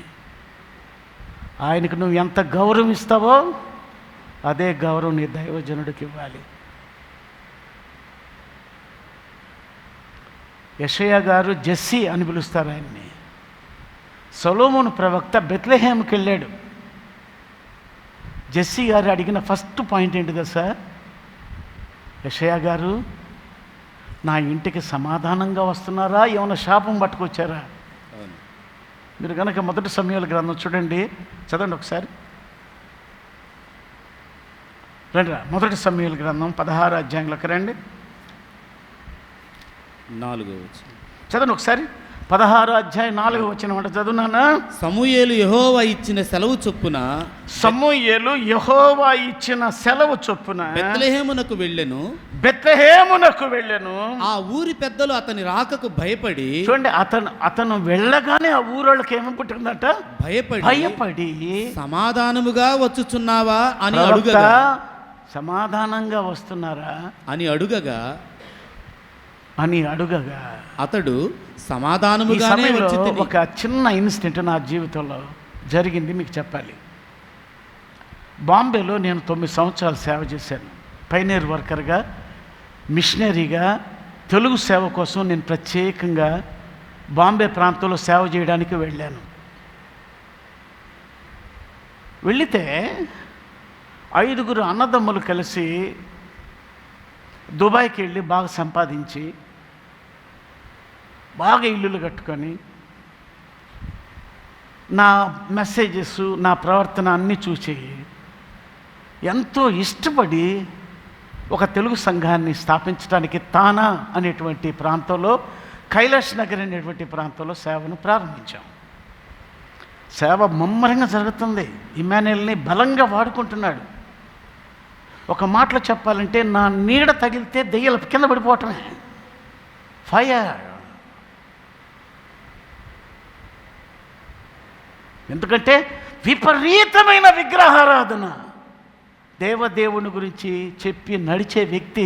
ఆయనకు నువ్వు ఎంత గౌరవం ఇస్తావో అదే గౌరవం నీ దైవజనుడికి ఇవ్వాలి. యెషయా గారు జెస్సీ అని పిలుస్తారు ఆయన్ని. సొలొమోను ప్రవక్త బెత్లెహేమ్కి వెళ్ళాడు. జెస్సీ గారు అడిగిన ఫస్ట్ పాయింట్ ఏంటి తెలుసా? యెషయా గారు, నా ఇంటికి సమాధానంగా వస్తున్నారా, ఏమైనా శాపం పట్టుకొచ్చారా? మీరు కనుక 1 సమూయేలు గ్రంథం చూడండి, చదవండి ఒకసారి. రండి, 1 సమూయేలు గ్రంథం 16వ అధ్యాయంలోకి రండి. 4వ వచనం చదవండి ఒకసారి. 16వ అధ్యాయం 4వ వచనం అంటే చదువునానా? సమూయేలు యెహోవా ఇచ్చిన సెలవు చొప్పున బెత్లెహేమునకు వెళ్ళెను. ఆ ఊరి పెద్దలు అతని రాకకు భయపడి, చూడండి, అతను వెళ్ళగానే ఆ ఊరోళ్ళకి ఏమి పుట్టిందట? భయపడి సమాధానముగా వచ్చుచున్నావా అని అడుగగా, సమాధానంగా వస్తున్నారా అని అడుగగా అతడు సమాధానముగానే వచ్చి. ఒక చిన్న ఇన్సిడెంట్ నా జీవితంలో జరిగింది, మీకు చెప్పాలి. బాంబేలో నేను 9 సంవత్సరాలు సేవ చేశాను. పైనీర్ వర్కర్గా, మిషనరీగా, తెలుగు సేవ కోసం నేను ప్రత్యేకంగా బాంబే ప్రాంతంలో సేవ చేయడానికి వెళ్ళాను. వెళితే 5 అన్నదమ్ములు కలిసి దుబాయ్కి వెళ్ళి బాగా సంపాదించి బాగా ఇల్లులు కట్టుకొని నా మెసేజెస్, నా ప్రవర్తన అన్నీ చూసి ఎంతో ఇష్టపడి ఒక తెలుగు సంఘాన్ని స్థాపించడానికి తానా అనేటువంటి ప్రాంతంలో, కైలాష్ నగర్ అనేటువంటి ప్రాంతంలో సేవను ప్రారంభించాం. సేవ ముమ్మరంగా జరుగుతుంది. ఇమ్మాన్యుయల్ని బలంగా వాడుకుంటున్నాడు. ఒక మాటలో చెప్పాలంటే నా నీడ తగిలితే దెయ్యాల కింద పడిపోవటమే. ఫైర్. ఎందుకంటే విపరీతమైన విగ్రహారాధన. దేవదేవుని గురించి చెప్పి నడిచే వ్యక్తి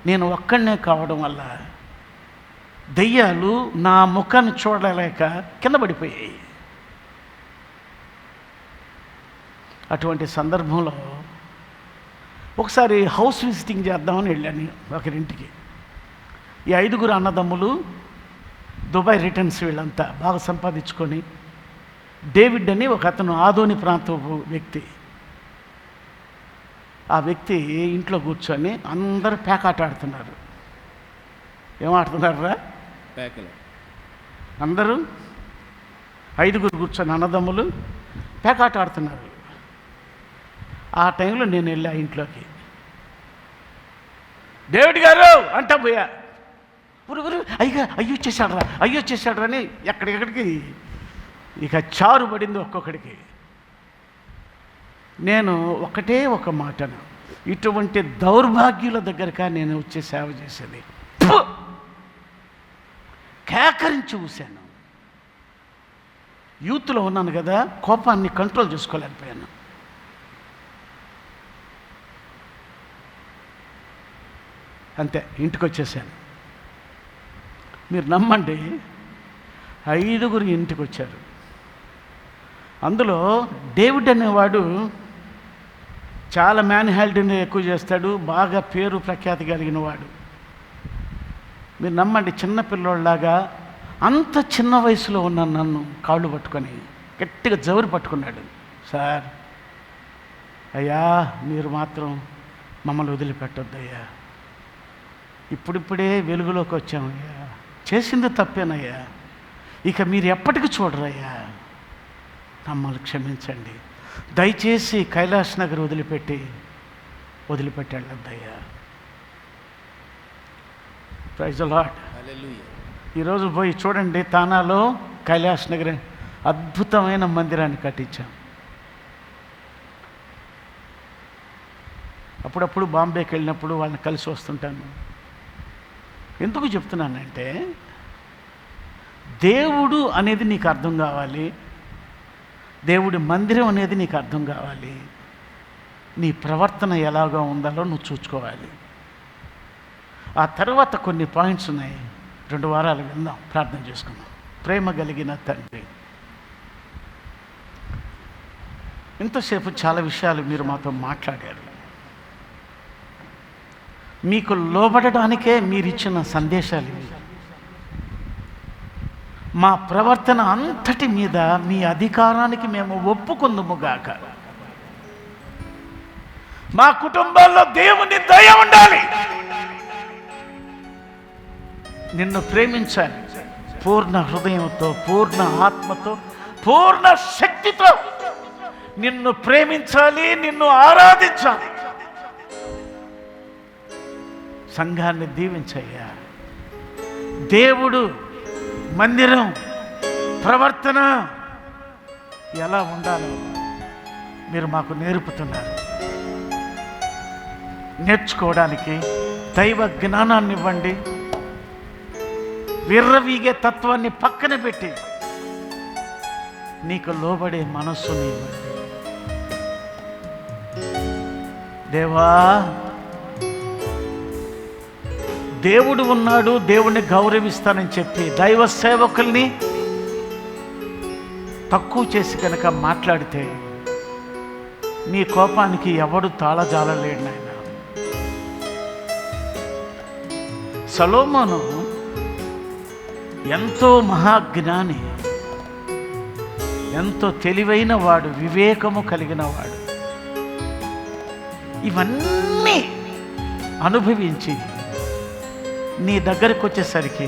నేను ఒక్కడనే కావడం వల్ల దెయ్యాలు నా ముఖాన్ని చూడలేక కింద పడిపోయాయి. అటువంటి సందర్భంలో ఒకసారి హౌస్ విజిటింగ్ చేద్దామని వెళ్ళాను ఒకరింటికి. ఈ 5 అన్నదమ్ములు దుబాయ్ రిటర్న్స్, వీళ్ళంతా బాగా సంపాదించుకొని, డేవిడ్ అని ఒక అతను ఆదోని ప్రాంతపు వ్యక్తి, ఆ వ్యక్తి ఇంట్లో కూర్చొని అందరూ పేకాట ఆడుతున్నారు. ఏమాడుతున్నారా? పేకలు. అందరూ 5 కూర్చొని అన్నదమ్ములు పేకాట ఆడుతున్నారు. ఆ టైంలో నేను వెళ్ళా ఇంట్లోకి. డేవిడ్ గారు అంటా పోయా. అయ్యో వచ్చేసాడరా అని ఎక్కడికి ఇక చారు పడింది ఒక్కొక్కడికి. నేను ఒకటే ఒక మాటను, ఇటువంటి దౌర్భాగ్యుల దగ్గరక నేను వచ్చి సేవ చేసేది. ఫు! కేకరించి చూశాను. యూత్లో ఉన్నాను కదా, కోపాన్ని కంట్రోల్ చేసుకోలేకపోయాను. అంతే, ఇంటికి వచ్చేసాను. మీరు నమ్మండి, 5 ఇంటికి వచ్చారు. అందులో డేవిడ్ అనేవాడు చాలా మ్యాన్ హ్యాండ్లింగ్ ఎక్కువ చేస్తాడు, బాగా పేరు ప్రఖ్యాతి కలిగిన వాడు. మీరు నమ్మండి, చిన్నపిల్లోళ్ళలాగా అంత చిన్న వయసులో ఉన్న నన్ను కాళ్ళు పట్టుకొని గట్టిగా జవరి పట్టుకున్నాడు. సార్, అయ్యా మీరు మాత్రం మమ్మల్ని వదిలిపెట్టొద్దయ్యా, ఇప్పుడిప్పుడే వెలుగులోకి వచ్చామయ్యా, చేసింది తప్పేనయ్యా, ఇక మీరు ఎప్పటికి చూడరయ్యా, మమ్మల్ని క్షమించండి, దయచేసి కైలాష్ నగర్ వదిలిపెట్టద్దయ్యా. Praise the Lord. హల్లెలూయా. ఈరోజు పోయి చూడండి, తానాలో కైలాష్ నగర్ అద్భుతమైన మందిరాన్ని కట్టించాం. అప్పుడప్పుడు బాంబేకి వెళ్ళినప్పుడు వాళ్ళని కలిసి వస్తుంటాను. ఎందుకు చెప్తున్నానంటే, దేవుడు అనేది నీకు అర్థం కావాలి, దేవుడి మందిరం అనేది నీకు అర్థం కావాలి, నీ ప్రవర్తన ఎలాగా ఉండాలో నువ్వు చూసుకోవాలి. ఆ తర్వాత కొన్ని పాయింట్స్ ఉన్నాయి, 2 వారాలు విందాం, ప్రార్థన చేసుకుందాం. ప్రేమ కలిగిన తండ్రి, ఇంతసేపు చాలా విషయాలు మీరు మాతో మాట్లాడారు. మీకు లోబడడానికే మీరిచ్చిన సందేశాలు ఇవి. మా ప్రవర్తన అంతటి మీద మీ అధికారానికి మేము ఒప్పుకుందుముగాక. మా కుటుంబాల్లో దేవుని దయ ఉండాలి, నిన్ను ప్రేమించాలి పూర్ణ హృదయంతో, పూర్ణ ఆత్మతో, పూర్ణ శక్తితో. నిన్ను ప్రేమించాలి, నిన్ను ఆరాధించాలి. సంఘాన్ని దీవించయ్యా. దేవుడు మందిరం ప్రవర్తన ఎలా ఉండాలో మీరు మాకు నేర్పుతున్నారు. నేర్చుకోవడానికి దైవ జ్ఞానాన్ని ఇవ్వండి. విర్రవీగే తత్వాన్ని పక్కన పెట్టి నీకు లోబడే మనస్సుని ఇవ్వండి. దేవా, దేవుడు ఉన్నాడు, దేవుణ్ణి గౌరవిస్తానని చెప్పి దైవ సేవకుల్ని తక్కువ చేసి కనుక మాట్లాడితే నీ కోపానికి ఎవడు తాళజాలలేడు నాయన. సొలొమోను ఎంతో మహాజ్ఞాని, ఎంతో తెలివైన వాడు, వివేకము కలిగిన వాడు. ఇవన్నీ అనుభవించి నీ దగ్గరికి వచ్చేసరికి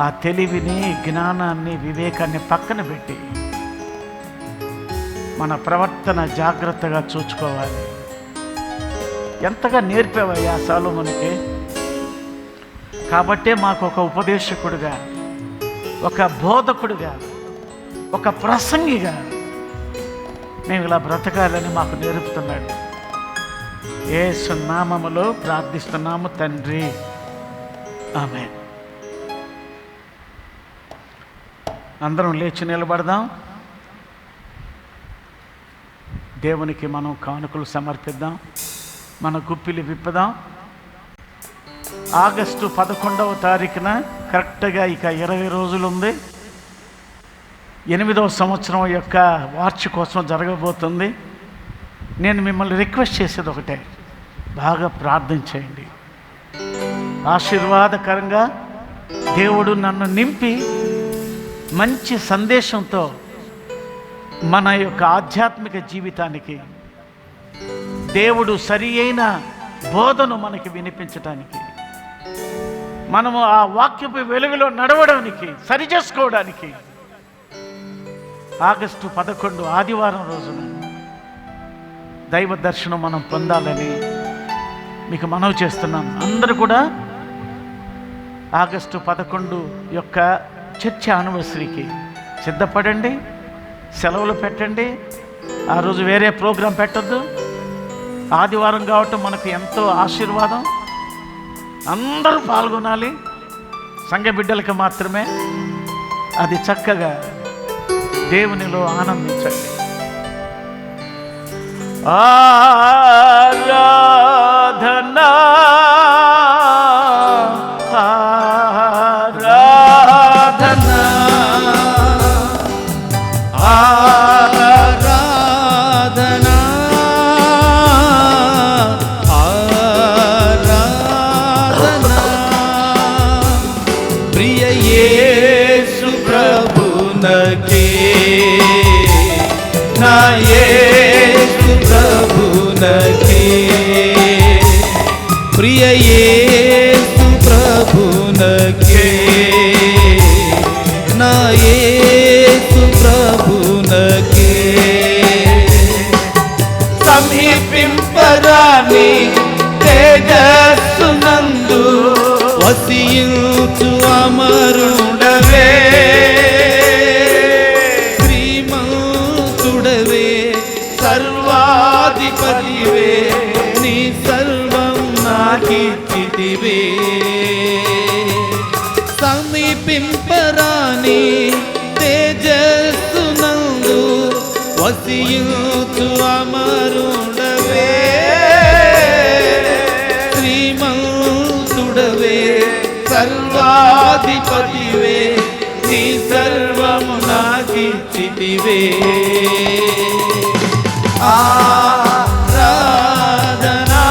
ఆ తెలివిని, జ్ఞానాన్ని, వివేకాన్ని పక్కన పెట్టి మన ప్రవర్తన జాగ్రత్తగా చూసుకోవాలి. ఎంతగా నేర్పావయ్యా సొలొమోనుకి. కాబట్టే మాకు ఒక ఉపదేశకుడుగా, ఒక బోధకుడుగా, ఒక ప్రసంగిగా మేము ఇలా బ్రతకాలని మాకు నేర్పుతున్నాడు. యేసు నామములో ప్రార్థిస్తున్నాము తండ్రి, ఆమేన్. అందరం లేచి నిలబడదాం. దేవునికి మనం కానుకలు సమర్పిద్దాం. మన గుప్పిలి విప్పుదాం. ఆగస్టు 11వ తారీఖున కరెక్ట్గా ఇక 20 రోజులు ఉంది. 8వ సంవత్సరం యొక్క వార్షికోత్సవం జరగబోతుంది. నేను మిమ్మల్ని రిక్వెస్ట్ చేసేది ఒకటే, బాగా ప్రార్థన చేయండి. ఆశీర్వాదకరంగా దేవుడు నన్ను నింపి మంచి సందేశంతో మన యొక్క ఆధ్యాత్మిక జీవితానికి దేవుడు సరి అయిన బోధను మనకి వినిపించడానికి, మనము ఆ వాక్యపు వెలుగులో నడవడానికి, సరి చేసుకోవడానికి ఆగస్టు 11 ఆదివారం రోజున దైవ దర్శనం మనం పొందాలని మీకు మనవి చేస్తున్నాను. అందరూ కూడా ఆగస్టు 11 యొక్క చర్చ్ యానివర్సరీకి సిద్ధపడండి, సెలవులు పెట్టండి. ఆ రోజు వేరే ప్రోగ్రాం పెట్టద్దు. ఆదివారం కాబట్టి మనకు ఎంతో ఆశీర్వాదం. అందరూ పాల్గొనాలి, సంఘ బిడ్డలకి మాత్రమే. అది చక్కగా దేవునిలో ఆనందించండి. ఆరాధనా ఆరాధనా ఆరాధనా ఆరాధనా ప్రియ యేసు ప్రభునకే, నా యేసు ప్రభునకే, ప్రియ యేసు ప్రభునకే, నా యేసు ప్రభునకే, సమీపింపరాని తేజస్సునందు వసించు అమరుడవే, శ్రీమంతుడవే, సర్వాధిపతివే, నీ సర్వం నాకిచ్చితివే. సమీపింపరాని తేజస్సునందు వసించు అమరుడవే, శ్రీమంతుడవే, సర్వాధిపతివే, నీ సర్వము నాకిచ్చితివే. ఆరాధనా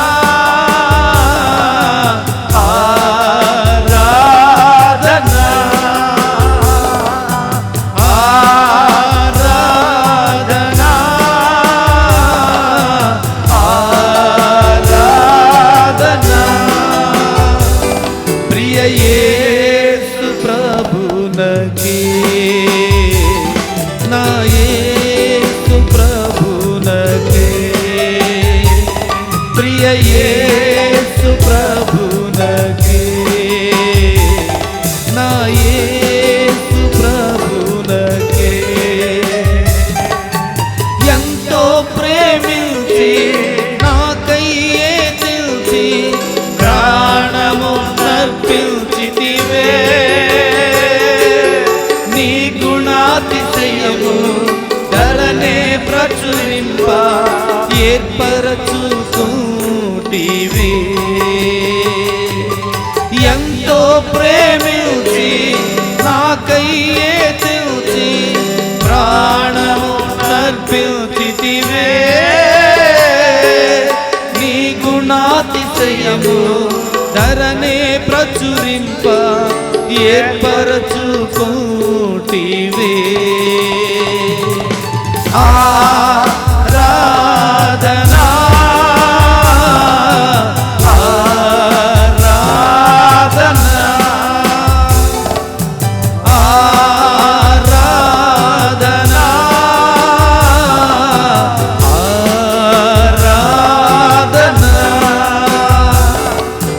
ఆరాధనా ఆరాధనా ఆరాధనా ప్రియ యేసు ప్రభునకే, నా యేసు ప్రభునకే, ప్రియ యేసు ప్రభునకే, నా యేసు ప్రభునకే, ఎంతో ప్రేమించి నాకయ్యే తెలిసి ప్రాణము నర్పించితివే, నీ గుణాతిశయము ధరనే ప్రచురింప ఏర్పరచుకుంటివే. ఎంతో ప్రేమించి నాకయ్యే తెలిసి ప్రాణము నర్పించితివే, నీ గుణాతిశయము ధరనే ప్రచురింప ఏర్పరచుకుంటివే. ఆరాధనా ఆరాధనా ఆరాధనా ఆరాధనా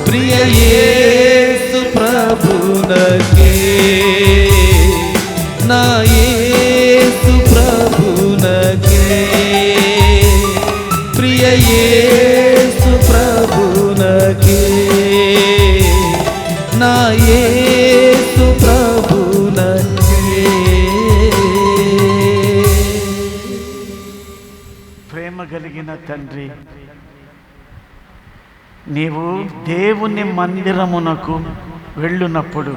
ప్రియ యేసు ప్రభునకే, నా యేసు ప్రభునకే, ప్రియ యేసు ప్రభునకే, నా యేసు ప్రభునకే. ప్రేమ కలిగిన తండ్రి, నీవు దేవుని మందిరమునకు వెళ్ళునప్పుడు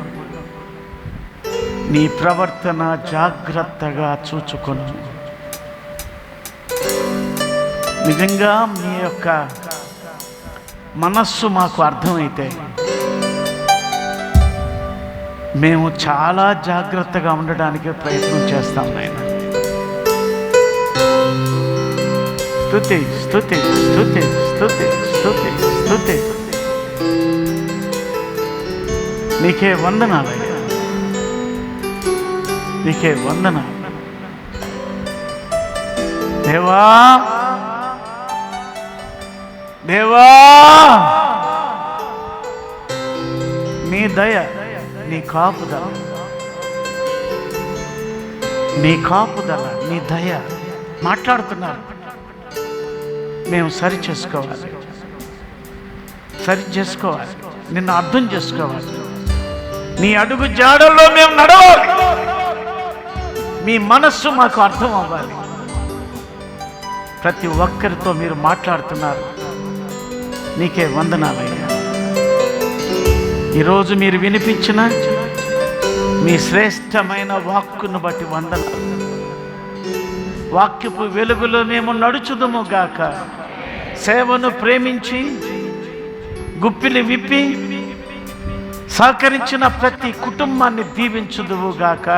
నీ ప్రవర్తన జాగ్రత్తగా చూచుకొను. నిజంగా మీ యొక్క మనస్సు మాకు అర్థమైతే మేము చాలా జాగ్రత్తగా ఉండడానికి ప్రయత్నం చేస్తాం నాయన. స్తుతి స్తుతి స్తుతి స్తుతి స్తుతి స్తుతి. నీకే వందనాలయ్యా, నీకే వందనాలు దేవా. దేవా, నీ దయ, నీ కాపుదల నీ కాపుదల, నీ దయ మాట్లాడుతున్నారు. మేము సరి చేసుకోవాలి, నిన్ను అర్థం చేసుకోవాలి. నీ అడుగు జాడల్లో మేము నడవాలి. మీ మనస్సు మాకు అర్థం అవ్వాలి. ప్రతి ఒక్కరితో మీరు మాట్లాడుతున్నారు. నీకే వందనాలయ్యా. ఈరోజు మీరు వినిపించిన మీ శ్రేష్టమైన వాక్కును బట్టి వందనాలు. వాక్యపు వెలుగులో మేము నడుచుదుము గాక. సేవను ప్రేమించి గుప్పిలి విప్పి సహకరించిన ప్రతి కుటుంబాన్ని దీవించుదువు గాక.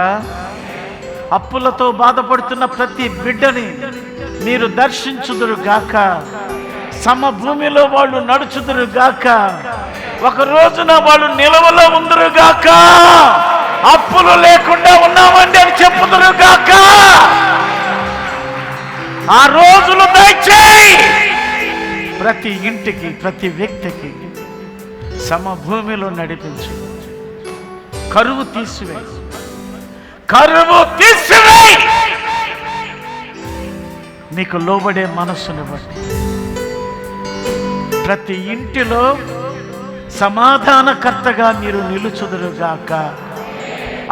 అప్పులతో బాధపడుతున్న ప్రతి బిడ్డని మీరు దర్శించుదురు గాక. సమభూమిలో వాళ్ళు నడుచుదురు గాక. ఒక రోజున వాళ్ళు నిలవలో ఉందరు గాక. అప్పులు లేకుండా ఉన్నామండి అని చెప్పుదురు గాక. ఆ రోజులు దయచేయి. ప్రతి ఇంటికి, ప్రతి వ్యక్తికి సమభూమిలో నడిపించు. కరువు తీసివేయి. నీకు లోబడే మనస్సును బట్టి ప్రతి ఇంటిలో సమాధానకర్తగా మీరు నిలుచుదురుగాక.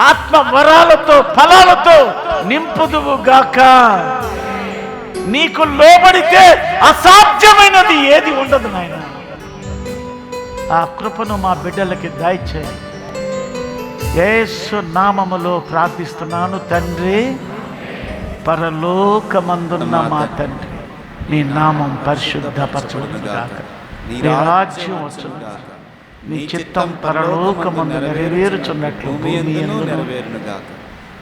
ఆత్మ వరాలతో, ఫలాలతో నింపుదువుగాక. నీకు లోబడితే అసాధ్యమైనది ఏది ఉండదు నాయన. ఆ కృపను మా బిడ్డలకి దయచేయి. యేసు నామములో ప్రార్థిస్తున్నాను తండ్రి. పరలోకమందున్న మా తండ్రి, నీ నామం పరిశుద్ధపరచుగాక. నీ రాజ్యం వచ్చుగాక. నీ చిత్తం పరలోకమందు నెరవేరుచున్నట్లు భూమి యందు నెరవేరునుగాక.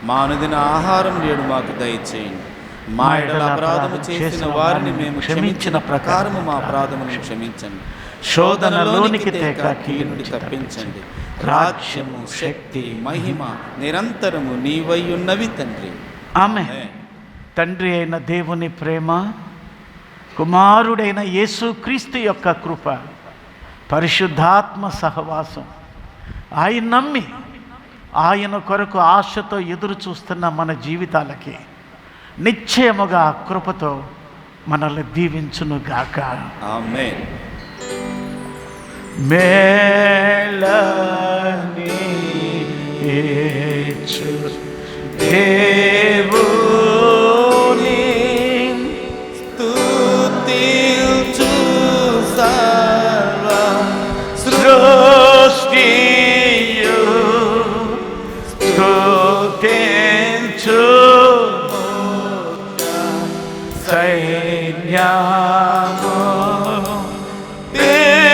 మా అనుదిన ఆహారం నేడు మాకు దయచేయండి. మా ఎడల అపరాధము చేసిన వారిని మేము క్షమించిన ప్రకారము మా అపరాధములను క్షమించండి. శోధనలోనికి తేక కీడును తప్పించండి. రాజ్యము, శక్తి, మహిమ నిరంతరము నీవై ఉన్నవి తండ్రి. ఆమేన్. తండ్రి అయిన దేవుని ప్రేమ, కుమారుడైన యేసుక్రీస్తు యొక్క కృప, పరిశుద్ధాత్మ సహవాసం, ఆయన నమ్మి ఆయన కొరకు ఆశతో ఎదురు చూస్తున్న మన జీవితాలకి నిశ్చయముగా కృపతో మనల్ని దీవించునుగాక. ఆమేన్. మేలని యేసు దేవుని స్తుతించు సర్వ సృష్టియు స్తుతించు సైన్యము పితృపుత్ర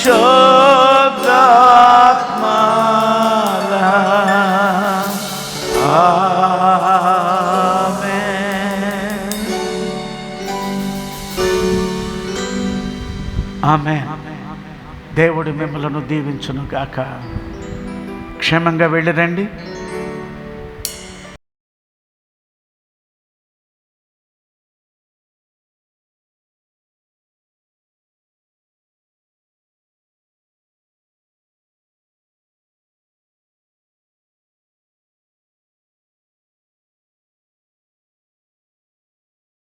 శోధాత్మల. ఆమేన్. దేవుడు మిమ్మలను దీవించును గాక. క్షేమంగా వెళ్ళిరండి.